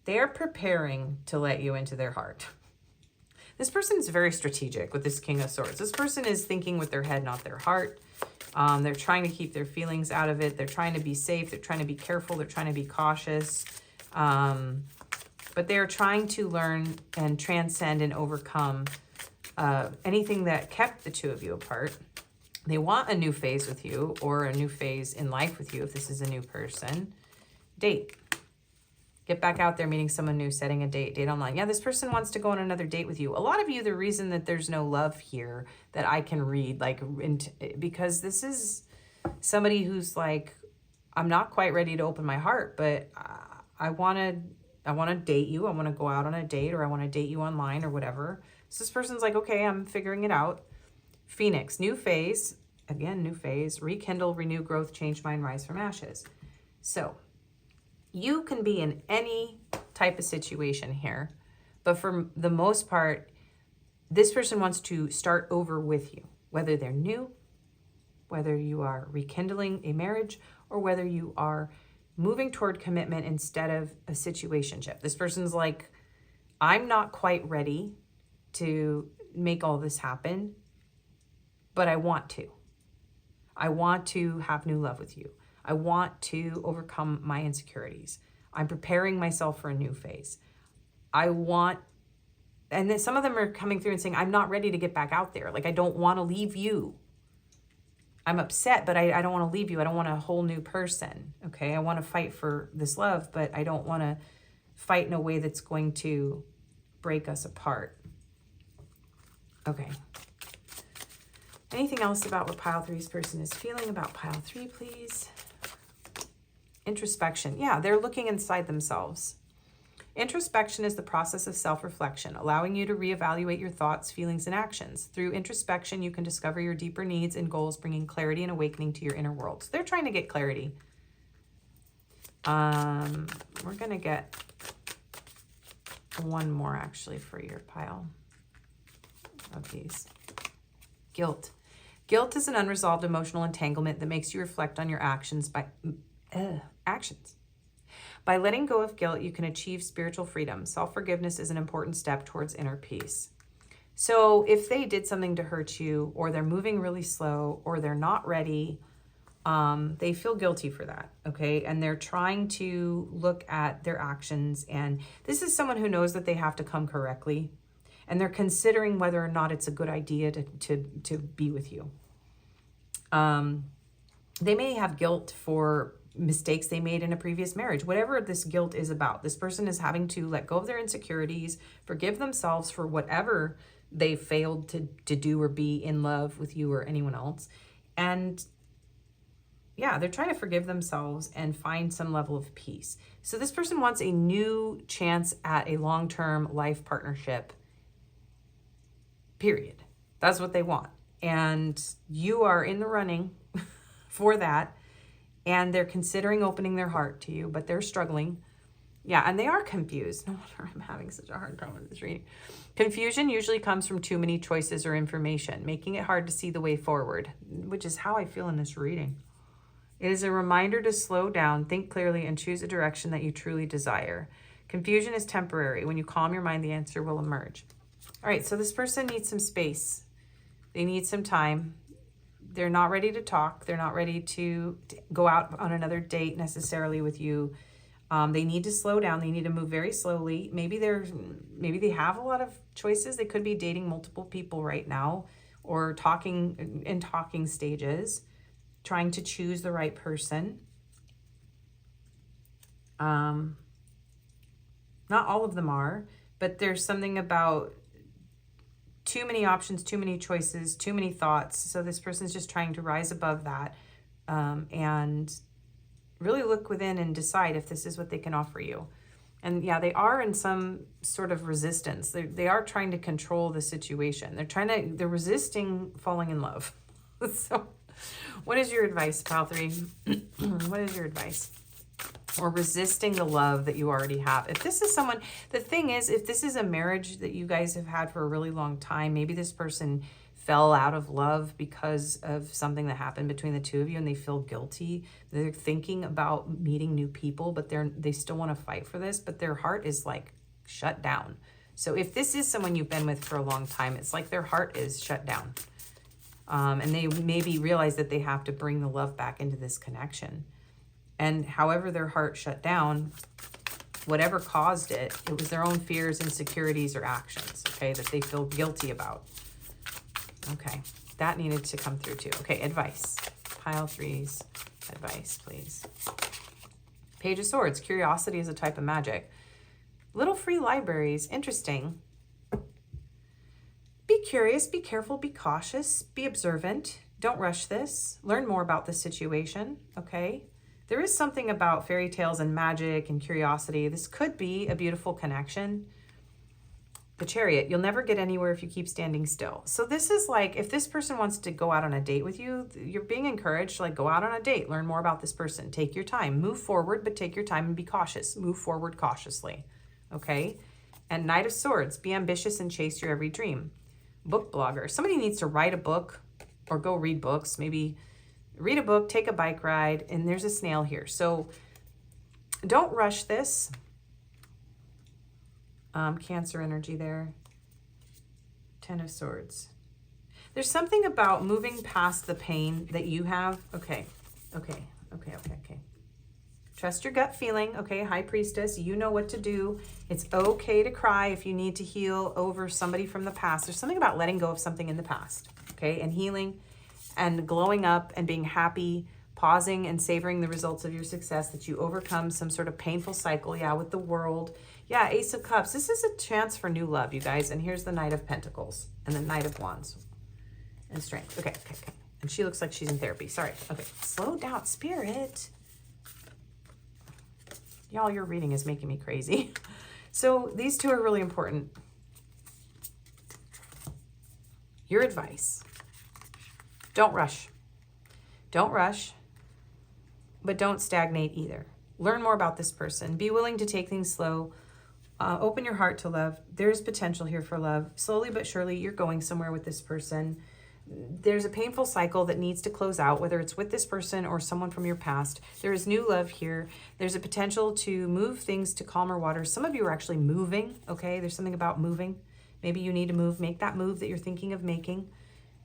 Speaker 1: They're preparing to let you into their heart. This person is very strategic with this King of Swords. This person is thinking with their head, not their heart. They're trying to keep their feelings out of it. They're trying to be safe. They're trying to be careful. They're trying to be cautious. But they're trying to learn and transcend and overcome anything that kept the two of you apart. They want a new phase with you, or a new phase in life with you if this is a new person. Date. Get back out there, meeting someone new, setting a date online. Yeah, this person wants to go on another date with you. A lot of you, the reason that there's no love here that I can read, like, because this is somebody who's like, I'm not quite ready to open my heart, but I want to date you. I want to go out on a date, or I want to date you online or whatever. So this person's like, okay, I'm figuring it out. Phoenix, new phase. Again, new phase. Rekindle, renew, growth, change mind, rise from ashes. So you can be in any type of situation here, but for the most part, this person wants to start over with you, whether they're new, whether you are rekindling a marriage, or whether you are moving toward commitment instead of a situationship. This person's like, I'm not quite ready to make all this happen, but I want to. I want to have new love with you. I want to overcome my insecurities. I'm preparing myself for a new phase. And then some of them are coming through and saying, I'm not ready to get back out there. Like, I don't want to leave you. I'm upset, but I don't want to leave you. I don't want a whole new person. Okay. I want to fight for this love, but I don't want to fight in a way that's going to break us apart. Okay. Anything else about what pile three's person is feeling about pile three, please? Introspection. Yeah, they're looking inside themselves. Introspection is the process of self-reflection, allowing you to reevaluate your thoughts, feelings, and actions. Through introspection, you can discover your deeper needs and goals, bringing clarity and awakening to your inner world. So they're trying to get clarity. We're going to get one more, actually, for your pile of these. Guilt. Guilt is an unresolved emotional entanglement that makes you reflect on your actions by By letting go of guilt, you can achieve spiritual freedom. Self-forgiveness is an important step towards inner peace. So if they did something to hurt you, or they're moving really slow, or they're not ready, they feel guilty for that, okay? And they're trying to look at their actions. And this is someone who knows that they have to come correctly. And they're considering whether or not it's a good idea to be with you. They may have guilt for mistakes they made in a previous marriage. Whatever this guilt is about, this person is having to let go of their insecurities, forgive themselves for whatever they failed to do or be in love with you or anyone else. And yeah, they're trying to forgive themselves and find some level of peace. So this person wants a new chance at a long-term life partnership, period. That's what they want. And you are in the running for that. And they're considering opening their heart to you, but they're struggling. Yeah, and they are confused. No wonder I'm having such a hard time with this reading. Confusion usually comes from too many choices or information, making it hard to see the way forward, which is how I feel in this reading. It is a reminder to slow down, think clearly, and choose a direction that you truly desire. Confusion is temporary. When you calm your mind, the answer will emerge. All right, so this person needs some space. They need some time. They're not ready to talk. They're not ready to go out on another date necessarily with you. They need to slow down. They need to move very slowly. Maybe they have a lot of choices. They could be dating multiple people right now, or talking in talking stages. trying to choose the right person. Not all of them are, but there's something about too many options, too many choices, too many thoughts. So this person's just trying to rise above that and really look within and decide if this is what they can offer you. And yeah, they are in some sort of resistance. They are trying to control the situation. They're resisting falling in love. So what is your advice, Pile 3? What is your advice? Or resisting the love that you already have. If this is someone, the thing is, if this is a marriage that you guys have had for a really long time, maybe this person fell out of love because of something that happened between the two of you and they feel guilty. They're thinking about meeting new people, but they still want to fight for this, but their heart is like shut down. So if this is someone you've been with for a long time, it's like their heart is shut down. And they maybe realize that they have to bring the love back into this connection. And however their heart shut down, whatever caused it, it was their own fears, insecurities, or actions, okay, that they feel guilty about. Okay, that needed to come through too. Okay, advice. Pile 3's advice, please. Page of Swords. Curiosity is a type of magic. Little free libraries. Interesting. Be curious, be careful, be cautious, be observant. Don't rush this. Learn more about the situation, okay? There is something about fairy tales and magic and curiosity. This could be a beautiful connection. The Chariot. You'll never get anywhere if you keep standing still. So this is like, if this person wants to go out on a date with you, you're being encouraged to like go out on a date, learn more about this person, take your time, move forward, but take your time and be cautious. Move forward cautiously, okay? And Knight of Swords. Be ambitious and chase your every dream. Book blogger. Somebody needs to write a book or go read books, maybe read a book, take a bike ride, and there's a snail here. So don't rush this. Cancer energy there. 10 of Swords. There's something about moving past the pain that you have. Okay. Trust your gut feeling. Okay, High Priestess, you know what to do. It's okay to cry if you need to heal over somebody from the past. There's something about letting go of something in the past, okay, and healing and glowing up and being happy, pausing and savoring the results of your success, that you overcome some sort of painful cycle, yeah, with the world. Yeah, Ace of Cups. This is a chance for new love, you guys. And here's the Knight of Pentacles and the Knight of Wands and Strength. Okay. And she looks like she's in therapy. Sorry. Okay, slow down, Spirit. Y'all, your reading is making me crazy. So these two are really important. Your advice. Don't rush. Don't rush, but don't stagnate either. Learn more about this person. Be willing to take things slow. Open your heart to love. There's potential here for love. Slowly but surely, you're going somewhere with this person. There's a painful cycle that needs to close out, whether it's with this person or someone from your past. There is new love here. There's a potential to move things to calmer waters. Some of you are actually moving, okay? There's something about moving. Maybe you need to move. Make that move that you're thinking of making.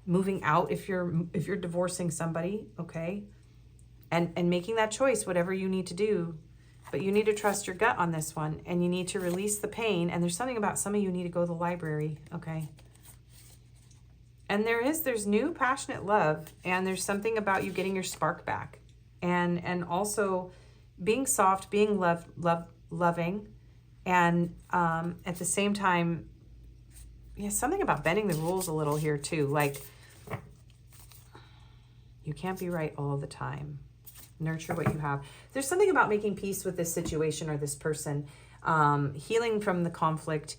Speaker 1: Moving out if you're divorcing somebody, okay? And making that choice, whatever you need to do. But you need to trust your gut on this one, and you need to release the pain. And there's something about some of you need to go to the library, okay? And there's new passionate love, and there's something about you getting your spark back, and also being soft, being loving, and at the same time, yeah, something about bending the rules a little here too. Like, you can't be right all the time. Nurture what you have. There's something about making peace with this situation or this person, healing from the conflict,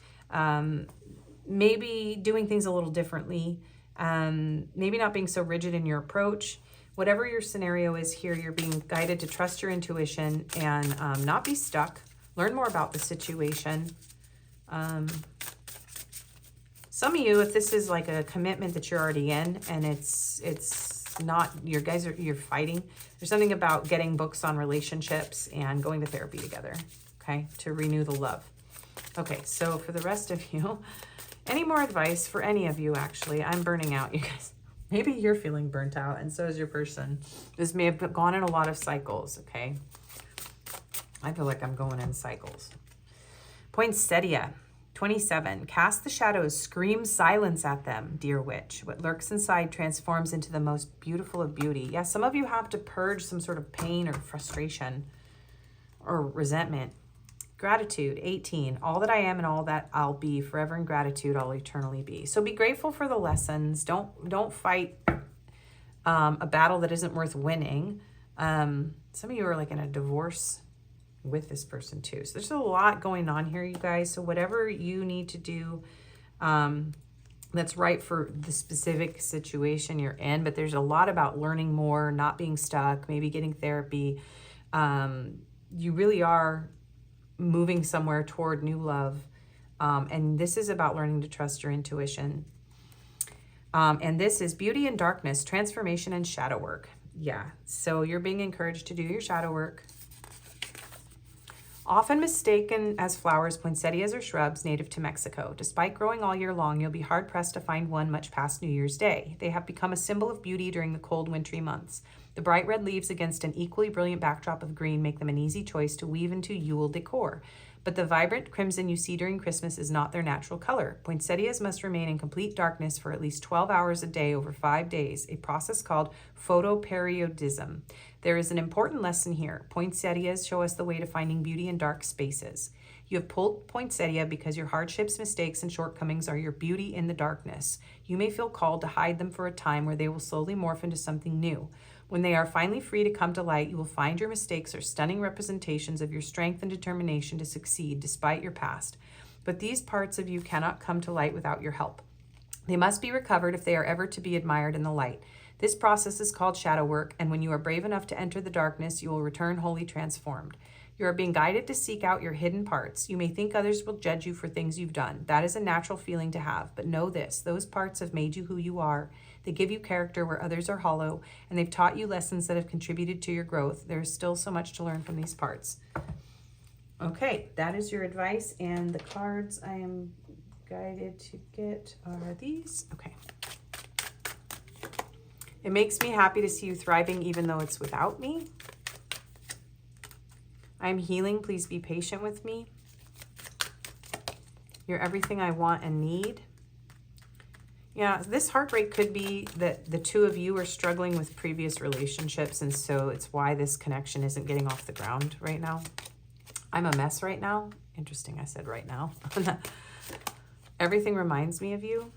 Speaker 1: maybe doing things a little differently, maybe not being so rigid in your approach. Whatever your scenario is here, you're being guided to trust your intuition and not be stuck. Learn more about the situation. Some of you, if this is like a commitment that you're already in and it's not, you're fighting, there's something about getting books on relationships and going to therapy together, okay, to renew the love. Okay, so for the rest of you, any more advice for any of you, actually? I'm burning out, you guys. Maybe you're feeling burnt out, and so is your person. This may have gone in a lot of cycles, okay? I feel like I'm going in cycles. Poinsettia. 27, cast the shadows, scream silence at them, dear witch. What lurks inside transforms into the most beautiful of beauty. Yeah, some of you have to purge some sort of pain or frustration or resentment. Gratitude, 18, all that I am and all that I'll be, forever in gratitude I'll eternally be. So be grateful for the lessons. Don't fight a battle that isn't worth winning. Some of you are like in a divorce with this person too. So there's a lot going on here, you guys. So whatever you need to do that's right for the specific situation you're in, but there's a lot about learning more, not being stuck, maybe getting therapy. You really are moving somewhere toward new love. And this is about learning to trust your intuition. And this is beauty and darkness, transformation and shadow work. Yeah, so you're being encouraged to do your shadow work. Often mistaken as flowers, poinsettias are shrubs native to Mexico. Despite growing all year long, you'll be hard-pressed to find one much past New Year's Day. They have become a symbol of beauty during the cold, wintry months. The bright red leaves against an equally brilliant backdrop of green make them an easy choice to weave into Yule decor. But the vibrant crimson you see during Christmas is not their natural color. Poinsettias must remain in complete darkness for at least 12 hours a day over 5 days, a process called photoperiodism. There is an important lesson here. Poinsettias show us the way to finding beauty in dark spaces. You have pulled poinsettia because your hardships, mistakes, and shortcomings are your beauty in the darkness. You may feel called to hide them for a time where they will slowly morph into something new. When they are finally free to come to light, you will find your mistakes are stunning representations of your strength and determination to succeed despite your past. But these parts of you cannot come to light without your help. They must be recovered if they are ever to be admired in the light. This process is called shadow work, and when you are brave enough to enter the darkness, you will return wholly transformed. You are being guided to seek out your hidden parts. You may think others will judge you for things you've done. That is a natural feeling to have, but know this, those parts have made you who you are. They give you character where others are hollow, and they've taught you lessons that have contributed to your growth. There is still so much to learn from these parts. Okay, that is your advice, and the cards I am guided to get are these. Okay. It makes me happy to see you thriving even though it's without me. I'm healing. Please be patient with me. You're everything I want and need. Yeah, this heartbreak could be that the two of you are struggling with previous relationships, and so it's why this connection isn't getting off the ground right now. I'm a mess right now. Interesting, I said right now. Everything reminds me of you.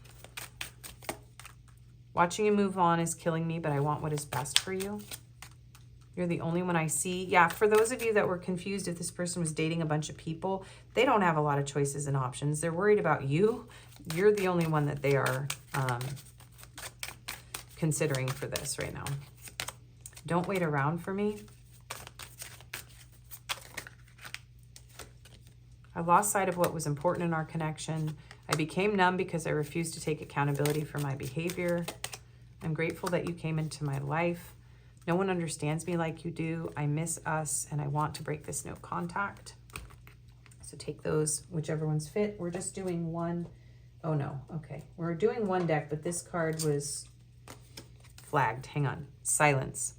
Speaker 1: Watching you move on is killing me, but I want what is best for you. You're the only one I see. Yeah, for those of you that were confused if this person was dating a bunch of people, they don't have a lot of choices and options. They're worried about you. You're the only one that they are considering for this right now. Don't wait around for me. I lost sight of what was important in our connection. I became numb because I refused to take accountability for my behavior. I'm grateful that you came into my life. No one understands me like you do. I miss us, and I want to break this no contact. So take those, whichever ones fit. We're just doing one. Oh, no. Okay. We're doing one deck, but this card was flagged. Hang on. Silence.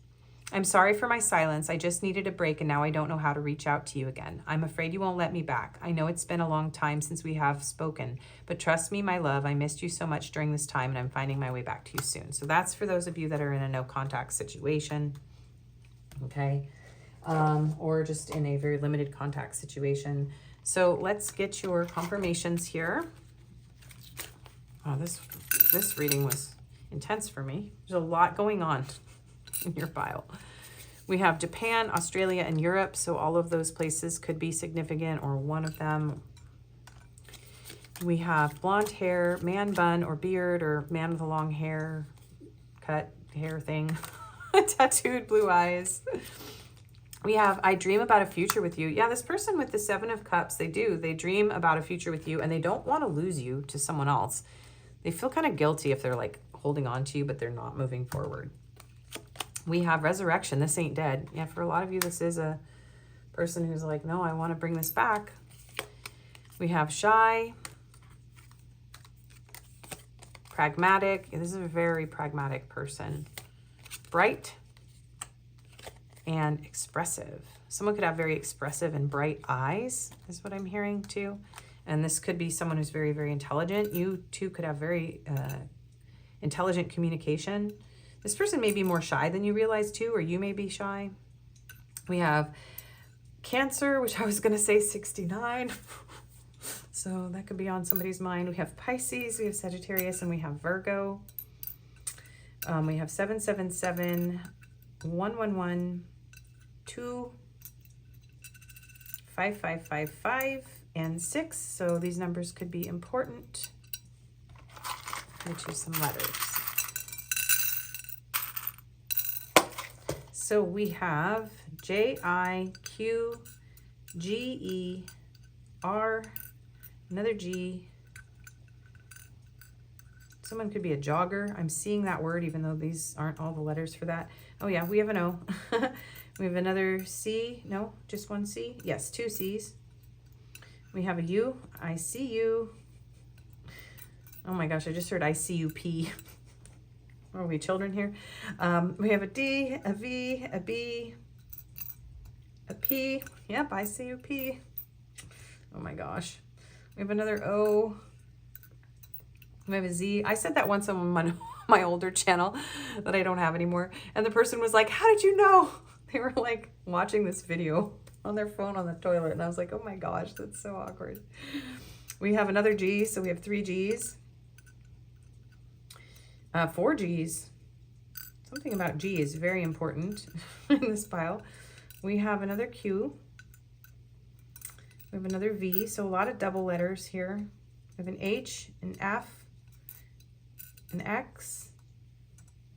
Speaker 1: I'm sorry for my silence. I just needed a break, and now I don't know how to reach out to you again. I'm afraid you won't let me back. I know it's been a long time since we have spoken, but trust me, my love, I missed you so much during this time, and I'm finding my way back to you soon. So that's for those of you that are in a no contact situation, okay? Or just in a very limited contact situation. So let's get your confirmations here. Oh, this reading was intense for me. There's a lot going on in your pile. We have Japan, Australia, and Europe, so all of those places could be significant, or one of them. We have blonde hair, man bun or beard, or man with a long hair, cut hair thing, tattooed blue eyes. We have, I dream about a future with you. Yeah, this person with the 7 of Cups, they do. They dream about a future with you, and they don't want to lose you to someone else. They feel kind of guilty if they're like holding on to you, but they're not moving forward. We have resurrection. This ain't dead. Yeah, for a lot of you, this is a person who's like, no, I want to bring this back. We have shy, pragmatic. This is a very pragmatic person. Bright and expressive. Someone could have very expressive and bright eyes, is what I'm hearing too. And this could be someone who's very, very intelligent. You too could have very intelligent communication. This person may be more shy than you realize too, or you may be shy. We have Cancer, which I was going to say 69. So that could be on somebody's mind. We have Pisces, we have Sagittarius, and we have Virgo. We have 777, 111, 2, 5555, and 6. So these numbers could be important. Let me choose some letters. So we have J-I-Q-G-E-R, another G. Someone could be a jogger. I'm seeing that word, even though these aren't all the letters for that. Oh yeah, we have an O. We have another C. No, just one C. Yes, 2 C's. We have a U. I see you. Oh my gosh, I just heard I-C-U-P. Are we children here? We have a D, a V, a B, a P. Yep, I-C-U-P. Oh my gosh. We have another O. We have a Z. I said that once on my older channel that I don't have anymore. And the person was like, how did you know? They were like watching this video on their phone on the toilet. And I was like, oh my gosh, that's so awkward. We have another G. So we have 3 G's. 4 G's. Something about G is very important in this pile. We have another Q. We have another V. So a lot of double letters here. We have an H, an F, an X,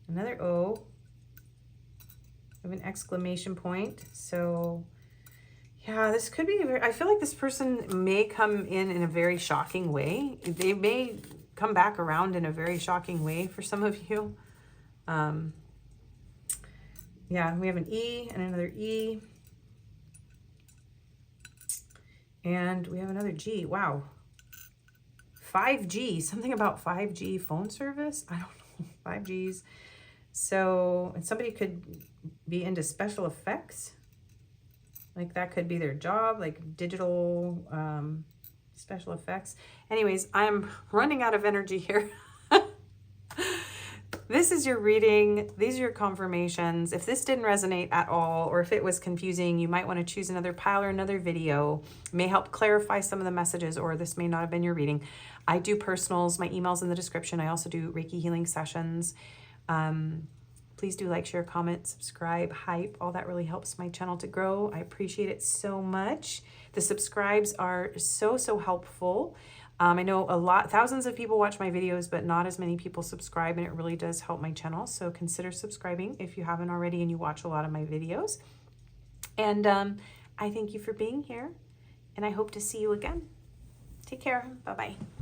Speaker 1: another O. We have an exclamation point. So yeah, this could be I feel like this person may come in a very shocking way. They may come back around in a very shocking way for some of you. Yeah, we have an E and another E. And we have another G. Wow. 5G. Something about 5G phone service. I don't know. 5Gs. So, and somebody could be into special effects. Like that could be their job, like digital special effects. Anyways, I'm running out of energy here. This is your reading. These are your confirmations. If this didn't resonate at all, or if it was confusing, you might want to choose another pile or another video. It may help clarify some of the messages, or this may not have been your reading. I do personals. My email's in the description. I also do Reiki healing sessions. Please do like, share, comment, subscribe, hype. All that really helps my channel to grow. I appreciate it so much. The subscribes are so, so helpful. I know thousands of people watch my videos, but not as many people subscribe, and it really does help my channel. So consider subscribing if you haven't already and you watch a lot of my videos. And I thank you for being here, and I hope to see you again. Take care. Bye-bye.